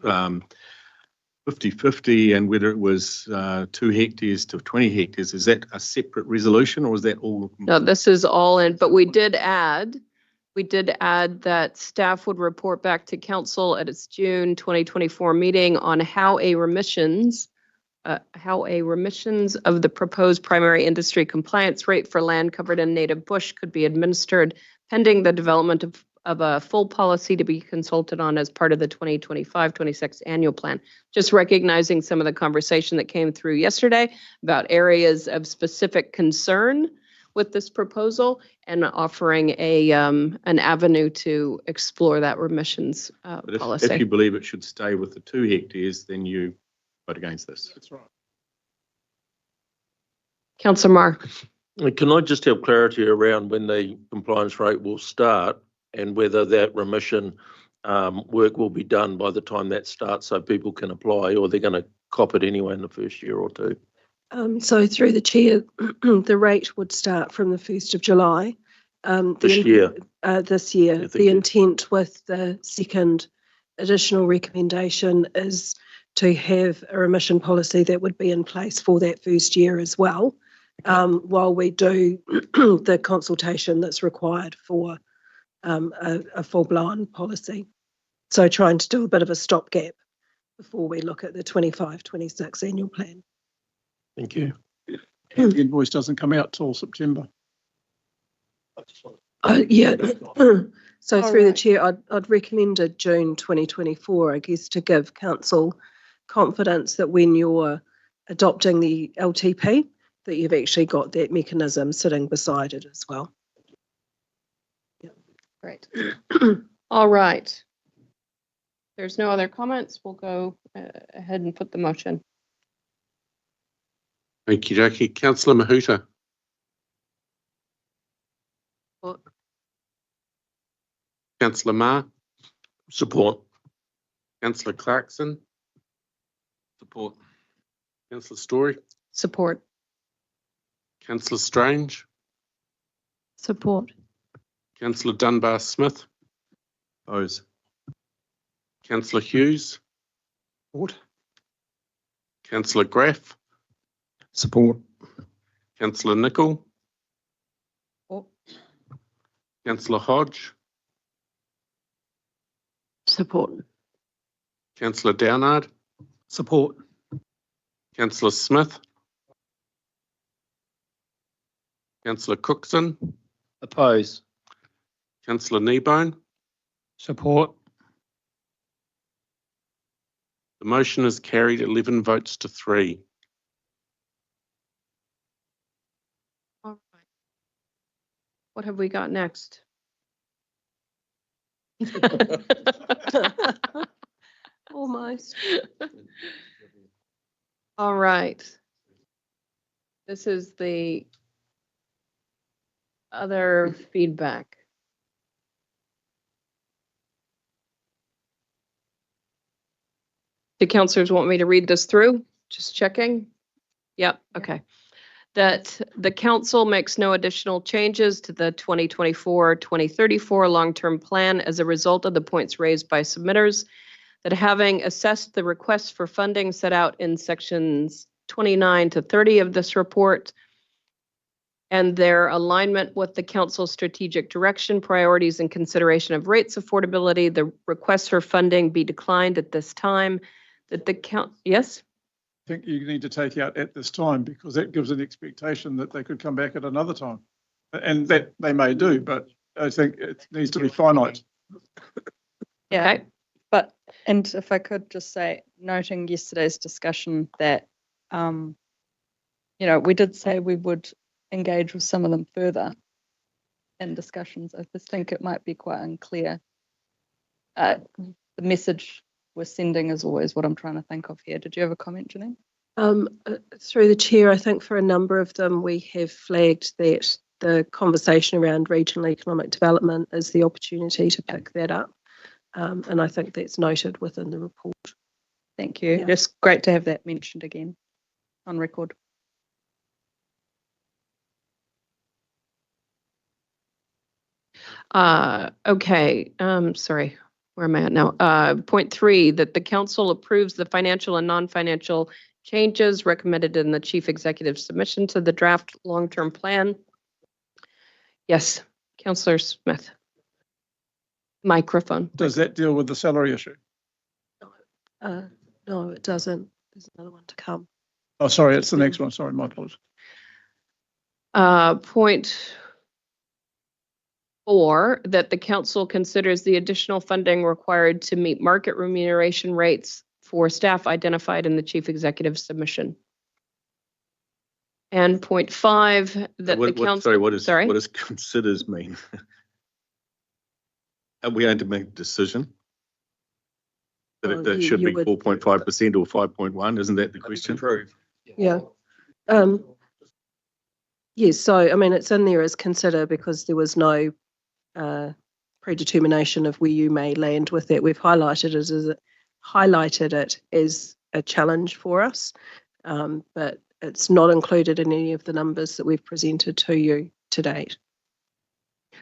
50-50 and whether it was 2 hectares to 20 hectares. Is that a separate resolution or is that all? No, this is all in, but we did add that staff would report back to council at its June 2024 meeting on how a remissions how a remissions of the proposed primary industry compliance rate for land covered in native bush could be administered pending the development of a full policy to be consulted on as part of the 2025-26 annual plan. Just recognizing some of the conversation that came through yesterday about areas of specific concern with this proposal and offering an avenue to explore that remissions But policy. if you believe it should stay with the 2 hectares, then you vote against this. That's right. Councillor Marr. Can I just have clarity around when the compliance rate will start and whether that remission work will be done by the time that starts so people can apply, or they're going to cop it anyway in the first year or two? So through the chair, the rate would start from the 1st of July. This year? This year. Yeah, thank The you. intent with the second additional recommendation is to have a remission policy that would be in place for that first year as well, while we do the consultation that's required for a full-blown policy. So trying to do a bit of a stopgap before we look at the 25-26 annual plan. Thank you. The invoice doesn't come out till September. Yeah. So All through the right. chair, I'd recommended June 2024, I guess, to give council confidence that when you're adopting the LTP, that you've actually got that mechanism sitting beside it as well. Great. All right. There's no other comments. We'll go ahead and put the motion. Okie dokie. Councillor Mahuta. Support. Councillor Marr. Support. Councillor Clarkson. Support. Councillor Story. Support. Councillor Strange. Support. Councillor Dunbar Smith. Oppose. Councillor Hughes. Support. Councillor Graff. Support. Councillor Nicol. Support. Councillor Hodge. Support. Councillor Downard. Support. Councillor Smith. Councillor Cookson. Oppose. Councillor Kneebone. Support. The motion is carried 11 votes to 3. All right. What have we got next? Almost. All right. This is the other feedback. Do councillors want me to read this through? Just checking. Yep, okay. That the council makes no additional changes to the 2024-2034 long-term plan as a result of the points raised by submitters, that having assessed the requests for funding set out in sections 29 to 30 of this report and their alignment with the council's strategic direction, priorities, and consideration of rates affordability, the requests for funding be declined at this time. That the yes? I think you need to take out at this time, because that gives an expectation that they could come back at another time. And that they may do, but I think it needs to be finite. Yeah. Okay. But, and if I could just say, noting yesterday's discussion that, we did say we would engage with some of them further in discussions. I just think it might be quite unclear. The message we're sending is always what I'm trying to think of here. Did you have a comment, Janine? Through the chair, I think for a number of them, we have flagged that the conversation around regional economic development is the opportunity to pick that up. And I think that's noted within the report. Thank you. Yeah. Just great to have that mentioned again on record. Okay, sorry, where am I at now? Point 3, that the council approves the financial and non-financial changes recommended in the chief executive's submission to the draft long-term plan. Yes, Councillor Smith. Microphone. Does that deal with the salary issue? No, it doesn't. There's another one to come. Oh, sorry, it's the next one. Sorry, my apologies. Point 4, that the council considers the additional funding required to meet market remuneration rates for staff identified in the chief executive's submission. And point 5, that the council. Sorry, what does considers mean? Are we going to make a decision? That Well, it should be would- 4.5% or 5.1? Isn't that the question? Yeah. Yes, so I mean, it's in there as consider because there was no predetermination of where you may land with that. We've highlighted it as a challenge for us, but it's not included in any of the numbers that we've presented to you to date.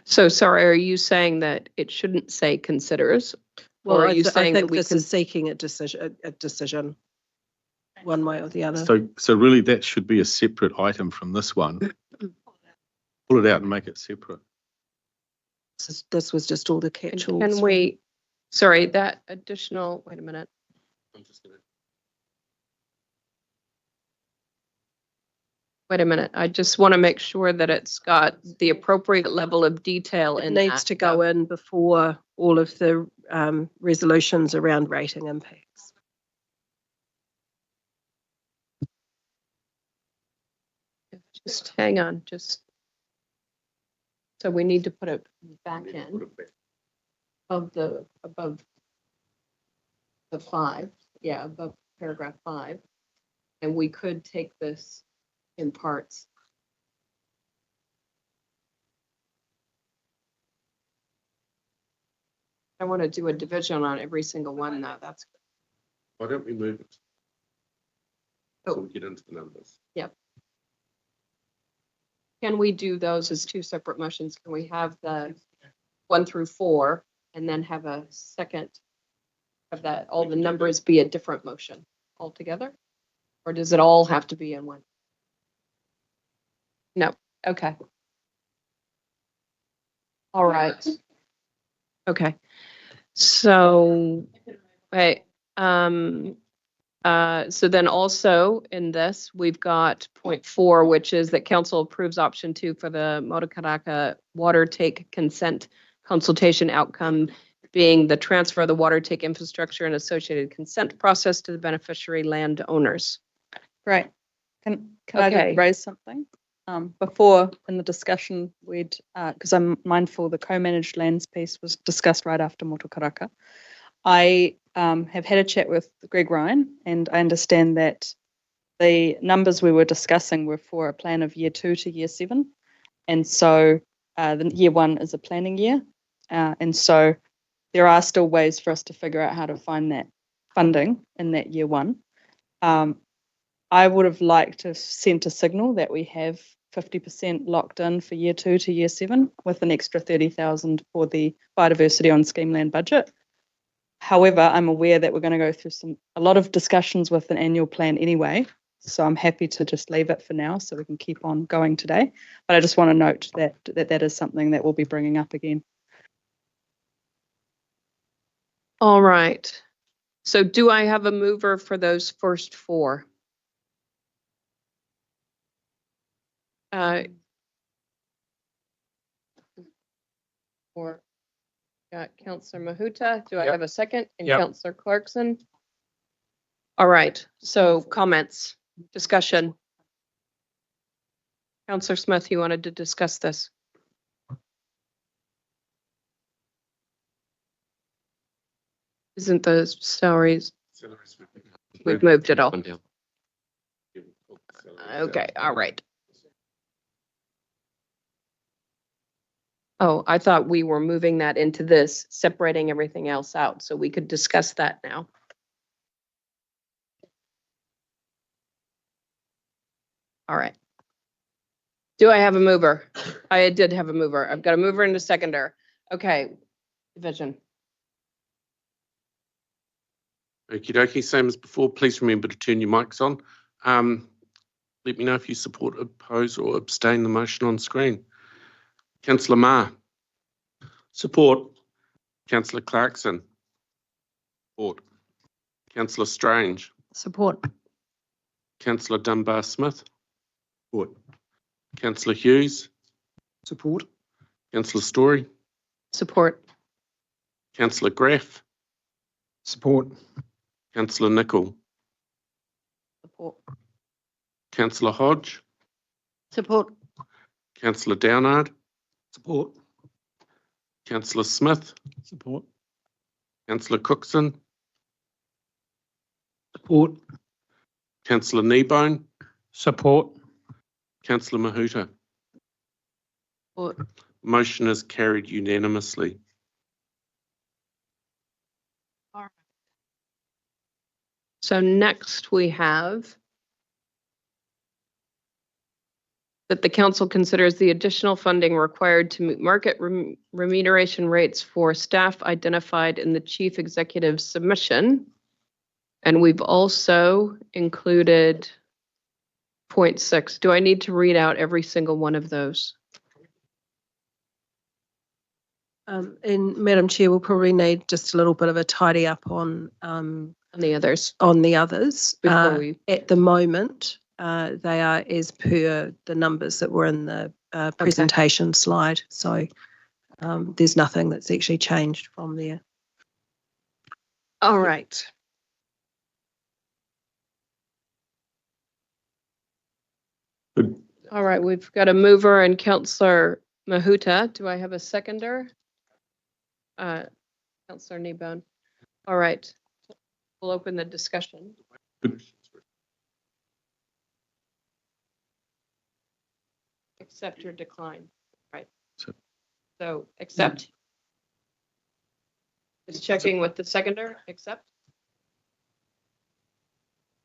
So sorry, are you saying that it shouldn't say considers? Well, or are you saying I think that we this can is seeking a decision one way or the other. So really that should be a separate item from this one. Pull it out and make it separate. This was just all the catch-alls. Can we, sorry, that additional, wait a minute. Wait a minute, I just want to make sure that it's got the appropriate level of detail It in needs to go in before all of the resolutions around rating impacts. Just hang on, so we need to put it back in above the 5, yeah, above paragraph 5. And we could take this in parts. I want to do a division on every single one though, that's good. Why don't we move it? Oh. So we get into the numbers. Yep. Can we do those as 2 separate motions? Can we have the 1 through 4 and then have a second of that, all the numbers be a different motion altogether? Or does it all have to be in one? No, okay. All right. Okay. So, wait, so then also in this, we've got point 4, which is that council approves option 2 for the Motukaraka water take consent consultation outcome being the transfer of the water take infrastructure and associated consent process to the beneficiary landowners. Great. Can Okay. I just raise something? Before in the discussion, we'd, because I'm mindful the co-managed lands piece was discussed right after Motukaraka. I have had a chat with Greg Ryan, and I understand that the numbers we were discussing were for a plan of year 2 to year 7. And so the year 1 is a planning year. And so there are still ways for us to figure out how to find that funding in that year 1. I would have liked to send a signal that we have 50% locked in for year 2 to year 7 with an extra 30,000 for the biodiversity on scheme land budget. However, I'm aware that we're going to go through a lot of discussions with an annual plan anyway. So I'm happy to just leave it for now so we can keep on going today. But I just want to note that is something that we'll be bringing up again. All right. So do I have a mover for those first 4? Or got Councillor Mahuta. Do I have a second? And Yep. Councillor Clarkson. All right. So comments, discussion. Councillor Smith, you wanted to discuss this. Isn't the salaries? We've moved it all. Okay, all right. Oh, I thought we were moving that into this, separating everything else out, so we could discuss that now. All right. Do I have a mover? I did have a mover. I've got a mover and a seconder. Okay, division. Okie dokie, same as before. Please remember to turn your mics on. Let me know if you support, oppose or abstain the motion on screen. Councillor Ma. Support. Councillor Clarkson. Support. Councillor Strange. Support. Councillor Dunbar Smith, Support. Councillor Hughes, Support. Councillor Story, Support. Councillor Graff, Support. Councillor Nicol, Support. Councillor Hodge, Support. Councillor Downard, Support. Councillor Smith, Support. Councillor Cookson, Support. Councillor Kneebone, Support. Councillor Mahuta. Support. Motion is carried unanimously. So next we have that the council considers the additional funding required to meet market remuneration rates for staff identified in the chief executive's submission. And we've also included 0.6. Do I need to read out every single one of those? And Madam Chair, we'll probably need just a little bit of a tidy up on the others. Before at the moment, they are as per the numbers that were in the presentation slide. So there's nothing that's actually changed from there. All right. All right, we've got a mover and Councillor Mahuta. Do I have a seconder? Councillor Kneebone. All right, we'll open the discussion. Accept or decline, right? So accept. Just checking with the seconder, accept.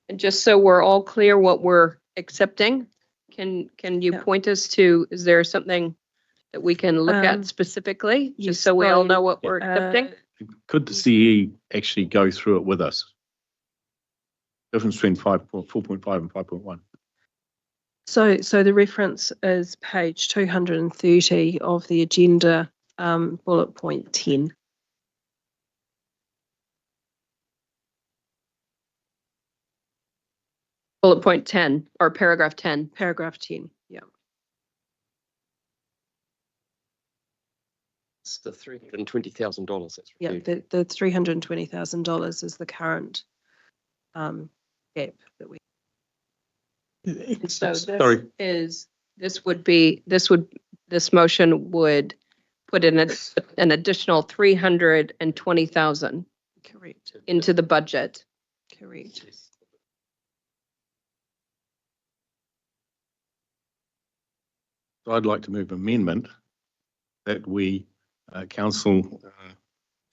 And just so we're all clear what we're accepting, can you point us to, is there something that we can look at specifically, just so we all know what we're accepting? Could the CE actually go through it with us? Difference between 4.5 and 5.1. So the reference is page 230 of the agenda, bullet point 10. Bullet point 10 or paragraph 10. Paragraph 10, yeah. It's the $320,000 that's Yeah, reviewed. the $320,000 is the current gap that we. So this motion would put in an additional 320,000. Correct. Into the budget. Correct. So I'd like to move amendment that we, council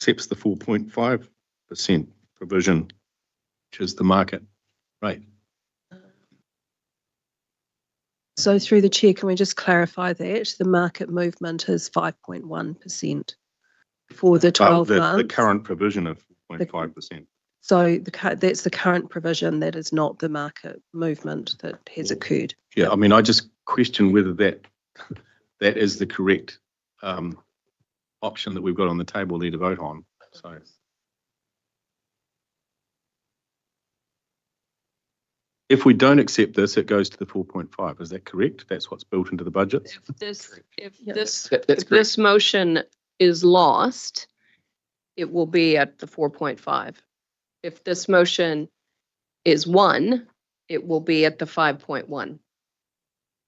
accepts the 4.5% provision, which is the market rate. So through the chair, can we just clarify that the market movement is 5.1% for the 12 months? The current provision of 0.5%. So that's the current provision. That is not the market movement that has occurred. Yeah, I mean, I just question whether that is the correct option that we've got on the table there to vote on. So. If we don't accept this, it goes to the 4.5. Is that correct? That's what's built into the budget? If this motion is lost, it will be at the 4.5. If this motion is won, it will be at the 5.1.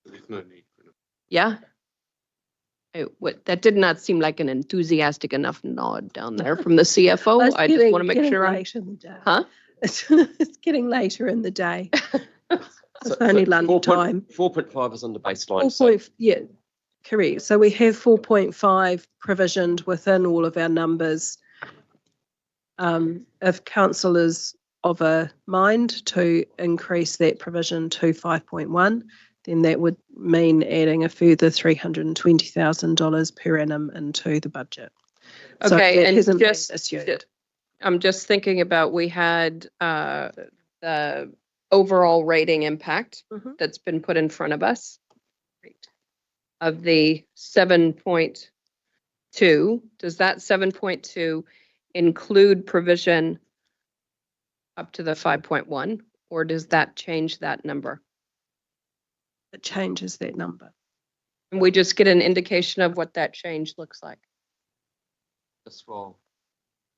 There's no need for it. Yeah? That did not seem like an enthusiastic enough nod down there from the CFO. I just want to make sure. Huh? It's getting later in the day. It's only lunchtime. 4.5 is on the baseline. Yeah, correct. So we have 4.5 provisioned within all of our numbers. If council is of a mind to increase that provision to 5.1, then that would mean adding a further $320,000 per annum into the budget. Okay, so and I'm just thinking about, we had the overall rating impact that's been put in front of us of the 7.2. Does that 7.2 include provision up to the 5.1, or does that change that number? It changes that number. And we just get an indication of what that change looks like. Just while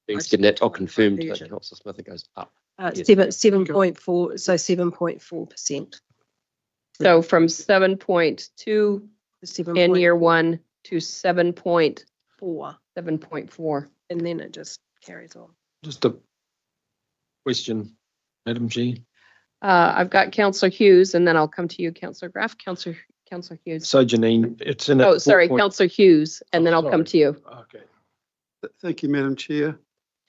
Dean's getting that, I'll confirm to Councillor Smith it goes up. Yes. 7.4, so 7.4%. So from 7.2 in year one to 7.4. 7.4. And then it just carries on. Just a question, Madam Chair. I've got Councillor Hughes, and then I'll come to you, Councillor Graff. Councillor Hughes. So Janine, it's in. Oh, sorry, Councillor Hughes, and then I'll come to you. Okay. Thank you, Madam Chair.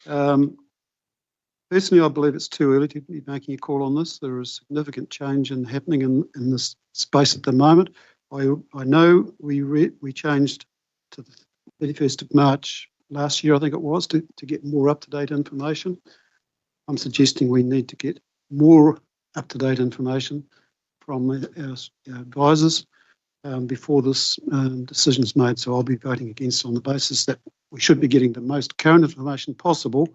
Personally, I believe it's too early to be making a call on this. There is significant change happening in this space at the moment. I know we changed to the 31st of March last year, I think it was, to get more up-to-date information. I'm suggesting we need to get more up-to-date information from our advisors before this decision is made. So I'll be voting against on the basis that we should be getting the most current information possible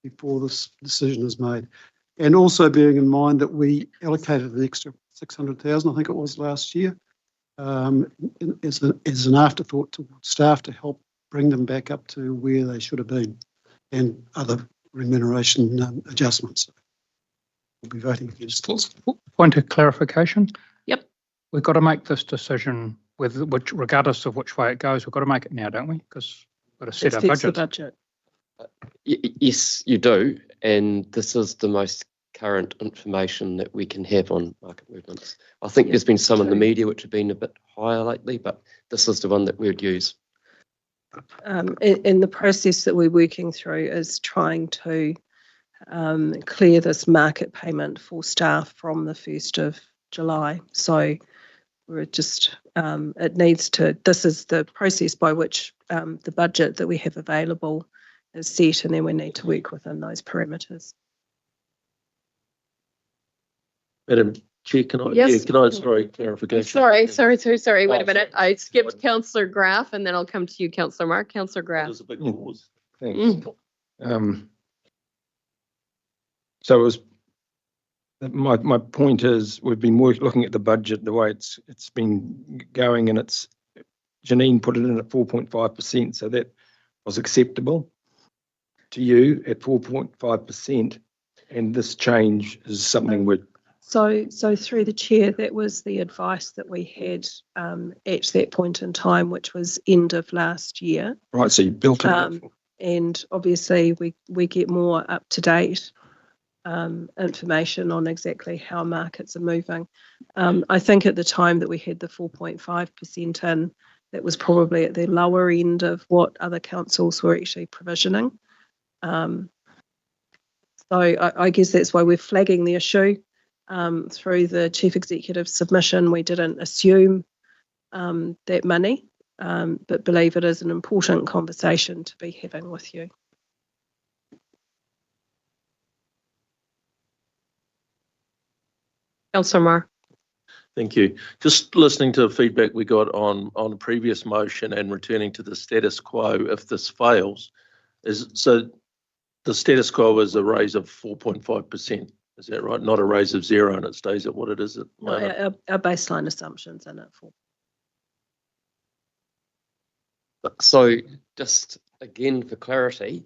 before this decision is made. And also bearing in mind that we allocated an extra 600,000, I think it was last year, as an afterthought to staff to help bring them back up to where they should have been, and other remuneration adjustments. We'll be voting against this. Point of clarification. Yep. We've got to make this decision regardless of which way it goes. We've got to make it now, don't we? Because we've got to set our budget. Yes, you do. And this is the most current information that we can have on market movements. I think there's been some in the media which have been a bit higher lately, but this is the one that we would use. In the process that we're working through is trying to clear this market payment for staff from the 1st of July. So we're just, it needs to, this is the process by which the budget that we have available is set, and then we need to work within those parameters. Madam Chair, can I, Yes. sorry, clarification. Sorry. Wait a minute. Sorry. I skipped Councillor Graff, and then I'll come to you, Councillor Mark. Councillor Graff. There's a big pause. Thanks. So it was, my point is we've been looking at the budget, the way it's been going, and Janine put it in at 4.5%, so that was acceptable to you at 4.5%, and this change is something we're. So through the chair, that was the advice that we had at that point in time, which was end of last year. Right, so you built it. And obviously we get more up-to-date information on exactly how markets are moving. I think at the time that we had the 4.5% in, that was probably at the lower end of what other councils were actually provisioning. So I guess that's why we're flagging the issue through the Chief Executive submission. We didn't assume that money, but believe it is an important conversation to be having with you. Councillor Marr. Thank you. Just listening to the feedback we got on the previous motion and returning to the status quo if this fails, so the status quo is a raise of 4.5%. Is that right? Not a raise of 0 and it stays at what it is at the moment? Our baseline assumptions in it. So just again for clarity,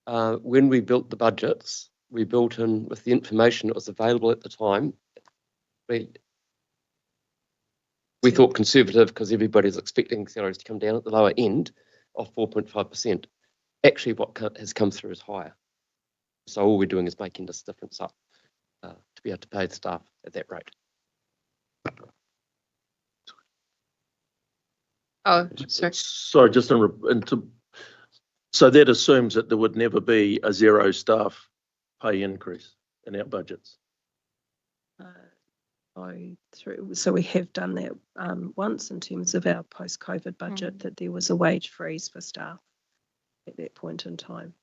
when we built the budgets, we built in with the information that was available at the time. We thought conservative because everybody's expecting salaries to come down at the lower end of 4.5%. Actually, what has come through is higher. So all we're doing is making this difference up to be able to pay the staff at that rate. Oh, sorry. Sorry, just so that assumes that there would never be a 0 staff pay increase in our budgets. So we have done that once in terms of our post-COVID budget, that there was a wage freeze for staff at that point in time.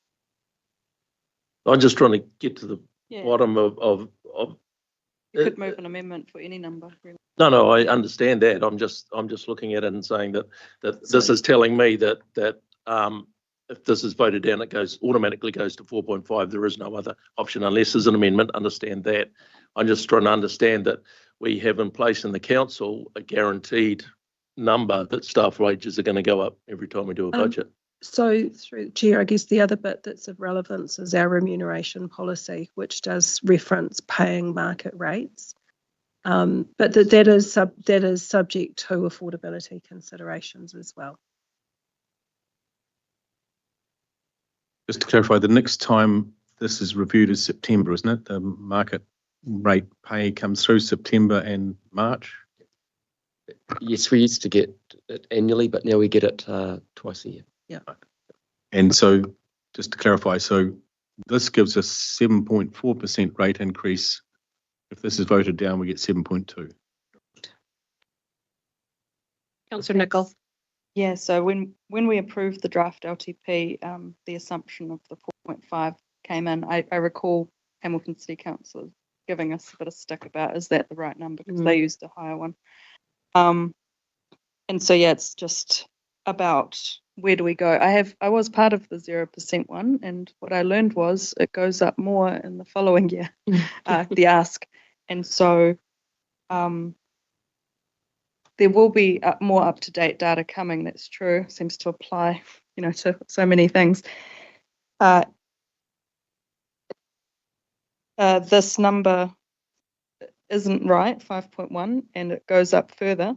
I'm just trying to get to the bottom of. You could move an amendment for any number. Really. No, I understand that. I'm just looking at it and saying that this is telling me that if this is voted down, it automatically goes to 4.5. There is no other option unless there's an amendment. Understand that. I'm just trying to understand that we have in place in the council a guaranteed number that staff wages are going to go up every time we do a budget. So through the chair, I guess the other bit that's of relevance is our remuneration policy, which does reference paying market rates. But that is subject to affordability considerations as well. Just to clarify, the next time this is reviewed is September, isn't it? The market rate pay comes through September and March? Yes, we used to get it annually, but now we get it twice a year. Yeah. And so, just to clarify, so this gives us 7.4% rate increase. If this is voted down, we get 7.2. Councillor Nicol. Yeah, so when we approved the draft LTP, the assumption of the 4.5 came in. I recall Hamilton City Council giving us a bit of stick about, is that the right number? Because they used a higher one. And so, yeah, it's just about where do we go? I was part of the 0% one, and what I learned was it goes up more in the following year, the ask. And so there will be more up-to-date data coming. That's true. Seems to apply, to so many things. This number isn't right, 5.1, and it goes up further.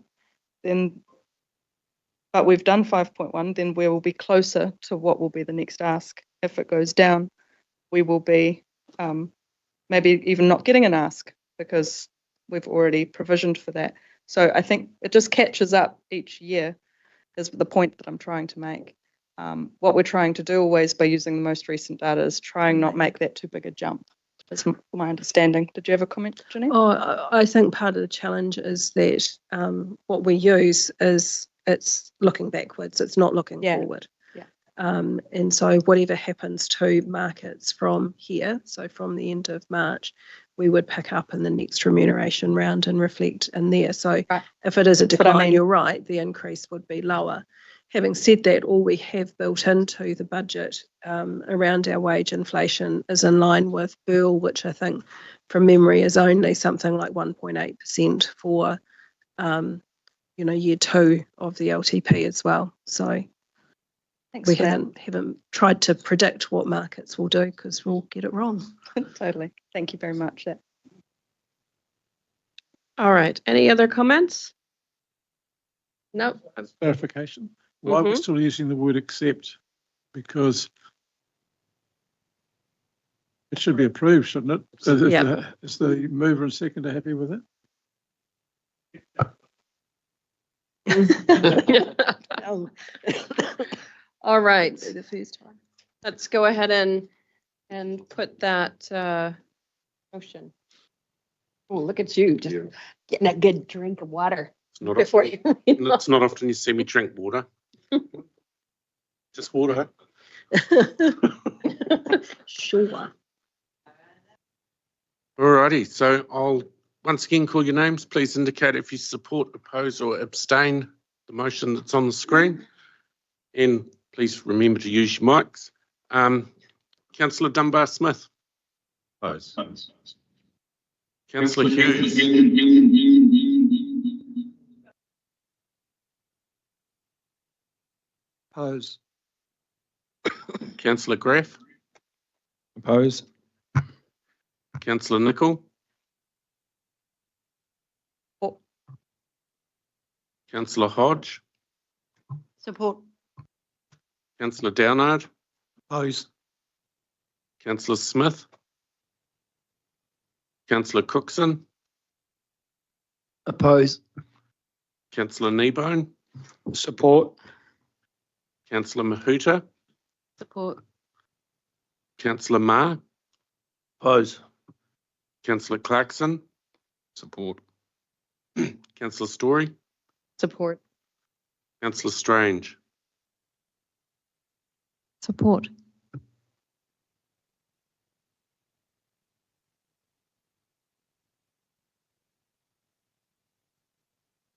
But we've done 5.1, then we will be closer to what will be the next ask. If it goes down, we will be maybe even not getting an ask because we've already provisioned for that. So I think it just catches up each year is the point that I'm trying to make. What we're trying to do always by using the most recent data is trying not make that too big a jump. That's my understanding. Did you have a comment, Janine? Oh, I think part of the challenge is that what we use is it's looking backwards. It's not looking forward. Yeah. And so whatever happens to markets from here, so from the end of March, we would pick up in the next remuneration round and reflect in there. So if it is a decline, you're right, the increase would be lower. Having said that, all we have built into the budget around our wage inflation is in line with Burl, which I think from memory is only something like 1.8% for year 2 of the LTP as well. So we haven't tried to predict what markets will do because we'll get it wrong. Totally. Thank you very much. All right. Any other comments? No. Clarification. Why are we still using the word accept? Because it should be approved, shouldn't it? So is the mover and seconder happy with it? All right. Let's go ahead and put that motion. Oh, look at you, just getting a good drink of water before you. It's not often you see me drink water. Just water. Sure. Alrighty, so I'll once again call your names. Please indicate if you support, oppose or abstain the motion that's on the screen. And please remember to use your mics. Councillor Dunbar-Smith. Oppose. Councillor Hughes. Oppose. Councillor Graff. Oppose. Councillor Nicol. Councillor Hodge. Support. Councillor Downard. Oppose. Councillor Smith. Councillor Cookson. Oppose. Councillor Kneebone. Support. Councillor Mahuta. Support. Councillor Ma. Oppose. Councillor Clarkson. Support. Councillor Story. Support. Councillor Strange. Support.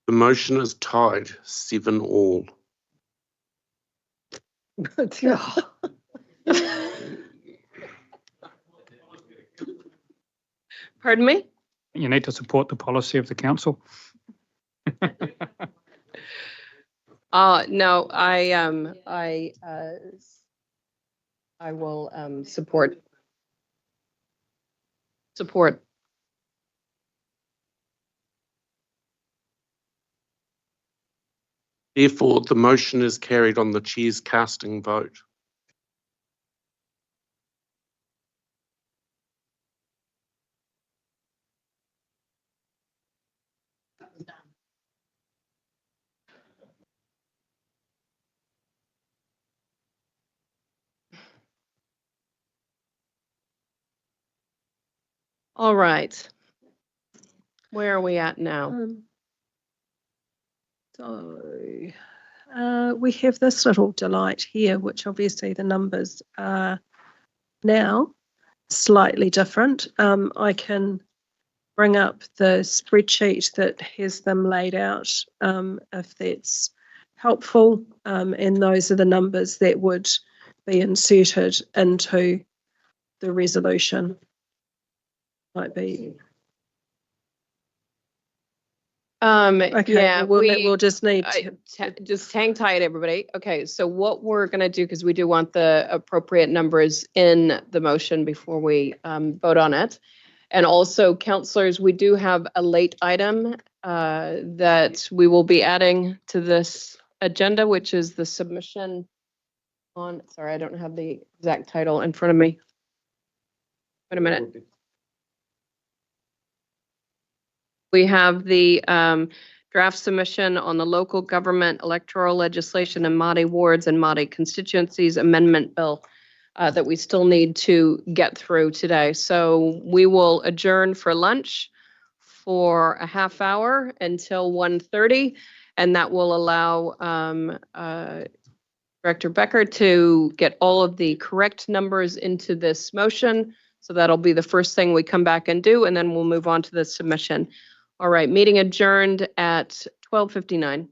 The motion is tied 7-all. Pardon me? You need to support the policy of the council. No, I will support. Therefore, the motion is carried on the chair's casting vote. All right. Where are we at now? We have this little delight here, which obviously the numbers are now slightly different. I can bring up the spreadsheet that has them laid out if that's helpful. And those are the numbers that would be inserted into the resolution. Might be. Okay, Yeah, we'll just need to just hang tight, everybody. Okay, so what we're going to do, because we do want the appropriate numbers in the motion before we vote on it. And also, councillors, we do have a late item that we will be adding to this agenda, which is the submission on, sorry, I don't have the exact title in front of me. Wait a minute. We have the draft submission on the local government electoral legislation and Māori wards and Māori constituencies amendment bill that we still need to get through today. So we will adjourn for lunch for a half hour until 1:30, and that will allow Director Becker to get all of the correct numbers into this motion. So that'll be the first thing we come back and do, and then we'll move on to the submission. All right, meeting adjourned at 12:59.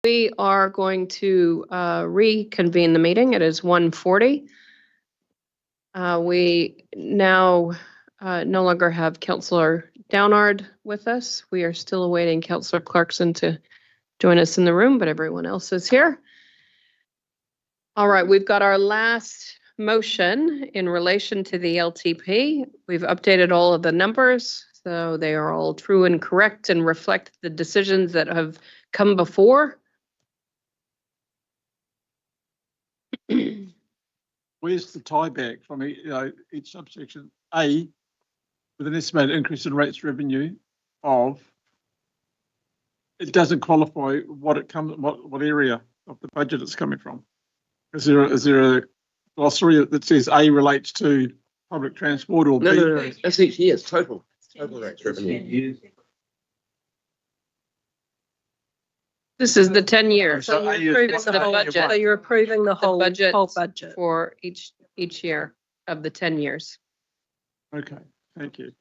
We are going to reconvene the meeting. It is 1:40. We now no longer have Councillor Downard with us. We are still awaiting Councillor Clarkson to join us in the room, but everyone else is here. All right, we've got our last motion in relation to the LTP. We've updated all of the numbers, so they are all true and correct and reflect the decisions that have come before. Where's the tie back from each subsection A with an estimated increase in rates revenue of, it doesn't qualify what area of the budget it's coming from. Is there a glossary that says A relates to public transport or B? No. That's each year. It's total rates revenue. This is the 10 years. So It's the budget. So you're approving the whole budget budget. for each year of the 10 years. Okay, thank you.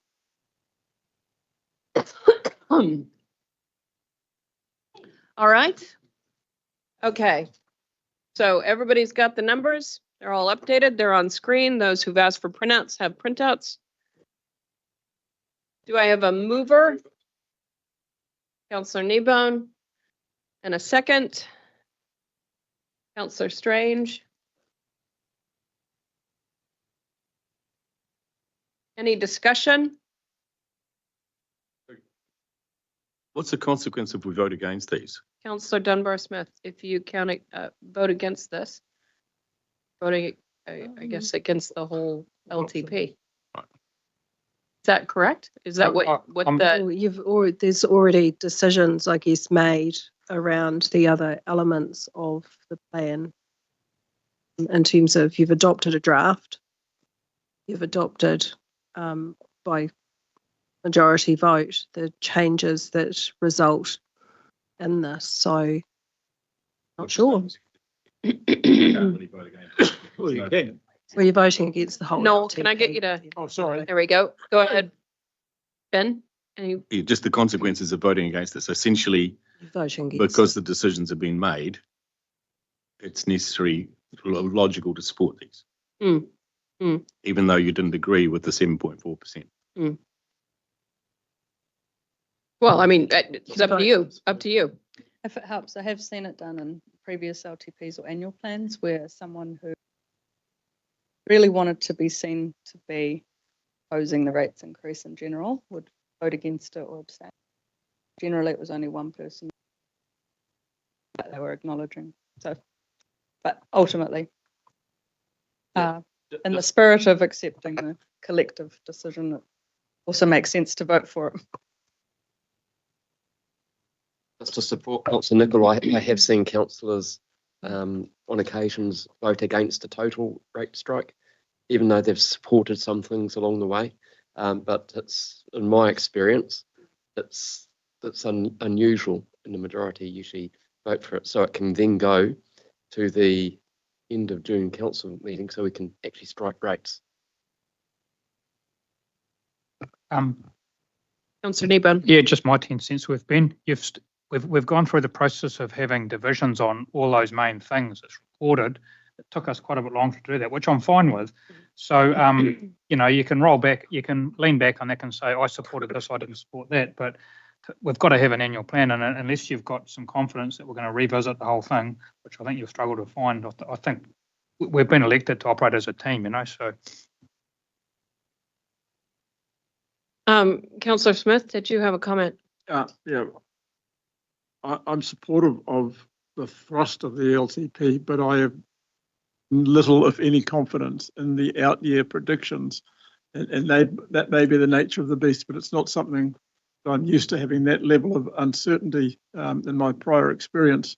All right. Okay. So everybody's got the numbers. They're all updated. They're on screen. Those who've asked for printouts have printouts. Do I have a mover? Councillor Kneebone. And a second? Councillor Strange. Any discussion? What's the consequence if we vote against these? Councillor Dunbar-Smith, if you vote against this, voting, I guess, against the whole LTP. Is that correct? Is that there's already decisions, I guess, made around the other elements of the plan in terms of you've adopted a draft, you've adopted by majority vote the changes that result in this. So, not sure. You can't really vote against. Well, you can. Well, you're voting against the whole. No, LTP. can I get you to? Oh, sorry. There we go. Go ahead, Ben. Yeah, just the consequences of voting against this. Essentially, Voting against because the decisions have been made, it's necessary, logical to support these. Even though you didn't agree with the 7.4%. Well, I mean, it's up to you. Up to you. If it helps, I have seen it done in previous LTPs or annual plans where someone who really wanted to be seen to be opposing the rates increase in general would vote against it or abstain. Generally, it was only one person that they were acknowledging. So, but ultimately, in the spirit of accepting the collective decision, it also makes sense to vote for it. Just to support Councillor Nichol, I have seen councillors on occasions vote against a total rate strike, even though they've supported some things along the way. But it's, in my experience, it's unusual in the majority usually vote for it, so it can then go to the end of June council meeting, so we can actually strike rates. Councillor Kneebone. Yeah, just my 10 cents. We've gone through the process of having divisions on all those main things. It's recorded. It took us quite a bit long to do that, which I'm fine with. So, you can roll back, you can lean back on that and say, I supported this, I didn't support that. But we've got to have an annual plan, and unless you've got some confidence that we're going to revisit the whole thing, which I think you'll struggle to find, I think we've been elected to operate as a team, so. Councillor Smith, did you have a comment? Yeah. I'm supportive of the thrust of the LTP, but I have little, if any, confidence in the out-year predictions. And that may be the nature of the beast, but it's not something that I'm used to having that level of uncertainty in my prior experience.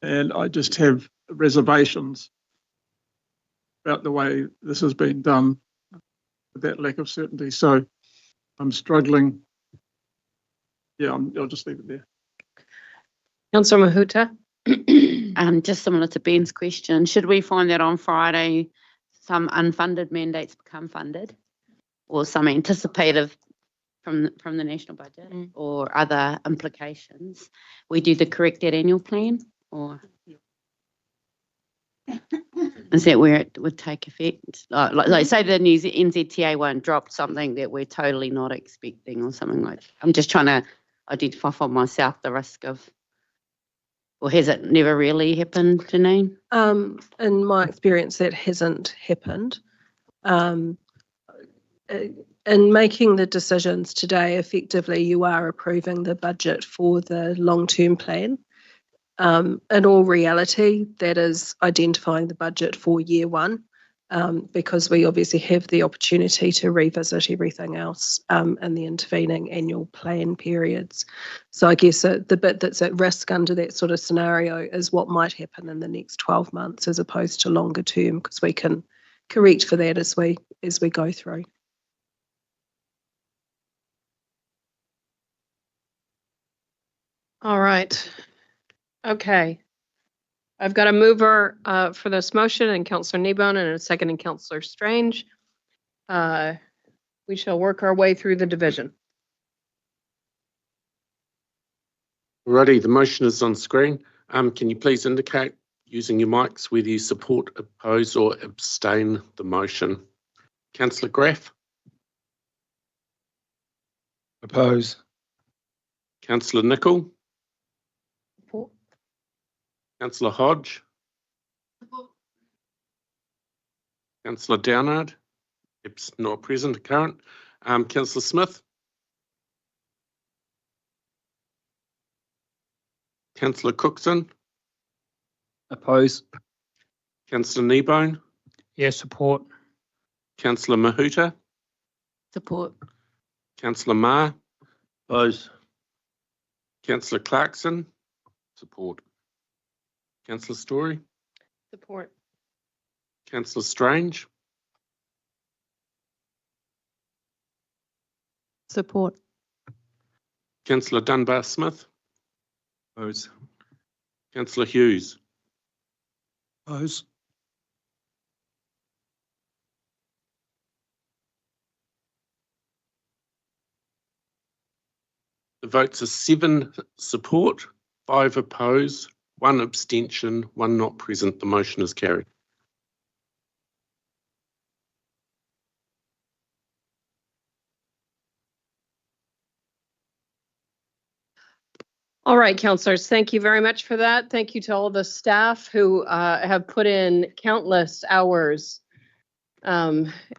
And I just have reservations about the way this has been done with that lack of certainty. So I'm struggling. Yeah, I'll just leave it there. Councillor Mahuta. Just similar to Ben's question, should we find that on Friday some unfunded mandates become funded, or some anticipated from the national budget or other implications, we do the corrected annual plan, or is that where it would take effect? Like say the new NZTA one dropped something that we're totally not expecting or something like that. I'm just trying to identify for myself the risk of, or has it never really happened, Janine? In my experience, that hasn't happened. In making the decisions today, effectively, you are approving the budget for the long-term plan. In all reality, that is identifying the budget for year one, because we obviously have the opportunity to revisit everything else in the intervening annual plan periods. So I guess the bit that's at risk under that sort of scenario is what might happen in the next 12 months as opposed to longer term, because we can correct for that as we go through. All right. Okay. I've got a mover for this motion and Councillor Kneebone and a second and Councillor Strange. We shall work our way through the division. Alrighty, the motion is on screen. Can you please indicate using your mics whether you support, oppose or abstain the motion? Councillor Graff? Oppose. Councillor Nicol? Support. Councillor Hodge? Councillor Downard? Not present, current. Councillor Smith? Councillor Cookson? Oppose. Councillor Kneebone? Yes, support. Councillor Mahuta? Support. Councillor Ma? Oppose. Councillor Clarkson? Support. Councillor Story? Support. Councillor Strange? Support. Councillor Dunbar-Smith? Oppose. Councillor Hughes? Oppose. The votes are 7 support, 5 oppose, 1 abstention, 1 not present. The motion is carried. All right, councillors, thank you very much for that. Thank you to all the staff who have put in countless hours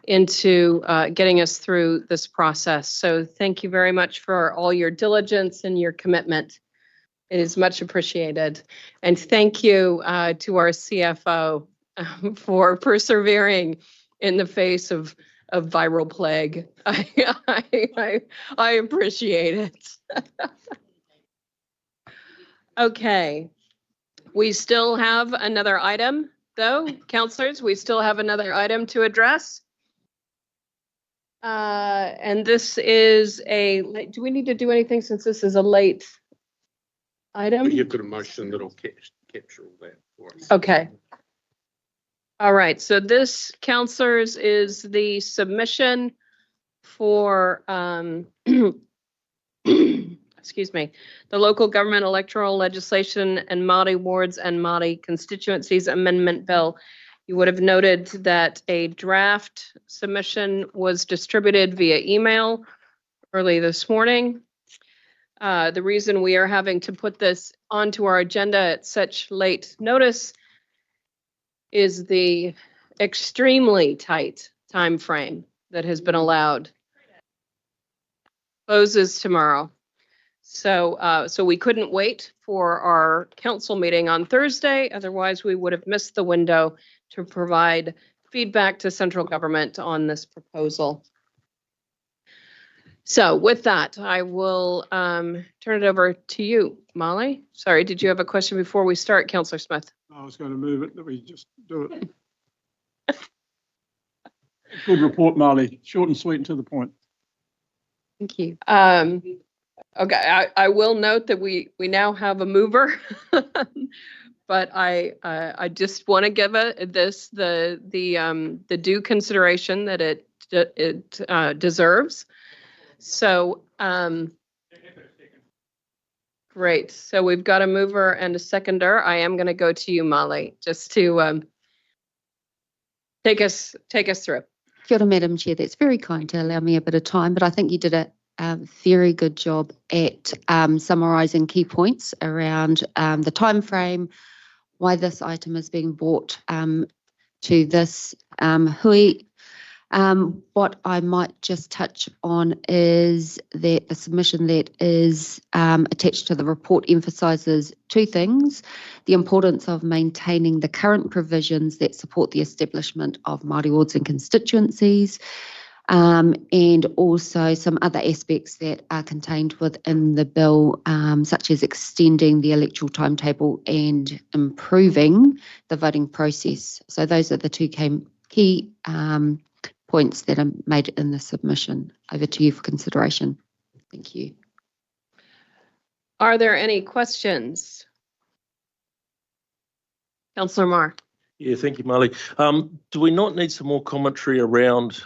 into getting us through this process. So thank you very much for all your diligence and your commitment. It is much appreciated. And thank you to our CFO for persevering in the face of viral plague. I appreciate it. Okay, we still have another item, though, councillors. We still have another item to address. And this is do we need to do anything since this is a late item? You've got a motion that'll capture all that for us. Okay. All right, so this, councillors, is the submission for excuse me, the Local Government Electoral Legislation and Māori Wards and Māori Constituencies Amendment Bill. You would have noted that a draft submission was distributed via email early this morning. The reason we are having to put this onto our agenda at such late notice is the extremely tight time frame that has been allowed. Closes tomorrow. So we couldn't wait for our council meeting on Thursday. Otherwise, we would have missed the window to provide feedback to central government on this proposal. So with that, I will turn it over to you, Molly. Sorry, did you have a question before we start, Councillor Smith? I was going to move it that we just do it. Good report, Molly. Short and sweet and to the point. Thank you. Okay, I will note that we now have a mover, but I just want to give this the due consideration that it deserves. So, great. So we've got a mover and a seconder. I am going to go to you, Molly, just to take us through. Kia ora, Madam Chair. That's very kind to allow me a bit of time, but I think you did a very good job at summarising key points around the time frame, why this item is being brought to this hui. What I might just touch on is that the submission that is attached to the report emphasises two things: the importance of maintaining the current provisions that support the establishment of Māori wards and constituencies, and also some other aspects that are contained within the bill, such as extending the electoral timetable and improving the voting process. So those are the two key points that are made in the submission. Over to you for consideration. Thank you. Are there any questions? Councillor Marr. Yeah, thank you, Molly. Do we not need some more commentary around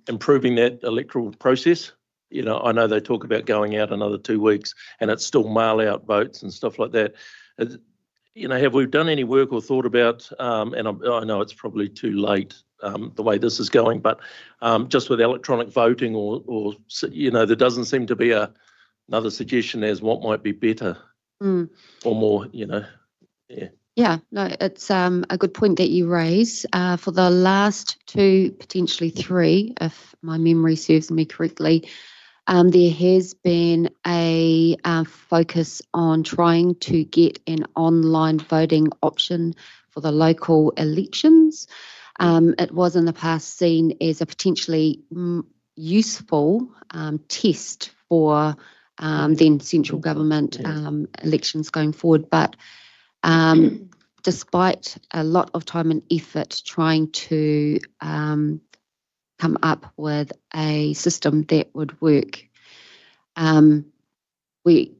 improving that electoral process? You know, I know they talk about going out another 2 weeks and it's still mail out votes and stuff like that. You know, have we done any work or thought about, and I know it's probably too late the way this is going, but just with electronic voting or you know, there doesn't seem to be another suggestion as what might be better or more, you know, yeah. Yeah, no, it's a good point that you raise. For the last 2, potentially 3, if my memory serves me correctly, there has been a focus on trying to get an online voting option for the local elections. It was in the past seen as a potentially useful test for then central government elections going forward, but despite a lot of time and effort trying to come up with a system that would work, we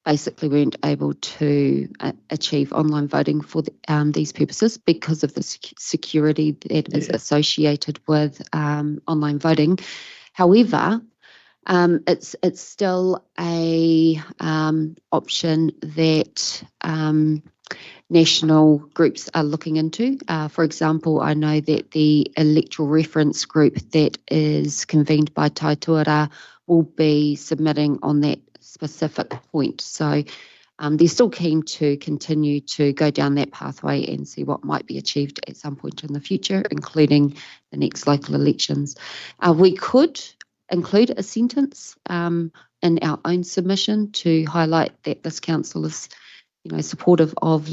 basically weren't able to achieve online voting for these purposes because of the security that is associated with online voting. However, it's still a option that national groups are looking into. For example, I know that the electoral reference group that is convened by Taituara will be submitting on that specific point. So they're still keen to continue to go down that pathway and see what might be achieved at some point in the future, including the next local elections. We could include a sentence in our own submission to highlight that this council is, you know, supportive of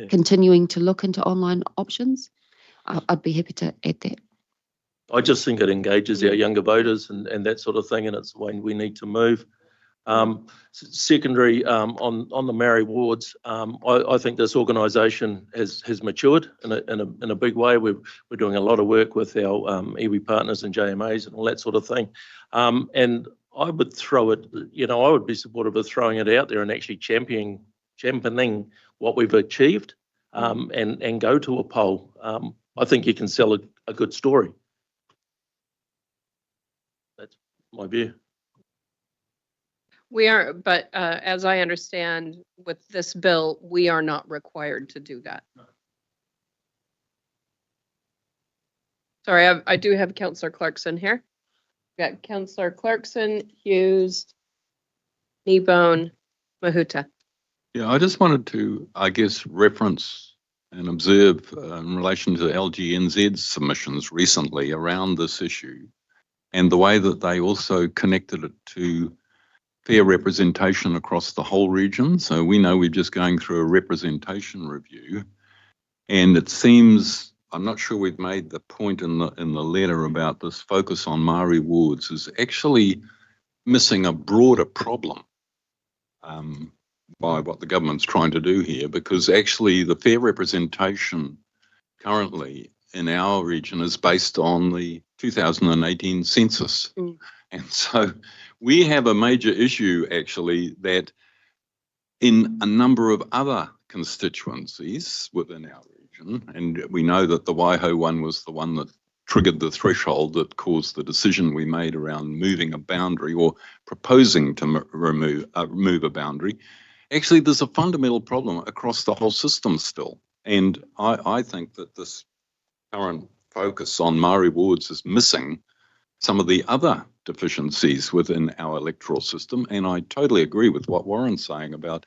continuing to look into online options. I'd be happy to add that. I just think it engages our younger voters and that sort of thing, and it's the way we need to move. Secondary, on the Maori wards, I think this organisation has matured in a big way. We're doing a lot of work with our iwi partners and JMAs and all that sort of thing. And I would throw it, you know, I would be supportive of throwing it out there and actually championing what we've achieved and go to a poll. I think you can sell a good story. That's my view. We are, but as I understand with this bill, we are not required to do that. Sorry, I do have Councillor Clarkson here. We've got Councillor Clarkson, Hughes, Kneebone, Mahuta. Yeah, I just wanted to, I guess, reference and observe in relation to LGNZ's submissions recently around this issue and the way that they also connected it to fair representation across the whole region. So we know we're just going through a representation review, and it seems, I'm not sure we've made the point in the letter about this focus on Māori wards is actually missing a broader problem by what the government's trying to do here, because actually the fair representation currently in our region is based on the 2018 census. And so we have a major issue actually that in a number of other constituencies within our region, and we know that the Waiho one was the one that triggered the threshold that caused the decision we made around moving a boundary or proposing to remove a boundary. Actually, there's a fundamental problem across the whole system still. And I think that this current focus on Maori wards is missing some of the other deficiencies within our electoral system. And I totally agree with what Warren's saying about,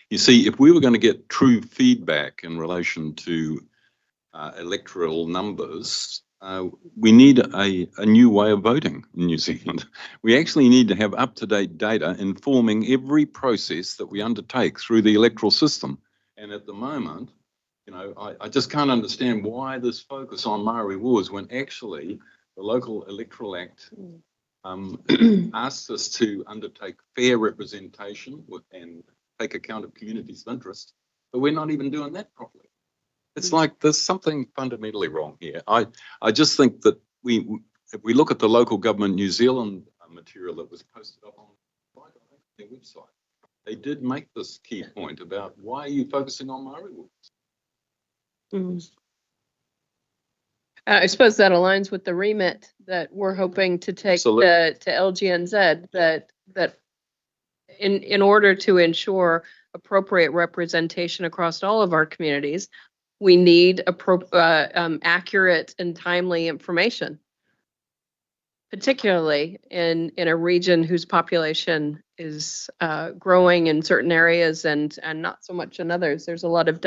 you see, if we were going to get true feedback in relation to electoral numbers, we need a new way of voting in New Zealand. We actually need to have up-to-date data informing every process that we undertake through the electoral system. And at the moment, you know, I just can't understand why this focus on Maori wards when actually the Local Electoral Act asks us to undertake fair representation and take account of communities' of interest, but we're not even doing that properly. It's like there's something fundamentally wrong here. I just think that if we look at the Local Government New Zealand material that was posted up on their website, they did make this key point about why are you focusing on Maori wards? I suppose that aligns with the remit that we're hoping to take to LGNZ, that in order to ensure appropriate representation across all of our communities, we need accurate and timely information, particularly in a region whose population is growing in certain areas and not so much in others. There's a lot of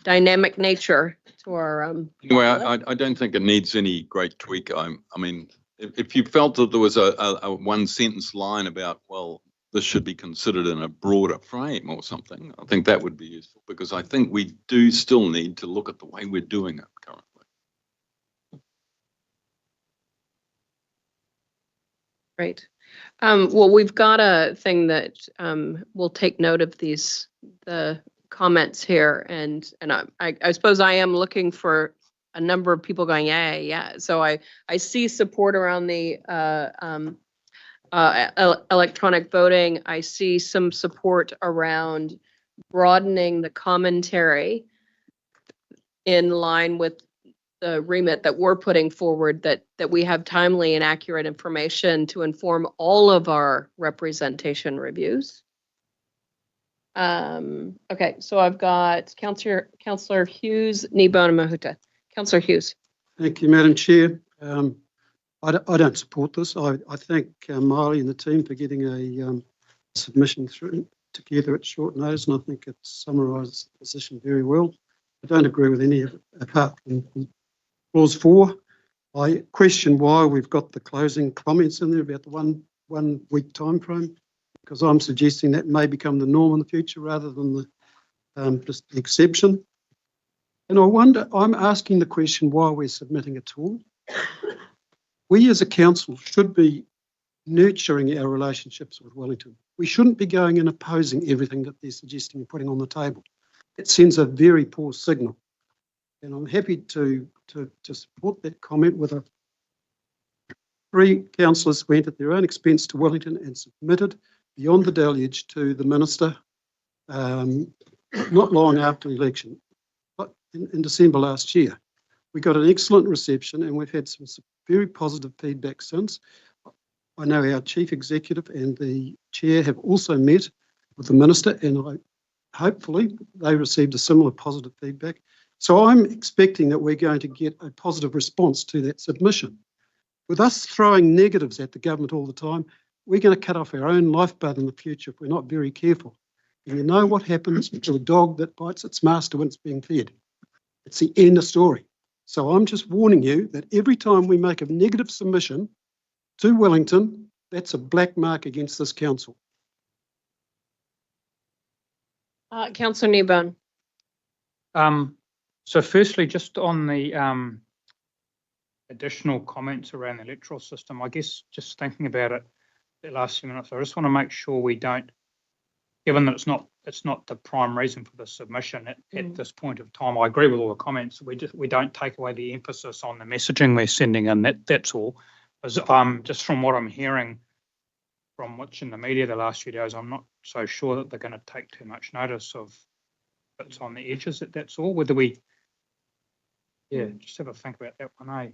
dynamic nature to our Anyway, I don't think it needs any great tweak. I mean, if you felt that there was a one sentence line about, well, this should be considered in a broader frame or something, I think that would be useful, because I think we do still need to look at the way we're doing it currently. Great. Well, we've got a thing that we'll take note of the comments here, and I suppose I am looking for a number of people going, yeah. So I see support around the electronic voting. I see some support around broadening the commentary in line with the remit that we're putting forward, that we have timely and accurate information to inform all of our representation reviews. Okay, so I've got Councillor Hughes, Nebo and Mahuta. Councillor Hughes. Thank you, Madam Chair. I don't support this. I thank Marley and the team for getting a submission through together at short notice, and I think it summarises the position very well. I don't agree with any of it apart from clause 4. I question why we've got the closing comments in there about the one week time frame, because I'm suggesting that may become the norm in the future rather than the just the exception. And I wonder, I'm asking the question why we're submitting at all. We as a council should be nurturing our relationships with Wellington. We shouldn't be going and opposing everything that they're suggesting and putting on the table. It sends a very poor signal. And I'm happy to support that comment with 3 councillors went at their own expense to Wellington and submitted beyond the deluge to the minister not long after the election, but in December last year. We got an excellent reception and we've had some very positive feedback since. I know our chief executive and the chair have also met with the minister, and hopefully they received a similar positive feedback. So I'm expecting that we're going to get a positive response to that submission. With us throwing negatives at the government all the time, we're going to cut off our own lifeblood in the future if we're not very careful. And you know what happens to a dog that bites its master when it's being fed. It's the end of story. So I'm just warning you that every time we make a negative submission to Wellington, that's a black mark against this council. Councillor Nebo. So firstly, just on the additional comments around the electoral system, I guess just thinking about it the last few minutes, I just want to make sure we don't, given that it's not the prime reason for the submission at this point of time. I agree with all the comments. We don't take away the emphasis on the messaging we're sending in. That's all. Just from what I'm hearing from watching the media the last few days, I'm not so sure that they're going to take too much notice of bits on the edges. That's all. Whether we Yeah, just have a think about that one, eh?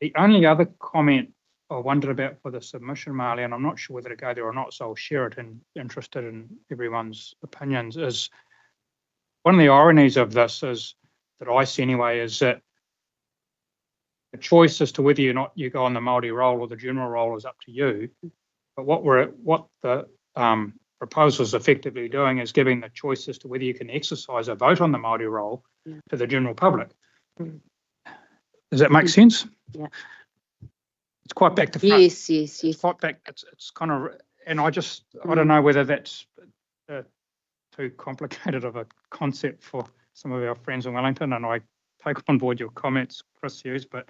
The only other comment I wondered about for the submission, Marley, and I'm not sure whether to go there or not, so I'll share it and interested in everyone's opinions, is one of the ironies of this is, that I see anyway, is that the choice as to whether or not you go on the Māori roll or the general roll is up to you. But what the proposal is effectively doing is giving the choice as to whether you can exercise a vote on the Māori roll to the general public. Does that make sense? Yeah. It's quite back to front. Yes. It's quite back. It's kind of, and I don't know whether that's too complicated of a concept for some of our friends in Wellington, and I take on board your comments, Chris Hughes, but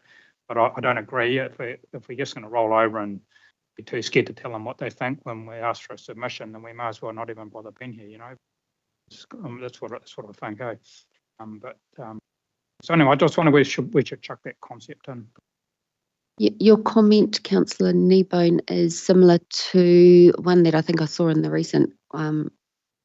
I don't agree. If we're just going to roll over and be too scared to tell them what they think when we ask for a submission, then we may as well not even bother being here, you know. That's what I think, eh? So anyway, I just wonder we should chuck that concept in. Your comment, Councillor Kneebone, is similar to one that I think I saw in the recent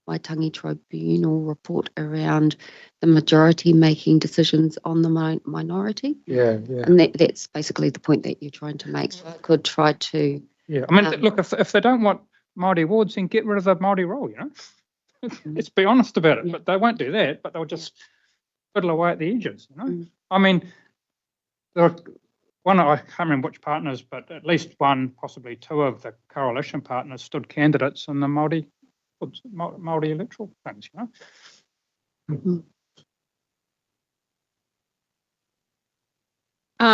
Waitangi Tribunal report around the majority making decisions on the minority. Yeah. And that's basically the point that you're trying to make. So I could try to. Yeah, I mean, look, if they don't want Māori wards, then get rid of the Māori roll, you know. Let's be honest about it. But they won't do that. But they'll just fiddle away at the edges, you know. I mean, there are I can't remember which partners, but at least one, possibly two of the coalition partners stood candidates in the Māori electoral things, you know.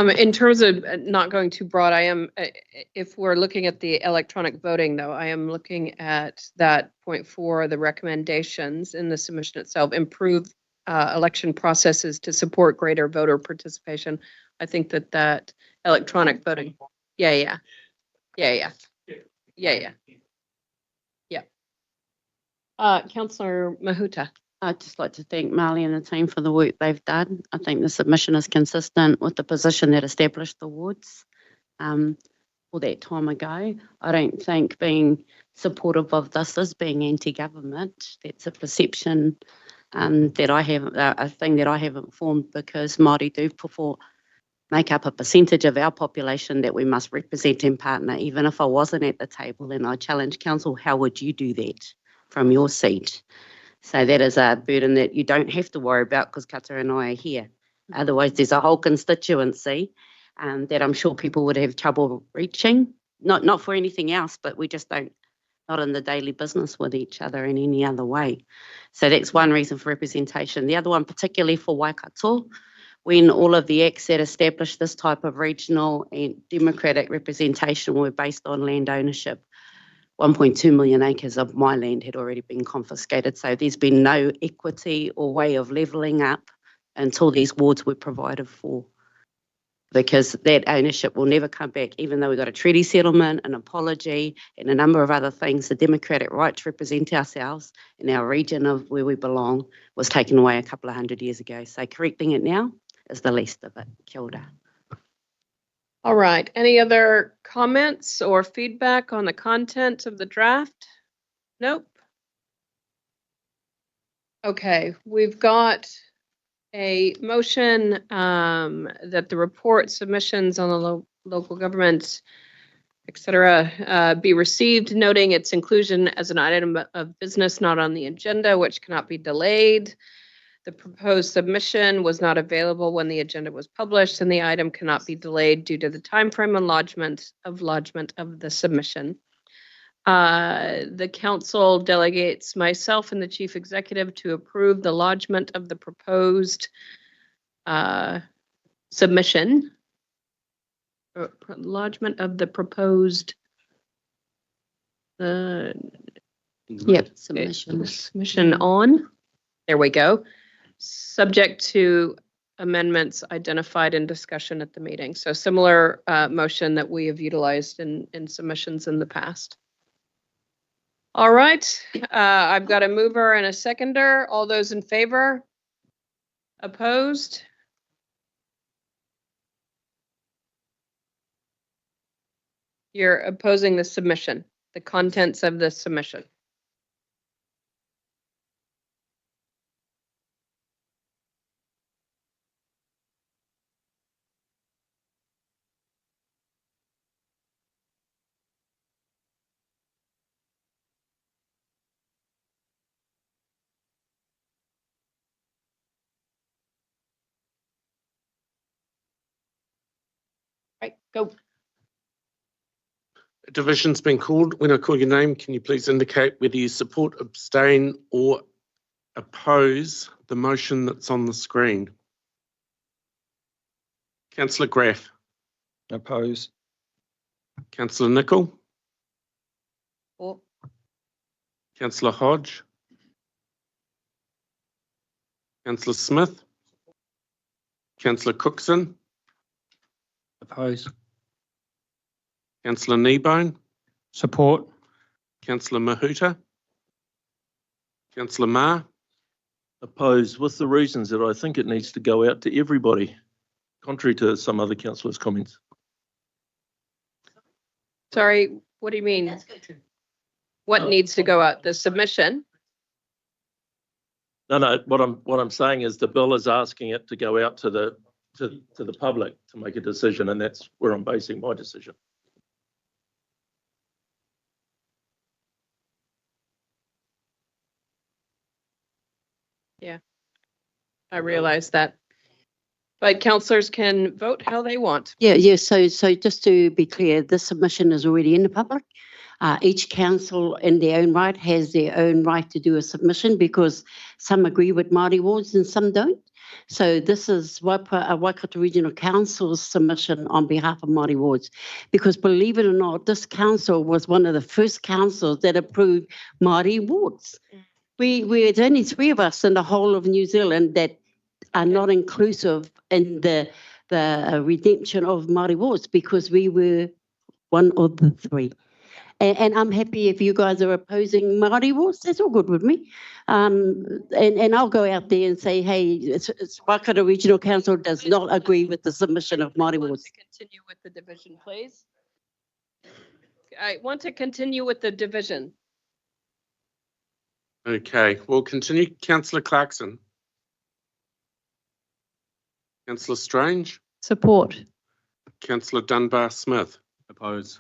In terms of not going too broad, I am, if we're looking at the electronic voting, though, I am looking at that point 4, the recommendations in the submission itself, improve election processes to support greater voter participation. I think that electronic voting. Yeah. Councillor Mahuta. I'd just like to thank Marley and the team for the work they've done. I think the submission is consistent with the position that established the wards all that time ago. I don't think being supportive of this is being anti-government. That's a perception that I haven't, a thing that I haven't formed, because Māori do make up a percentage of our population that we must represent and partner. Even if I wasn't at the table and I challenge council, how would you do that from your seat? So that is a burden that you don't have to worry about, because Kata and I are here. Otherwise, there's a whole constituency that I'm sure people would have trouble reaching. Not for anything else, but we just not in the daily business with each other in any other way. So that's one reason for representation. The other one, particularly for Waikato, when all of the acts that established this type of regional and democratic representation were based on land ownership, 1.2 million acres of my land had already been confiscated. So there's been no equity or way of levelling up until these wards were provided for, because that ownership will never come back. Even though we got a treaty settlement, an apology, and a number of other things, the democratic right to represent ourselves in our region of where we belong was taken away a couple of 100 years ago. So correcting it now is the least of it. Kia ora. All right. Any other comments or feedback on the content of the draft? Nope. Okay, we've got a motion that the report submissions on the local government, etc., be received, noting its inclusion as an item of business not on the agenda, which cannot be delayed. The proposed submission was not available when the agenda was published, and the item cannot be delayed due to the timeframe and lodgement of the submission. The council delegates myself and the chief executive to approve the lodgement of the proposed submission. Lodgement of the proposed submission on. There we go. Subject to amendments identified in discussion at the meeting. So similar motion that we have utilized in submissions in the past. All right, I've got a mover and a seconder. All those in favor? Opposed? You're opposing the submission, the contents of the submission. Right, go. Division's been called. When I call your name, can you please indicate whether you support, abstain or oppose the motion that's on the screen? Councillor Graff. Oppose. Councillor Nicol. Or Councillor Hodge. Councillor Smith. Councillor Cookson. Oppose. Councillor Kneebone. Support. Councillor Mahuta. Councillor Ma. Oppose with the reasons that I think it needs to go out to everybody, contrary to some other councillors' comments. Sorry, what do you mean? What needs to go out? The submission? No, what I'm saying is the bill is asking it to go out to the public to make a decision, and that's where I'm basing my decision. Yeah, I realize that. But councillors can vote how they want. Yeah. So just to be clear, this submission is already in the public. Each council in their own right has their own right to do a submission because some agree with Māori wards and some don't. So this is Waikato Regional Council's submission on behalf of Māori wards, because believe it or not, this council was one of the first councils that approved Māori wards. There's only 3 of us in the whole of New Zealand that are not inclusive in the redemption of Māori wards, because we were one of the 3. And I'm happy if you guys are opposing Māori wards, that's all good with me. And I'll go out there and say, hey, it's Waikato Regional Council does not agree with the submission of Māori wards. Continue with the division, please. I want to continue with the division. Okay, we'll continue. Councillor Clarkson. Councillor Strange. Support. Councillor Dunbar-Smith. Oppose.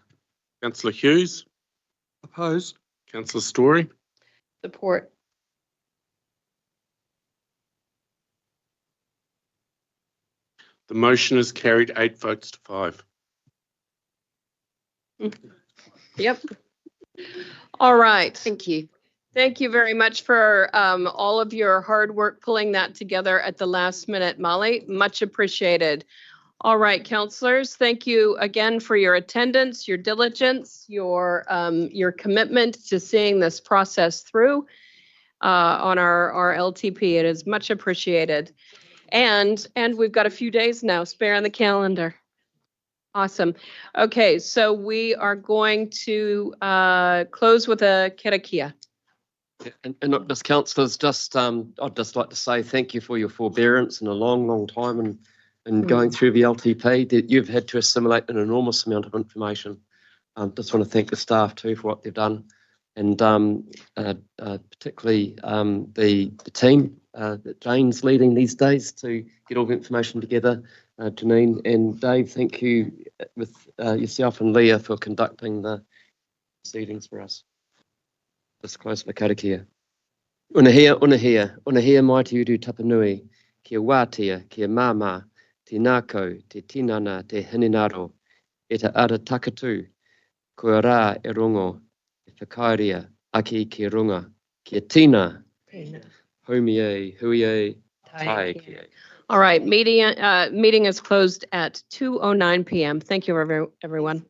Councillor Hughes. Oppose. Councillor Story. Support. The motion is carried 8 votes to 5. Yep. All right. Thank you. Thank you very much for all of your hard work pulling that together at the last minute, Molly. Much appreciated. All right, councillors, thank you again for your attendance, your diligence, your commitment to seeing this process through on our LTP. It is much appreciated. And we've got a few days now spare on the calendar. Awesome. Okay, so we are going to close with a karakia. And look, this councillors, I'd just like to say thank you for your forbearance and a long time and going through the LTP. That you've had to assimilate an enormous amount of information. Just want to thank the staff too for what they've done, and particularly the team that Jane's leading these days to get all the information together. Janine and Dave, thank you with yourself and Leah for conducting the proceedings for us. This close to karakia. Unahia mai te uru tapanui, kia wātea, kia māmā, te nākau, te tinana, te hininaro, e te ara takatu, kua rā e rongo, e whakairia, aki ki runga, kia tina, homie, hui, tai ki. All right, meeting is closed at 2:09 p.m. Thank you, everyone.